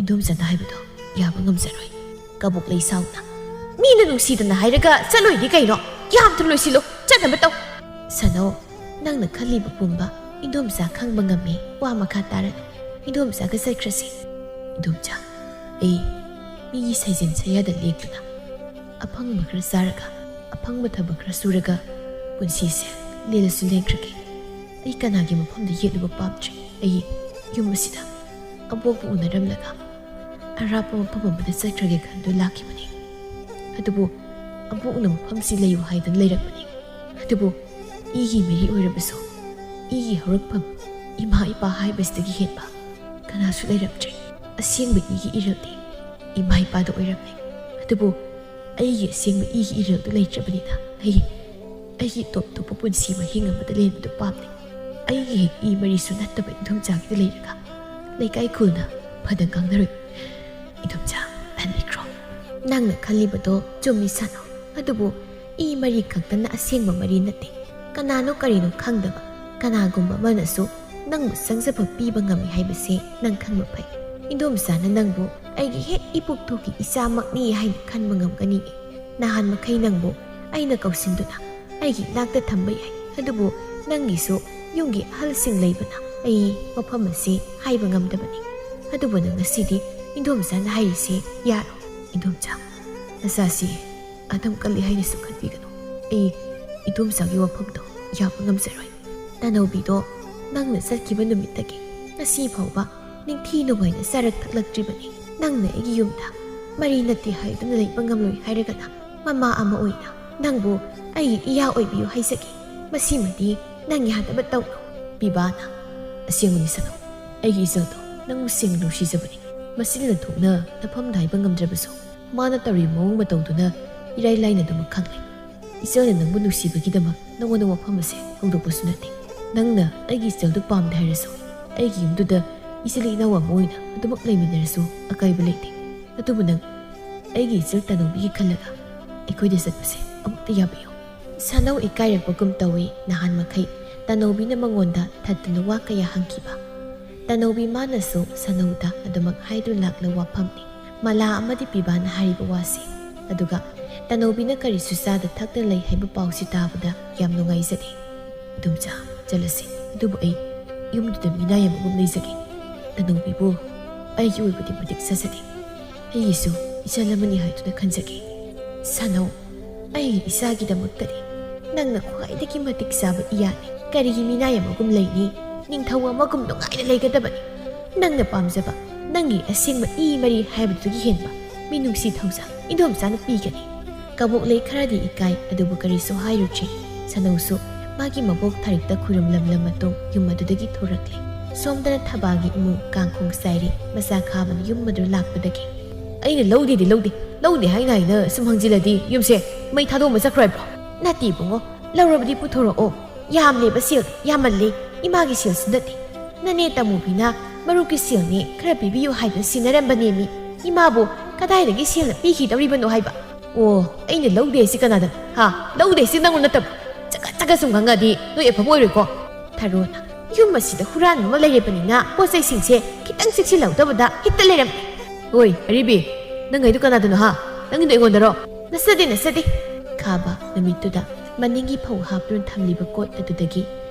ꯏꯗꯣꯝꯆꯥꯅ ꯍꯥꯏꯕꯗꯣ ꯌꯥꯕ ꯉꯝꯖꯔꯣꯏ ꯀꯕꯣꯛ ꯂꯩ ꯁꯥꯎꯅ ꯃꯤꯅ ꯅꯨꯡꯁꯤꯗꯅ ꯍꯥꯏꯔꯒ ꯆꯠꯂꯣꯏꯗꯤ ꯀꯩꯅꯣ ꯌꯥꯝ ꯊꯨꯅ ꯂꯣꯏꯁꯤꯜꯂꯣ ꯆꯠꯅꯕ ꯇꯧ ꯁꯥꯅꯧ ꯅꯪꯅ ꯈꯜꯂꯤꯕ ꯄꯨꯝꯕ ꯏꯗꯣꯝꯆꯥ ꯈꯪꯕ ꯉꯝꯃꯤ ꯋꯥ ꯃꯈꯥ ꯇꯥꯔꯅꯨ ꯏꯗꯣꯝꯆꯥꯒ ꯆꯠꯈ꯭ꯔꯁꯤ ꯏꯗꯣꯝꯆꯥ ꯑꯩ ꯃꯤꯒꯤ ꯁꯩꯖꯤꯟ ꯁꯌꯥꯗ ꯂꯦꯛꯇꯨꯅ ꯑꯐꯪꯕ ꯈꯔ ꯆꯥꯔꯒ ꯑꯐꯪꯕ ꯊꯕꯛ ꯈꯔ ꯁꯨꯔꯒ ꯄꯨꯟꯁꯤꯁꯦ ꯂꯦꯜꯂꯁꯨ ꯂꯦꯟꯈ꯭ꯔꯒꯦ ꯑꯩ ꯀꯅꯥꯒꯤ ꯃꯐꯝꯗ ꯌꯦꯠꯂꯨꯕ ꯄꯥꯝꯗ꯭ꯔꯦ ꯑꯩ ꯌꯨꯝ ꯑꯁꯤꯗ ꯑꯕꯣꯛꯄꯨ ꯎꯅꯔꯝꯂꯒ ꯑꯔꯥꯞꯄ ꯃꯐꯝ ꯑꯃꯗ ꯆꯠꯈ꯭ꯔꯒꯦ ꯈꯟꯗꯨ ꯂꯥꯛꯈꯤꯕꯅꯤ ꯑꯗꯨꯕꯨ ꯑꯕꯣꯛꯅ ꯃꯐꯝꯁꯤ ꯂꯩꯌꯨ ꯍꯥꯏꯗꯅ ꯂꯩꯔꯛꯄꯅꯤ ꯑꯗꯨꯕꯨ ꯏꯒꯤ ꯃꯔꯤ ꯑꯣꯏꯔꯕꯁꯨ ꯏꯒꯤ ꯍꯧꯔꯛꯐꯝ ꯏꯃꯥ ꯏꯄꯥ ꯍꯥꯏꯕꯁꯤꯗꯒꯤ ꯍꯦꯟꯕ ꯀꯅꯥꯁꯨ ꯂꯩꯔꯝꯗ꯭ꯔꯦ ꯑꯁꯦꯡꯕ ꯏꯒꯤ ꯏꯔꯜꯗꯤ ꯏꯃꯥ ꯏꯄꯥꯗ ꯑꯣꯏꯔꯝꯃꯤ ꯑꯗꯨꯕꯨ ꯑꯩꯒꯤ ꯑꯁꯦꯡꯕ ꯏꯒꯤ ꯏꯔꯜꯗꯨ ꯂꯩꯇ꯭ꯔꯕꯅꯤꯅ ꯑꯩꯒꯤ ꯇꯣꯞ ꯇꯣꯞꯄ ꯄꯨꯟꯁꯤ ꯃꯍꯤꯡ ꯑꯃꯗ ꯂꯦꯟꯕꯗꯨ ꯄꯥꯝꯂꯤ ꯑꯩꯒꯤ ꯍꯦꯛ ꯏ ꯃꯔꯤꯁꯨ ꯅꯠꯇꯕ ꯏꯗꯣꯝꯆꯥꯒꯤꯗ ꯂꯩꯔꯒ ꯂꯩꯀꯥꯏ ꯈꯨꯜꯅ ꯐꯅ ꯉꯥꯡꯅꯔꯣꯏ ꯏꯗꯣꯝꯆꯥ ꯍꯟꯕꯤꯈ꯭ꯔꯣ ꯅꯪꯅ ꯈꯜꯂꯤꯕꯗꯣ ꯆꯨꯝꯃꯤ ꯁꯥꯅꯧ ꯑꯗꯨꯕꯨ ꯏ ꯃꯔꯤ ꯈꯛꯇꯅ ꯑꯁꯦꯡꯕ ꯃꯔꯤ ꯅꯠꯇꯦ ꯀꯅꯥꯅꯣ ꯀꯔꯤꯅꯣ ꯈꯪꯗꯕ ꯀꯅꯥꯒꯨꯝꯕ ꯑꯃꯅꯁꯨ ꯅꯪꯕꯨ ꯆꯪꯖꯕ ꯄꯤꯕ ꯉꯝꯃꯤ ꯍꯥꯏꯕꯁꯦ ꯅꯪ ꯈꯪꯕ ꯐꯩ ꯏꯗꯣꯝꯆꯥꯅ ꯅꯪꯕꯨ ꯑꯩꯒꯤ ꯍꯦꯛ ꯏꯄꯨꯛꯊꯣꯛꯀꯤ ꯏꯆꯥꯃꯛꯅꯤ ꯍꯥꯏꯅ ꯈꯟꯕ ꯉꯝꯒꯅꯤ ꯅꯍꯥꯟ ꯃꯈꯩ ꯅꯪꯕꯨ ꯑꯩꯅ ꯀꯧꯁꯤꯟꯗꯨꯅ ꯑꯩꯒꯤ ꯏꯅꯥꯛꯇ ꯊꯝꯕ ꯌꯥꯏ ꯑꯗꯨꯕꯨ ꯅꯪꯒꯤꯁꯨ ꯌꯨꯝꯒꯤ ꯑꯍꯜꯁꯤꯡ ꯂꯩꯕꯅ ꯑꯩ ꯃꯐꯝ ꯑꯁꯤ ꯍꯥꯏꯕ ꯉꯝꯗꯕꯅꯤ ꯑꯗꯨꯕꯨ ꯅꯪ ꯉꯁꯤꯗꯤ ꯏꯗꯣꯝꯆꯥꯅ ꯍꯥꯏꯔꯤꯁꯦ ꯌꯥꯔꯣ ꯏꯗꯣꯝꯆꯥ ꯅꯆꯥꯁꯤ ꯑꯗꯨꯝ ꯀꯜꯂꯤ ꯍꯥꯏꯅꯁꯨ ꯈꯟꯕꯤꯒꯅꯨ ꯑꯩ ꯏꯗꯣꯝꯆꯥꯒꯤ ꯋꯥꯐꯝꯗꯣ ꯌꯥꯕ ꯉꯝꯖꯔꯣꯏ ꯇꯅꯧꯕꯤꯗꯣ ꯅꯪꯅ ꯆꯠꯈꯤꯕ ꯅꯨꯃꯤꯠꯇꯒꯤ ꯉꯁꯤ ꯐꯥꯎꯕ ꯅꯤꯡꯊꯤ ꯅꯨꯡꯉꯥꯏꯅ ꯆꯥꯔꯛ ꯊꯛꯂꯛꯇ꯭ꯔꯤꯕꯅꯤ ꯅꯪꯅ ꯑꯩꯒꯤ ꯌꯨꯝꯗ ꯃꯔꯤ ꯅꯠꯇꯦ ꯍꯥꯏꯗꯨꯅ ꯂꯩꯕ ꯉꯝꯂꯣꯏ ꯍꯥꯏꯔꯒꯅ ꯃꯃꯥ ꯑꯃ ꯑꯣꯏꯅ ꯅꯪꯕꯨ ꯑꯩꯒꯤ ꯏꯌꯥ ꯑꯣꯏꯕꯤꯌꯨ ꯍꯥꯏꯖꯒꯦ ꯃꯁꯤꯃꯗꯤ ꯅꯪ ꯌꯥꯗꯕ ꯇꯧꯅꯨ ꯄꯤꯕꯥꯅ ꯑꯁꯦꯡꯕꯅꯤ ꯁꯥꯅꯧ ꯑꯩꯒꯤ ꯏꯆꯜꯗꯣ ꯅꯪꯕꯨ ꯁꯦꯡꯅ ꯅꯨꯡꯁꯤꯖꯕꯅꯤ ꯃꯁꯤꯅ ꯊꯣꯛꯅ ꯅꯐꯝꯗ ꯍꯥꯏꯕ ꯉꯝꯗ꯭ꯔꯕꯁꯨ ꯃꯥꯅ ꯇꯧꯔꯤꯕ ꯃꯑꯣꯡ ꯃꯇꯧꯗꯨꯅ ꯏꯔꯥꯏ ꯂꯥꯏꯅ ꯑꯗꯨꯃꯛ ꯈꯪꯂꯦ ꯏꯆꯜꯅ ꯅꯪꯕꯨ ꯅꯨꯡꯁꯤꯕꯒꯤꯗꯃꯛ ꯅꯪꯉꯣꯟꯗ ꯋꯥꯐꯝ ꯑꯁꯦ ꯍꯣꯡꯗꯣꯛꯄꯁꯨ ꯅꯠꯇꯦ ꯅꯪꯅ ꯑꯩꯒꯤ ꯏꯆꯜꯗꯨ ꯄꯥꯝꯗꯦ ꯍꯥꯏꯔꯁꯨ ꯑꯩꯒꯤ ꯌꯨꯝꯗꯨꯗ ꯏꯆꯤꯜ ꯏꯅꯥꯎ ꯑꯃ ꯑꯣꯏꯅ ꯑꯗꯨꯃꯛ ꯂꯩꯃꯤꯟꯅꯔꯁꯨ ꯑꯀꯥꯏꯕ ꯂꯩꯇꯦ ꯑꯗꯨꯕꯨ ꯅꯪ ꯑꯩꯒꯤ ꯏꯆꯜ ꯇꯅꯧꯕꯤꯒꯤ ꯈꯜꯂꯒ ꯑꯩꯈꯣꯏꯗ ꯆꯠꯄꯁꯦ ꯑꯃꯨꯛꯇ ꯌꯥꯕꯤꯌꯨ ꯁꯥꯅꯧ ꯏꯀꯥꯏꯔꯛꯄꯒꯨꯝ ꯇꯧꯏ ꯅꯍꯥꯟ ꯃꯈꯩ ꯇꯅꯧꯕꯤꯅ ꯃꯉꯣꯟꯗ ꯊꯠꯇꯨꯅ ꯋꯥ ꯀꯌꯥ ꯍꯪꯈꯤꯕ ꯇꯅꯧꯕꯤ ꯃꯥꯅꯁꯨ ꯁꯥꯅꯧꯗ ꯑꯗꯨꯃꯛ ꯍꯥꯏꯗꯨꯅ ꯂꯥꯛꯂ ꯋꯥꯐꯝꯅꯤ ꯃꯂꯥ ꯑꯃꯗꯤ ꯄꯤꯕꯥꯅ ꯍꯥꯏꯔꯤꯕ ꯋꯥꯁꯤ ꯑꯗꯨꯒ ꯇꯅꯧꯕꯤꯅ ꯀꯔꯤꯁꯨ ꯆꯥꯗ ꯊꯛꯇ ꯂꯩ ꯍꯥꯏꯕ ꯄꯥꯎꯁꯤ ꯇꯥꯕꯗ ꯌꯥꯝ ꯅꯨꯡꯉꯥꯏꯖꯔꯦ ꯏꯗꯣꯝꯆꯥ ꯆꯠꯂꯁꯤ ꯑꯗꯨꯕꯨ ꯑꯩ ꯌꯨꯝꯗꯨꯗ ꯃꯤꯅꯥꯏ ꯑꯃꯒꯨꯝ ꯂꯩꯖꯒꯦ ꯇꯅꯧꯕꯤꯕꯨ ꯑꯩꯒꯤ ꯑꯣꯏꯕꯗꯤ ꯃꯇꯤꯛ ꯆꯥꯖꯗꯦ ꯑꯩꯒꯤꯁꯨ ꯏꯆꯜ ꯑꯃꯅꯤ ꯍꯥꯏꯗꯨꯅ ꯈꯟꯖꯒꯦ ꯁꯥꯅꯧ ꯑꯩꯒꯤ ꯏꯆꯥꯒꯤꯗꯃꯛꯇꯗꯤ ꯅꯪꯅ ꯈ꯭ꯋꯥꯏꯗꯒꯤ ꯃꯇꯤꯛ ꯆꯥꯕ ꯏꯌꯥꯅꯤ ꯀꯔꯤꯒꯤ ꯃꯤꯅꯥꯏ ꯑꯃꯒꯨꯝ ꯂꯩꯅꯤ ꯅꯤꯡꯊꯧ ꯑꯃꯒꯨꯝ ꯅꯨꯡꯉꯥꯏꯅ ꯂꯩꯒꯗꯕꯅꯤ ꯅꯪꯅ ꯄꯥꯝꯖꯕ ꯅꯪꯒꯤ ꯑꯁꯦꯡꯕ ꯃꯔꯤ ꯍꯥꯏꯕꯗꯨꯗꯒꯤ ꯍꯦꯟꯕ ꯃꯤꯅꯨꯡꯁꯤ ꯊꯧꯖꯥꯜ ꯏꯟꯗꯣꯝꯆꯥꯅ ꯄꯤꯒꯅꯤ꯫ ꯀꯕꯣꯛꯂꯩ ꯈꯔꯗꯤ ꯏꯀꯥꯏ ꯑꯗꯨꯕꯨ ꯀꯔꯤꯁꯨ ꯍꯥꯏꯔꯨꯗ꯭ꯔꯤ꯫ ꯁꯅꯧꯁꯨ ꯃꯥꯒꯤ ꯃꯕꯣꯛ ꯊꯔꯤꯛꯇ ꯈꯨꯔꯨꯝꯂꯝꯂ ꯃꯇꯨꯡ ꯌꯨꯝ ꯑꯗꯨꯗꯒꯤ ꯊꯣꯔꯛꯂꯦ꯫ ꯁꯣꯝꯗꯅ ꯊꯕꯥꯒꯤ ꯏꯃꯨꯡ ꯀꯥꯡꯈꯣꯡ ꯁꯥꯏꯔꯤ ꯃꯆꯥ ꯈꯥꯕꯅ ꯌꯨꯝ ꯑꯗꯨ ꯂꯥꯛꯄꯗꯒꯤ ꯑꯩꯅ ꯂꯧꯗꯦ ꯍꯥꯏꯅ ꯁꯨꯝ ꯍꯪꯖꯤꯜꯂꯗꯤ ꯌꯨꯝꯁꯦ ꯃꯩ ꯊꯥꯗꯣꯛꯑꯝꯕ ꯆꯠꯈ꯭ꯔꯣ ꯍꯥꯏꯕ꯭ꯔꯣ? ꯅꯠꯇꯦ ꯏꯕꯨꯡꯉꯣ, ꯂꯧꯔꯕꯗꯤ ꯄꯨꯊꯣꯔꯛꯑꯣ꯫ ꯌꯥꯝꯂꯦꯕ ꯁꯦꯜ, ꯌꯥꯝꯃꯜꯂꯦ꯫ ꯏꯃꯥꯒꯤ ꯁꯦꯜꯁꯨ ꯅꯠꯇꯦ, ꯅꯅꯦ ꯇꯃꯨꯕꯤꯅ ꯃꯔꯨꯞꯀꯤ ꯁꯦꯜꯅꯤ ꯈꯔ ꯄꯤꯕꯤꯌꯨ ꯍꯥꯏꯗꯨꯅ ꯁꯤꯟꯅꯔꯝꯕꯅꯦꯃꯤ꯫ ꯏꯃꯥꯕꯨ ꯀꯗꯥꯏꯗꯒꯤ ꯁꯦꯜꯅ ꯄꯤꯈꯤꯗꯧꯔꯤꯕꯅꯣ ꯍꯥꯏꯕ? ꯑꯣ, ꯑꯩꯅ ꯂꯧꯗꯦ ꯍꯥꯏꯁꯤ ꯀꯅꯥꯗꯅꯣ? ꯂꯧꯗꯦ ꯍꯥꯏꯁꯤ ꯅꯪꯉꯣ ꯅꯠꯇꯕ? ꯆꯒꯠ ꯁꯨꯝ ꯉꯥꯡꯉꯗꯤ ꯅꯣꯏ ꯑꯐꯕ ꯑꯣꯏꯔꯣꯏꯀꯣ꯫ ꯊꯔꯣꯅ ꯌꯨꯝ ꯑꯁꯤꯗ ꯍꯨꯔꯥꯟꯕ ꯑꯃ ꯂꯩꯔꯕꯅꯤꯅ ꯄꯣꯠꯆꯩꯁꯤꯡꯁꯦ ꯈꯤꯇꯪ ꯆꯦꯛꯁꯤꯜꯍꯧꯗꯕꯗ ꯍꯦꯛꯇ ꯂꯩꯔꯝꯃꯦ꯫ ꯍꯣꯏ ꯑꯔꯤꯕꯤ, ꯅꯪꯒꯩꯗꯨ ꯀꯅꯥꯗꯅꯣ? ꯅꯪꯒꯤꯗꯣ ꯑꯩꯉꯣꯟꯗꯔꯣ? ꯅꯁꯗꯦ꯫ ꯈꯥꯕ ꯅꯨꯃꯤꯠꯇꯨꯗ ꯃꯅꯤꯡꯒꯤ ꯐꯧ ꯍꯥꯞꯇꯨꯅ ꯊꯝꯂꯤꯕ ꯀꯣꯠ ꯑꯗꯨꯗꯒꯤ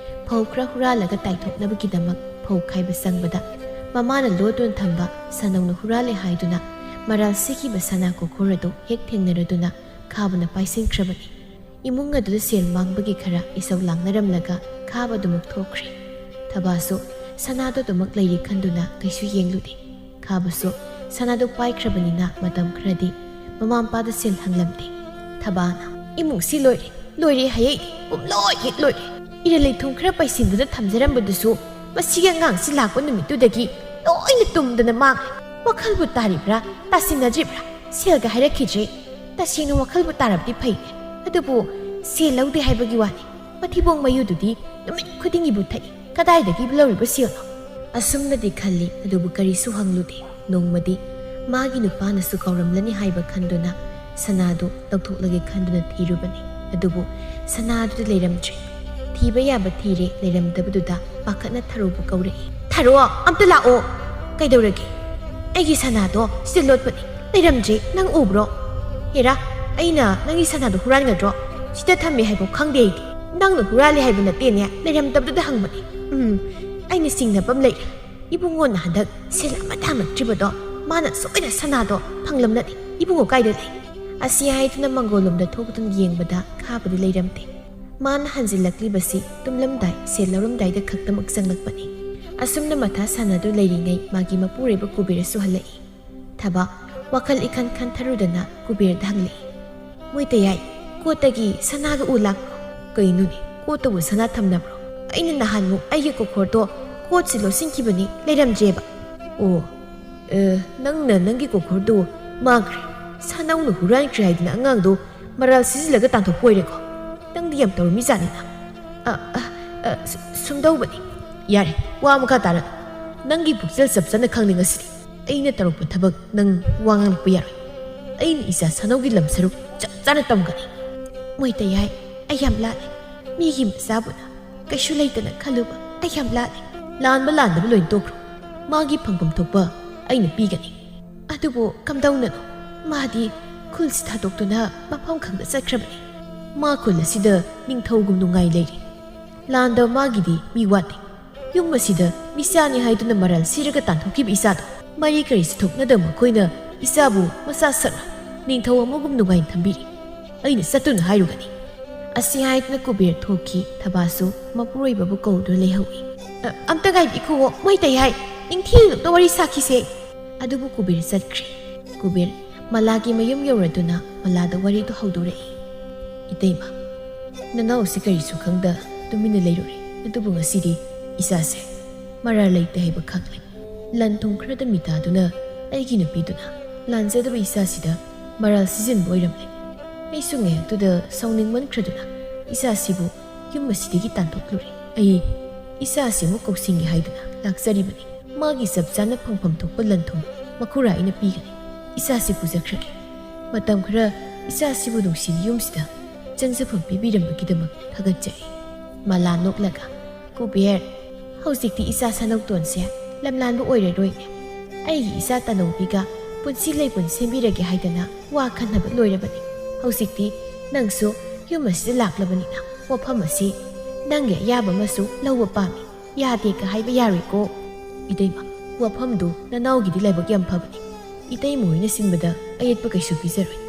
ꯐꯧ ꯈꯔ ꯍꯨꯔꯥꯜꯂꯒ ꯇꯥꯏꯊꯣꯛꯅꯕꯒꯤꯗꯃꯛ ꯐꯧ ꯈꯥꯏꯕ ꯆꯪꯕꯗ ꯃꯃꯥꯅ ꯂꯣꯠꯇꯨꯅ ꯊꯝꯕ ꯁꯅꯧꯅ ꯍꯨꯔꯥꯜꯂꯦ ꯍꯥꯏꯗꯨꯅ ꯃꯔꯥꯜ ꯁꯤꯈꯤꯕ ꯁꯅꯥ ꯀꯣꯈꯣꯔ ꯑꯗꯨ ꯍꯦꯛ ꯊꯦꯡꯅꯔꯗꯨꯅ ꯈꯥꯕꯅ ꯄꯥꯏꯁꯤꯟꯈ꯭ꯔꯕꯅꯤ꯫ ꯏꯃꯨꯡ ꯑꯗꯨꯗ ꯁꯦꯜ ꯃꯥꯡꯕꯒꯤ ꯈꯔ ꯏꯁꯧ ꯂꯥꯡꯅꯔꯝꯂꯒ ꯈꯥꯕ ꯑꯗꯨꯃꯛ ꯊꯣꯛꯈ꯭ꯔꯦ꯫ ꯊꯕꯥꯁꯨ ꯁꯅꯥꯗꯣ ꯑꯗꯨꯃꯛ ꯂꯩꯔꯤ ꯈꯟꯗꯨꯅ ꯀꯩꯁꯨ ꯌꯦꯡꯂꯨꯗꯦ꯫ ꯈꯥꯕꯁꯨ ꯁꯅꯥꯗꯣ パꯏꯈ꯭ꯔꯕꯅꯤꯅ ꯃꯇꯝ ꯈꯔꯗꯤ ꯃꯃꯥ ꯃꯄꯥꯗ ꯁꯦꯜ ꯍꯪꯂꯝꯗꯦ꯫ ꯊꯕꯥꯅ ꯏꯃꯨꯡꯁꯤ ꯂꯣꯏꯔꯦ ꯍꯌꯦꯡꯗꯤ ꯄꯨꯝꯂꯣꯏ ꯍꯦꯛ ꯂꯣꯏꯔꯦ꯫ ꯏꯔꯩ ꯂꯩꯊꯨꯝ ꯈꯔ ꯄꯩꯁꯤꯟꯗꯨꯅ ꯊꯝꯖꯔꯝꯕꯗꯨꯁꯨ ꯃꯁꯤꯒꯤ ꯑꯉꯥꯡꯁꯤ ꯂꯥꯛꯄ ꯅꯨꯃꯤꯠꯇꯨꯗꯒꯤ ꯂꯣꯏꯅ ꯇꯨꯝꯗꯅ ꯃꯥꯡꯈ꯭ꯔꯦ꯫ ꯋꯥꯈꯜꯕꯨ ꯇꯥꯔꯤꯕ꯭ꯔꯥ ꯇꯥꯁꯤꯟꯅꯗ꯭ꯔꯤꯕ꯭ꯔꯥ? ꯁꯦꯜꯒ ꯍꯥꯏꯔꯛꯈꯤꯗ꯭ꯔꯦ꯫ ꯇꯁꯦꯡꯅ ꯋꯥꯈꯜꯕꯨ ꯇꯥꯔꯕꯗꯤ ꯐꯩꯅꯦ, ꯑꯗꯨꯕꯨ ꯁꯦꯜ ꯂꯧꯗꯦ ꯍꯥꯏꯕꯒꯤ ꯋꯥꯅꯤ꯫ ꯃꯊꯤꯕꯣꯡ ꯃꯌꯨꯗꯨꯗꯤ ꯅꯨꯃꯤꯠ ꯈꯨꯗꯤꯡꯒꯤꯕꯨ ꯊꯛꯏ, ꯀꯗꯥꯏꯗꯒꯤ ꯂꯧꯔꯤꯕ ꯁꯦꯜꯅೋ? ꯑꯁꯨꯝꯅꯗꯤ ꯈꯜꯂꯤ, ꯑꯗꯨꯕꯨ ꯀꯔꯤꯁꯨ ꯍꯪꯂꯨꯗꯦ꯫ ꯅꯣꯡꯃꯗꯤ ꯃꯥꯒꯤ ꯅꯨꯄꯥꯅꯁꯨ ꯀꯧꯔꯝꯂꯅꯤ ꯍꯥꯏꯕ ꯈꯟꯗꯨꯅ ꯁꯅꯥꯗꯨ ꯂꯧꯊꯣꯛꯂꯒꯦ ꯈꯟꯗꯨꯅ ꯊꯤꯔꯨꯕꯅꯤ꯫ ꯑꯗꯨꯕꯨ ꯁꯅꯥꯗꯨꯗ ꯂꯩꯔꯝꯗ꯭ꯔꯦ꯫ ꯊꯤꯕ ꯌꯥꯕ ꯊꯤꯔꯦ, ꯂꯩꯔꯝꯗꯕꯗꯨꯗ ꯄꯥꯈꯠꯅ ꯊꯔꯣꯕꯨ ꯀꯧꯔꯛꯏ꯫ ꯊꯔꯣ, ꯑꯝꯇ ꯂꯥꯛꯑꯣ꯫ ꯀꯩꯗꯧꯔꯒꯦ? ꯑꯩꯒꯤ ꯁꯅꯥꯗꯣ ꯁꯤꯗ ꯂꯣꯠꯄꯅꯤ, ꯂꯩꯔꯝꯗ꯭ꯔꯦ, ꯅꯪ ꯎꯕ꯭ꯔꯣ? ꯍꯦꯔꯥ, ꯑꯩꯅ ꯅꯪꯒꯤ ꯁꯅꯥꯗꯣ ꯍꯨꯔꯥꯟꯒꯗ꯭ꯔꯣ? ꯁꯤꯗ ꯊꯝꯃꯦ ꯍꯥꯏꯕ ꯈꯪꯗꯦ ꯑꯩꯗꯤ꯫ ꯅꯪꯅ ꯍꯨꯔꯥꯜꯂꯦ ꯍꯥꯏꯕ ꯅꯠꯇꯦꯅꯦ, ꯂꯩꯔꯝꯗꯕꯗꯨꯗ ꯍꯪꯕꯅꯤ꯫ ꯑꯩꯅ ꯆꯤꯡꯅꯕ ꯑꯃ ꯂꯩꯔꯦ꯫ ꯏꯕꯨꯡꯉꯣꯅ ꯍꯟꯗꯛ ꯁꯦꯜ ꯑꯃꯠꯇ ꯍꯪꯉꯛꯇ꯭ꯔꯤꯕꯗꯣ ꯃꯥꯅ ꯁꯣꯏꯅ ꯁꯅꯥꯗꯣ ꯐꯪꯂꯝꯅꯗꯤ꯫ ꯏꯕꯨꯡꯉꯣ ꯀꯥꯏꯗ ꯂꯩ? ꯑꯁꯤ ꯍꯥꯏꯗꯨꯅ ꯃꯪꯒꯣꯜꯂꯣꯝꯗ ꯊꯣꯛꯇꯨꯅ ꯌꯦꯡꯕꯗ ꯈꯥꯕꯗꯤ ꯂꯩꯔꯝꯗꯦ꯫ ꯃꯥꯅ ꯍꯟꯖꯤꯜꯂꯛꯂꯤꯕꯁꯤ ꯇꯨꯝꯂꯝꯗꯥꯏ ꯁꯦꯜ ꯂꯧꯔꯝꯗꯥꯏꯗ ꯈꯛꯇꯃꯛ ꯆꯪꯂꯛꯄꯅꯤ꯫ ꯑꯁꯨꯝꯅ ꯃꯊꯥ ꯁꯥꯟꯅꯗꯨ ꯂꯩꯔꯤꯉꯩ ꯃꯥꯒꯤ ꯃꯄꯨꯔꯣꯏꯕ ꯀꯨꯕꯦꯔꯁꯨ ꯍꯜꯂꯛꯏ꯫ ꯊꯕꯥ ꯋꯥꯈꯜ ꯏꯈꯟ ꯈꯟꯊꯔꯨꯗꯅ ꯀꯨꯕꯦꯔꯗ ꯍꯪꯂꯛꯏ꯫ ꯃꯣꯏꯇꯌꯥꯏ, ꯀꯣꯠꯇꯒꯤ ꯁꯅꯥꯒ ꯎ ꯂꯥꯛꯄ꯭ꯔꯣ? ꯀꯩꯅꯣꯅꯦ, ꯀꯣꯠꯇꯕꯨ ꯁꯅꯥ ꯊꯝꯅꯕ꯭ꯔꯣ? ꯑꯩꯅ ꯅꯍꯥꯟꯃꯨꯛ ꯑꯩꯒꯤ ꯀꯣꯈꯣꯔꯗꯣ ꯀꯣꯠꯁꯤ ꯂꯣꯠꯁꯤꯟꯈꯤꯕꯅꯤ, ꯂꯩꯔꯝꯗ꯭ꯔꯦꯕ꯫ ꯑꯣ, ꯅꯪꯅ ꯅꯪꯒꯤ ꯀꯣꯈꯣꯔꯗꯨ ꯃꯥꯡꯈ꯭ꯔꯦ, ꯁꯅꯧꯅ ꯍꯨꯔꯥꯟꯈ꯭ꯔꯦ ꯍꯥꯏꯗꯅ ꯑꯉꯥꯡꯗꯣ ꯃꯔꯥꯜ ꯁꯤꯖꯤꯜꯂꯒ ꯇꯥꯟꯊꯣꯛꯄ ꯑꯣꯏꯔꯦꯀꯣ? ꯅꯪꯗꯤ ꯌꯥꯝ ꯇꯧꯔꯝꯃꯤꯖꯥꯠꯅꯤꯅ꯫ ꯁꯨꯝꯗꯧꯕꯅꯤ꯫ ꯌꯥꯔꯦ, ꯋꯥ ꯃꯈꯥ ꯇꯥꯔꯅꯨ꯫ ꯅꯪꯒꯤ ꯄꯨꯛꯆꯦꯜ ꯆꯞ ꯆꯥꯅ ꯈꯪꯅꯤꯡꯉꯁꯤꯗꯤ ꯑꯩꯅ ꯇꯧꯔꯛꯄ ꯊꯕꯛ ꯅꯪ ꯋꯥ ꯉꯥꯡꯂꯛꯄ ꯌꯥꯔꯣꯏ꯫ ꯑꯩꯅ ꯏꯆꯥ ꯁꯅꯧꯒꯤ ꯂꯝ ꯁꯔꯨꯛ ꯆꯞ ꯆꯥꯅ ꯇꯝꯒꯅꯤ꯫ ꯃꯣꯏꯇꯌꯥꯏ, ꯑꯩ ꯌꯥꯝ ꯂꯥꯜꯂꯦ꯫ ꯃꯤꯒꯤ ꯃꯆꯥꯕꯨꯅ ꯀꯩꯁꯨ ꯂꯩꯇꯅ ꯈꯜꯂꯨꯕ ꯑꯩ ꯌꯥꯝ ꯂꯥꯜꯂꯦ꯫ ꯂꯥꯟꯕ ꯂꯥꯟꯗꯕ ꯂꯣꯏꯅ ꯇꯣꯛꯈ꯭ꯔꯣ꯫ ꯃꯥꯒꯤ ꯐꯪꯐꯝ ꯊꯣꯛꯄ ꯑꯩꯅ ꯄꯤꯒꯅꯤ꯫ ꯑꯗꯨꯕꯨ ꯀꯝꯗꯧꯅꯅꯣ? ꯃꯥꯗꯤ ꯈꯨꯜꯁꯤ ꯊꯥꯗꯣꯛꯇꯨꯅ ꯃꯐꯝ ꯈꯪꯗ ꯆꯠꯈ꯭ꯔꯕꯅꯤ꯫ ꯃꯥ ꯈꯨꯜ ꯑꯁꯤꯗ ꯅꯤꯡꯊꯧꯒꯨꯝ ꯅꯨꯡꯉꯥꯏ ꯂꯩꯔꯤ꯫ ꯂꯥꯟꯗ ꯃꯥꯒꯤꯗꯤ ꯃꯤ ꯋꯥꯠꯇꯦ꯫ ꯌꯨꯝ ꯑꯁꯤꯗ ꯃꯤꯆꯥꯅꯤ ꯍꯥꯏꯗꯨꯅ ꯃꯔꯥꯜ ꯁꯤꯔꯒ ꯇꯥꯟꯊꯣꯛꯈꯤꯕ ꯏꯆꯥꯗꯣ ꯃꯔꯤ ꯀꯔꯤꯁꯨ ꯊꯣꯛꯅꯗꯕ ꯃꯈꯣꯏꯅ ꯏꯆꯥꯕꯨ ꯃꯆꯥ ꯁꯛꯅ ꯅꯤꯡꯊꯧ ꯑꯃꯒꯨꯝ ꯅꯨꯡꯉꯥꯏꯅ ꯊꯝꯕꯤꯔꯤ꯫ ꯑꯩꯅ ꯆꯠꯇꯨꯅ ꯍꯥꯏꯔꯨꯒꯅꯤ꯫ ꯑꯁꯤ ꯍꯥꯏꯗꯨꯅ ꯀꯨꯕꯦꯔ ꯊꯣꯛꯈꯤ꯫ ꯊꯕꯥꯁꯨ ꯃꯄꯨꯔꯣꯏꯕꯕꯨ ꯀꯧꯗꯨꯅ ꯂꯩꯍꯧꯏ꯫ ꯑꯝꯇ ꯉꯥꯏꯕꯤꯈꯨꯋꯣ ꯃꯣꯏꯇꯌꯥꯏ, ꯅꯤꯡꯊꯤꯅ ꯋꯥꯔꯤ ꯁꯥꯈꯤꯁꯦ꯫ ꯑꯗꯨꯕꯨ ꯀꯨꯕꯦꯔ ꯆꯠꯈ꯭ꯔꯦ꯫ ꯀꯨꯕꯦꯔ ꯃꯂꯥꯒꯤ ꯃꯌꯨꯝ ꯌꯧꯔꯗꯨꯅ ꯃꯂꯥꯗ ꯋꯥꯔꯤꯗꯨ ꯍꯧꯗꯣꯔꯛꯏ꯫ ꯏꯇꯩꯃ, ꯅꯅꯥꯎꯁꯤ ꯀꯔꯤꯁꯨ ꯈꯪꯗ ꯇꯨꯃꯤꯟꯅ ꯂꯩꯔꯨꯔꯦ, ꯑꯗꯨꯕꯨ ꯉꯁꯤꯗꯤ ꯏꯆꯥꯁꯦ ꯃꯔꯥꯜ ꯂꯩꯇꯦ ꯍꯥꯏꯕ ꯈꯪꯂꯦ꯫ ꯂꯟ ꯊꯨꯝ ꯈꯔꯗ ꯃꯤꯇꯥꯗꯨꯅ ꯑꯩꯒꯤ ꯅꯨꯄꯤꯗꯨꯅ ꯂꯥꯟꯖꯗꯕ ꯏꯆꯥꯁꯤꯗ ꯃꯔꯥꯜ ꯁꯤꯖꯤꯟꯕ ꯑꯣꯏꯔꯝꯂꯦ꯫ ꯑꯩꯁꯨ ꯉꯥꯏꯍꯥꯛꯇꯨꯗ ꯁꯥꯎꯅꯤꯡꯃꯟꯈ꯭ꯔꯗꯨꯅ ꯏꯆꯥꯁꯤꯕꯨ ꯌꯨꯝ ꯑꯁꯤꯗꯒꯤ ꯇꯥꯟꯊꯣꯛꯂꯨꯔꯦ꯫ ꯑꯩ ꯏꯆꯥꯁꯤꯃꯨꯛ ꯀꯧꯁꯤꯡꯒꯦ ꯍꯥꯏꯗꯨꯅ ꯂꯥꯛꯆꯔꯤꯕꯅꯤ꯫ ꯃꯥꯒꯤ ꯆꯞ ꯆꯥꯅ ꯐꯪꯐꯝ ꯊꯣꯛꯄ ꯂꯟ ꯊꯨꯝ ꯃꯈꯨꯔꯥ ꯑꯩꯅ ꯄꯤꯒꯅꯤ꯫ ꯏꯆꯥꯁꯤ ꯄꯨꯖꯈ꯭ꯔꯒꯦ꯫ ꯃꯇꯝ ꯈꯔ ꯏꯆꯥꯁꯤꯕꯨ ꯅꯨꯡꯁꯤꯅ ꯌꯨꯝꯁꯤꯗ ꯆꯪꯖꯐꯝ ꯄꯤꯕꯤꯔꯝꯕꯒꯤꯗꯃꯛ ꯊꯥꯒꯠꯆꯔꯤ꯫ ꯃꯂꯥ ꯅꯣꯛꯂꯒ, ꯀꯨꯕꯦꯔ, ꯍꯧꯖꯤꯛꯇꯤ ꯏꯆꯥ ꯁꯅꯧꯇꯣꯟꯁꯦ ꯂꯝꯂꯥꯟꯕ ꯑꯣꯏꯔꯔꯣꯏꯅꯦ꯫ ꯑꯩꯒꯤ ꯏꯆꯥ ꯇꯅꯧꯕꯤꯒ ꯄꯨꯟꯁꯤ ꯂꯩꯄꯨꯟ ꯁꯦꯝꯕꯤꯔꯒꯦ ꯍꯥꯏꯗꯅ ꯋꯥ ꯈꯟꯅꯕ ꯂꯣꯏꯔꯕꯅꯤ꯫ ꯍꯧꯖꯤꯛꯇꯤ ꯅꯪꯁꯨ ꯌꯨꯝ ꯑꯁꯤꯗ ꯂꯥꯛꯂꯕꯅꯤꯅ ꯋꯥꯐꯝ ꯑꯁꯤ ꯅꯪꯒꯤ ꯑꯌꯥꯕ ꯑꯃꯁꯨ ꯂꯧꯕ ꯄꯥꯝꯃꯤ꯫ ꯌꯥꯗꯦꯒ ꯍꯥꯏꯕ ꯌꯥꯔꯣꯏꯀꯣ꯫ ꯏꯇꯩꯃ, ꯋꯥꯐꯝꯗꯨ ꯅꯅꯥꯎꯒꯤꯗꯤ ꯂꯥꯏꯕꯛ ꯌꯥꯝ ꯐꯕꯅꯤ꯫ ꯏꯇꯩꯃ ꯍꯣꯏꯅ ꯁꯤꯟꯕꯗ ꯑꯌꯦꯠꯄ ꯀꯩꯁꯨ ꯄꯤꯖꯔꯣꯏ꯫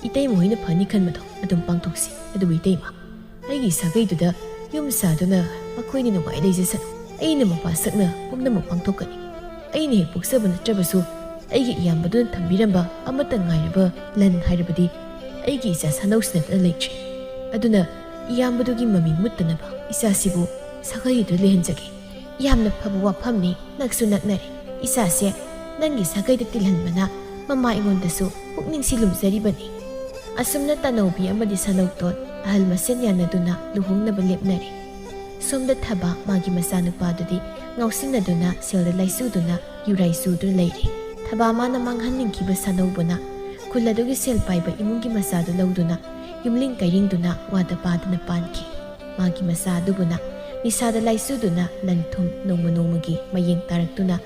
ꯏꯇꯩꯃ ꯍꯣꯏꯅ ꯐꯅꯤ ꯈꯟꯕꯗꯣ ꯑꯗꯨꯝ ꯄꯥꯡꯊꯣꯛꯁꯤ꯫ ꯑꯗꯨꯕꯨ ꯏꯇꯩꯃ, ꯑꯩꯒꯤ ꯁꯥꯒꯩꯗꯨꯗ ꯌꯨꯝ ꯁꯥꯗꯨꯅ ꯃꯈꯣꯏꯅ ꯅꯨꯡꯉꯥꯏ ꯂꯩꯖꯁꯅꯨ꯫ ꯑꯩꯅ ꯃꯄꯥ ꯁꯛꯅ ꯄꯨꯝꯅꯃꯛ ꯄꯥꯡꯊꯣꯛꯀꯅꯤ꯫ ꯑꯩꯅ ꯍꯦꯛ ꯄꯣꯛꯆꯕ ꯅꯠꯇ꯭ꯔꯕꯁꯨ ꯑꯩꯒꯤ ꯏꯌꯥꯝꯕꯗꯨꯅ ꯊꯝꯕꯤꯔꯝꯕ ꯑꯃꯠꯇ ꯉꯥꯏꯔꯕ ꯂꯟ ꯍꯥꯏꯔꯕꯗꯤ ꯑꯩꯒꯤ ꯏꯆꯥ ꯁꯅꯧꯁꯤ ꯅꯠꯇꯅ ꯂꯩꯇ꯭ꯔꯤ꯫ ꯑꯗꯨꯅ ꯏꯌꯥꯝꯕꯗꯨꯒꯤ ꯃꯃꯤꯡ ꯃꯨꯠꯇꯅꯕ ꯏꯆꯥꯁꯤꯕꯨ ꯁꯥꯒꯩꯗꯨ ꯂꯩꯍꯟꯖꯒꯦ꯫ ꯌꯥꯝꯅ ꯐꯕ ꯋꯥꯐꯝꯅꯤ, ꯅꯛꯁꯨ ꯅꯛꯅꯔꯦ꯫ ꯏꯆꯥꯁꯦ ꯅꯪꯒꯤ ꯁꯥꯒꯩꯗ ꯇꯤꯜꯍꯟꯕꯅ ꯃꯃꯥ ꯑꯩꯉꯣꯟꯗꯁꯨ ꯄꯨꯛꯅꯤꯡꯁꯤ ꯂꯨꯝꯖꯔꯤꯕꯅꯤ꯫ ꯑꯁꯨꯝꯅ ꯇꯅꯧꯕꯤ ꯑꯃꯗꯤ ꯁꯅꯧꯇꯣꯟ ꯑꯍꯜ ꯃꯁꯦꯟ ꯌꯥꯅꯗꯨꯅ ꯂꯨꯍꯣꯡꯅꯕ ꯂꯦꯞꯅꯔꯦ꯫ ꯁꯣꯝꯗ ꯊꯕ ꯃꯥꯒꯤ ꯃꯆꯥꯅꯨꯄꯥꯗꯨꯗꯤ ꯉꯥꯎꯁꯤꯟꯅꯗꯨꯅ ꯁꯦꯜꯗ ꯂꯥꯏꯆꯨꯗꯨꯅ ꯌꯨꯔꯥꯏ ꯆꯨꯗꯨꯅ ꯂꯩꯔꯦ꯫ ꯊꯕꯥ ꯃꯥꯅ ꯃꯥꯡꯍꯟꯅꯤꯡꯈꯤꯕ ꯁꯅꯧꯕꯅ ꯈꯨꯜ ꯑꯗꯨꯒꯤ ꯁꯦꯜ ꯄꯥꯏꯕ ꯏꯃꯨꯡꯒꯤ ꯃꯆꯥꯗꯨ ꯂꯧꯗꯨꯅ ꯌꯨꯝꯂꯤꯡ ꯀꯩꯔꯤꯡꯗꯨꯅ ꯋꯥꯗ ꯄꯥꯗꯨꯅ ꯄꯥꯟꯈꯤ꯫ ꯃꯥꯒꯤ ꯃꯆꯥ ꯑꯗꯨꯕꯨꯅ ꯅꯤꯁꯥꯗ ꯂꯥꯏꯆꯨꯗꯨꯅ ꯂꯟ ꯊꯨꯝ ꯅꯣꯡꯃ ꯅꯣꯡꯃꯒꯤ ꯃꯌꯦꯡ ꯇꯥꯔꯛꯇꯨꯅ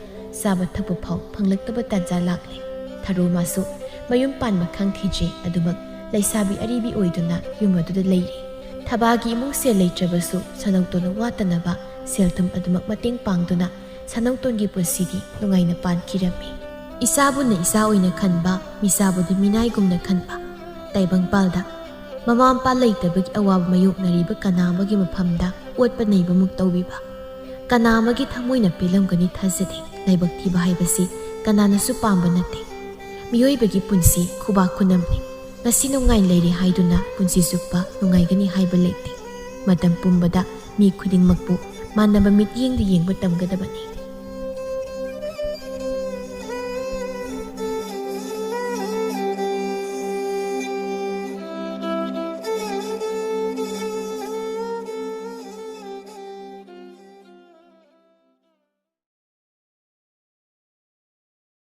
ꯆꯥꯕ ꯊꯛꯄ ꯐꯥꯎ ꯐꯪꯂꯛꯇꯕ ꯇꯥꯟꯖꯥ ꯂꯥꯛꯂꯦ꯫ ꯊꯥꯔꯣ ꯃꯥꯁꯨ ꯃꯌꯨꯝ ꯄꯥꯟꯕ ꯈꯪꯈꯤꯗ꯭ꯔꯤ, ꯑꯗꯨꯃꯛ ꯂꯩꯁꯥꯕꯤ ꯑꯔꯤꯕꯤ ꯑꯣꯏꯗꯨꯅ ꯌꯨꯝ ꯑꯗꯨꯗ ꯂꯩꯔꯤ꯫ ꯊꯕꯥꯒꯤ ꯏꯃꯨꯡ ꯁꯦꯜ ꯂꯩꯇ꯭ꯔꯕꯁꯨ ꯁꯅꯧꯇꯣꯟꯅ ꯋꯥꯠꯇꯅꯕ ꯁꯦꯜ ꯊꯨꯝ ꯑꯗꯨꯃꯛ ꯃꯇꯦꯡ ꯄꯥꯡꯗꯨꯅ ꯁꯅꯧꯇꯣꯟꯒꯤ ꯄꯨꯟꯁꯤꯗꯤ ꯅꯨꯡꯉꯥꯏꯅ ꯄꯥꯟꯈꯤꯔꯝꯃꯤ꯫ ꯏꯆꯥꯕꯨꯅ ꯏꯆꯥ ꯑꯣꯏꯅ ꯈꯟꯕ, ꯃꯤꯆꯥꯕꯨꯗꯤ ꯃꯤꯅꯥꯏꯒꯨꯝꯅ ꯈꯟꯕ꯫ ꯇꯥꯏꯕꯪꯄꯥꯜꯗ ꯃꯃꯥ ꯃꯄꯥ ꯂꯩꯇꯕꯒꯤ ꯑꯋꯥꯕ ꯃꯥꯌꯣꯛꯅꯔꯤꯕ ꯀꯅꯥ ꯑꯃꯒꯤ ꯃꯐꯝꯗ ꯑꯣꯠꯄ ꯅꯩꯕꯃꯨꯛ ꯇꯧꯕꯤꯕ ꯀꯅꯥ ꯑꯃꯒꯤ ꯊꯃꯣꯏꯅ ꯄꯦꯜꯂꯝꯒꯅꯤ ꯊꯥꯖꯗꯦ꯫ ꯂꯥꯏꯕꯛ ꯊꯤꯕ ꯍꯥꯏꯕꯁꯤ ꯀꯅꯥꯅꯁꯨ ꯄꯥꯝꯕ ꯅꯠꯇꯦ꯫ ꯃꯤꯑꯣꯏꯕꯒꯤ ꯄꯨꯟꯁꯤ ꯈꯨꯕꯥꯛ ꯈꯨꯅꯝꯅꯤ꯫ ꯉꯁꯤ ꯅꯨꯡꯉꯥꯏ ꯂꯩꯔꯦ ꯍꯥꯏꯗꯨꯅ ꯄꯨꯟꯁꯤ ꯆꯨꯞꯄ ꯅꯨꯡꯉꯥꯏꯒꯅꯤ ꯍꯥꯏꯕ ꯂꯩꯇꯦ꯫ ꯃꯇꯝ ꯄꯨꯝꯕꯗ ꯃꯤ ꯈꯨꯗꯤꯡꯃꯛꯄꯨ ꯃꯥꯟꯅꯕ ꯃꯤꯠꯌꯦꯡꯗ ꯌꯦꯡꯕ ꯇꯝꯒꯗꯕꯅꯤ꯫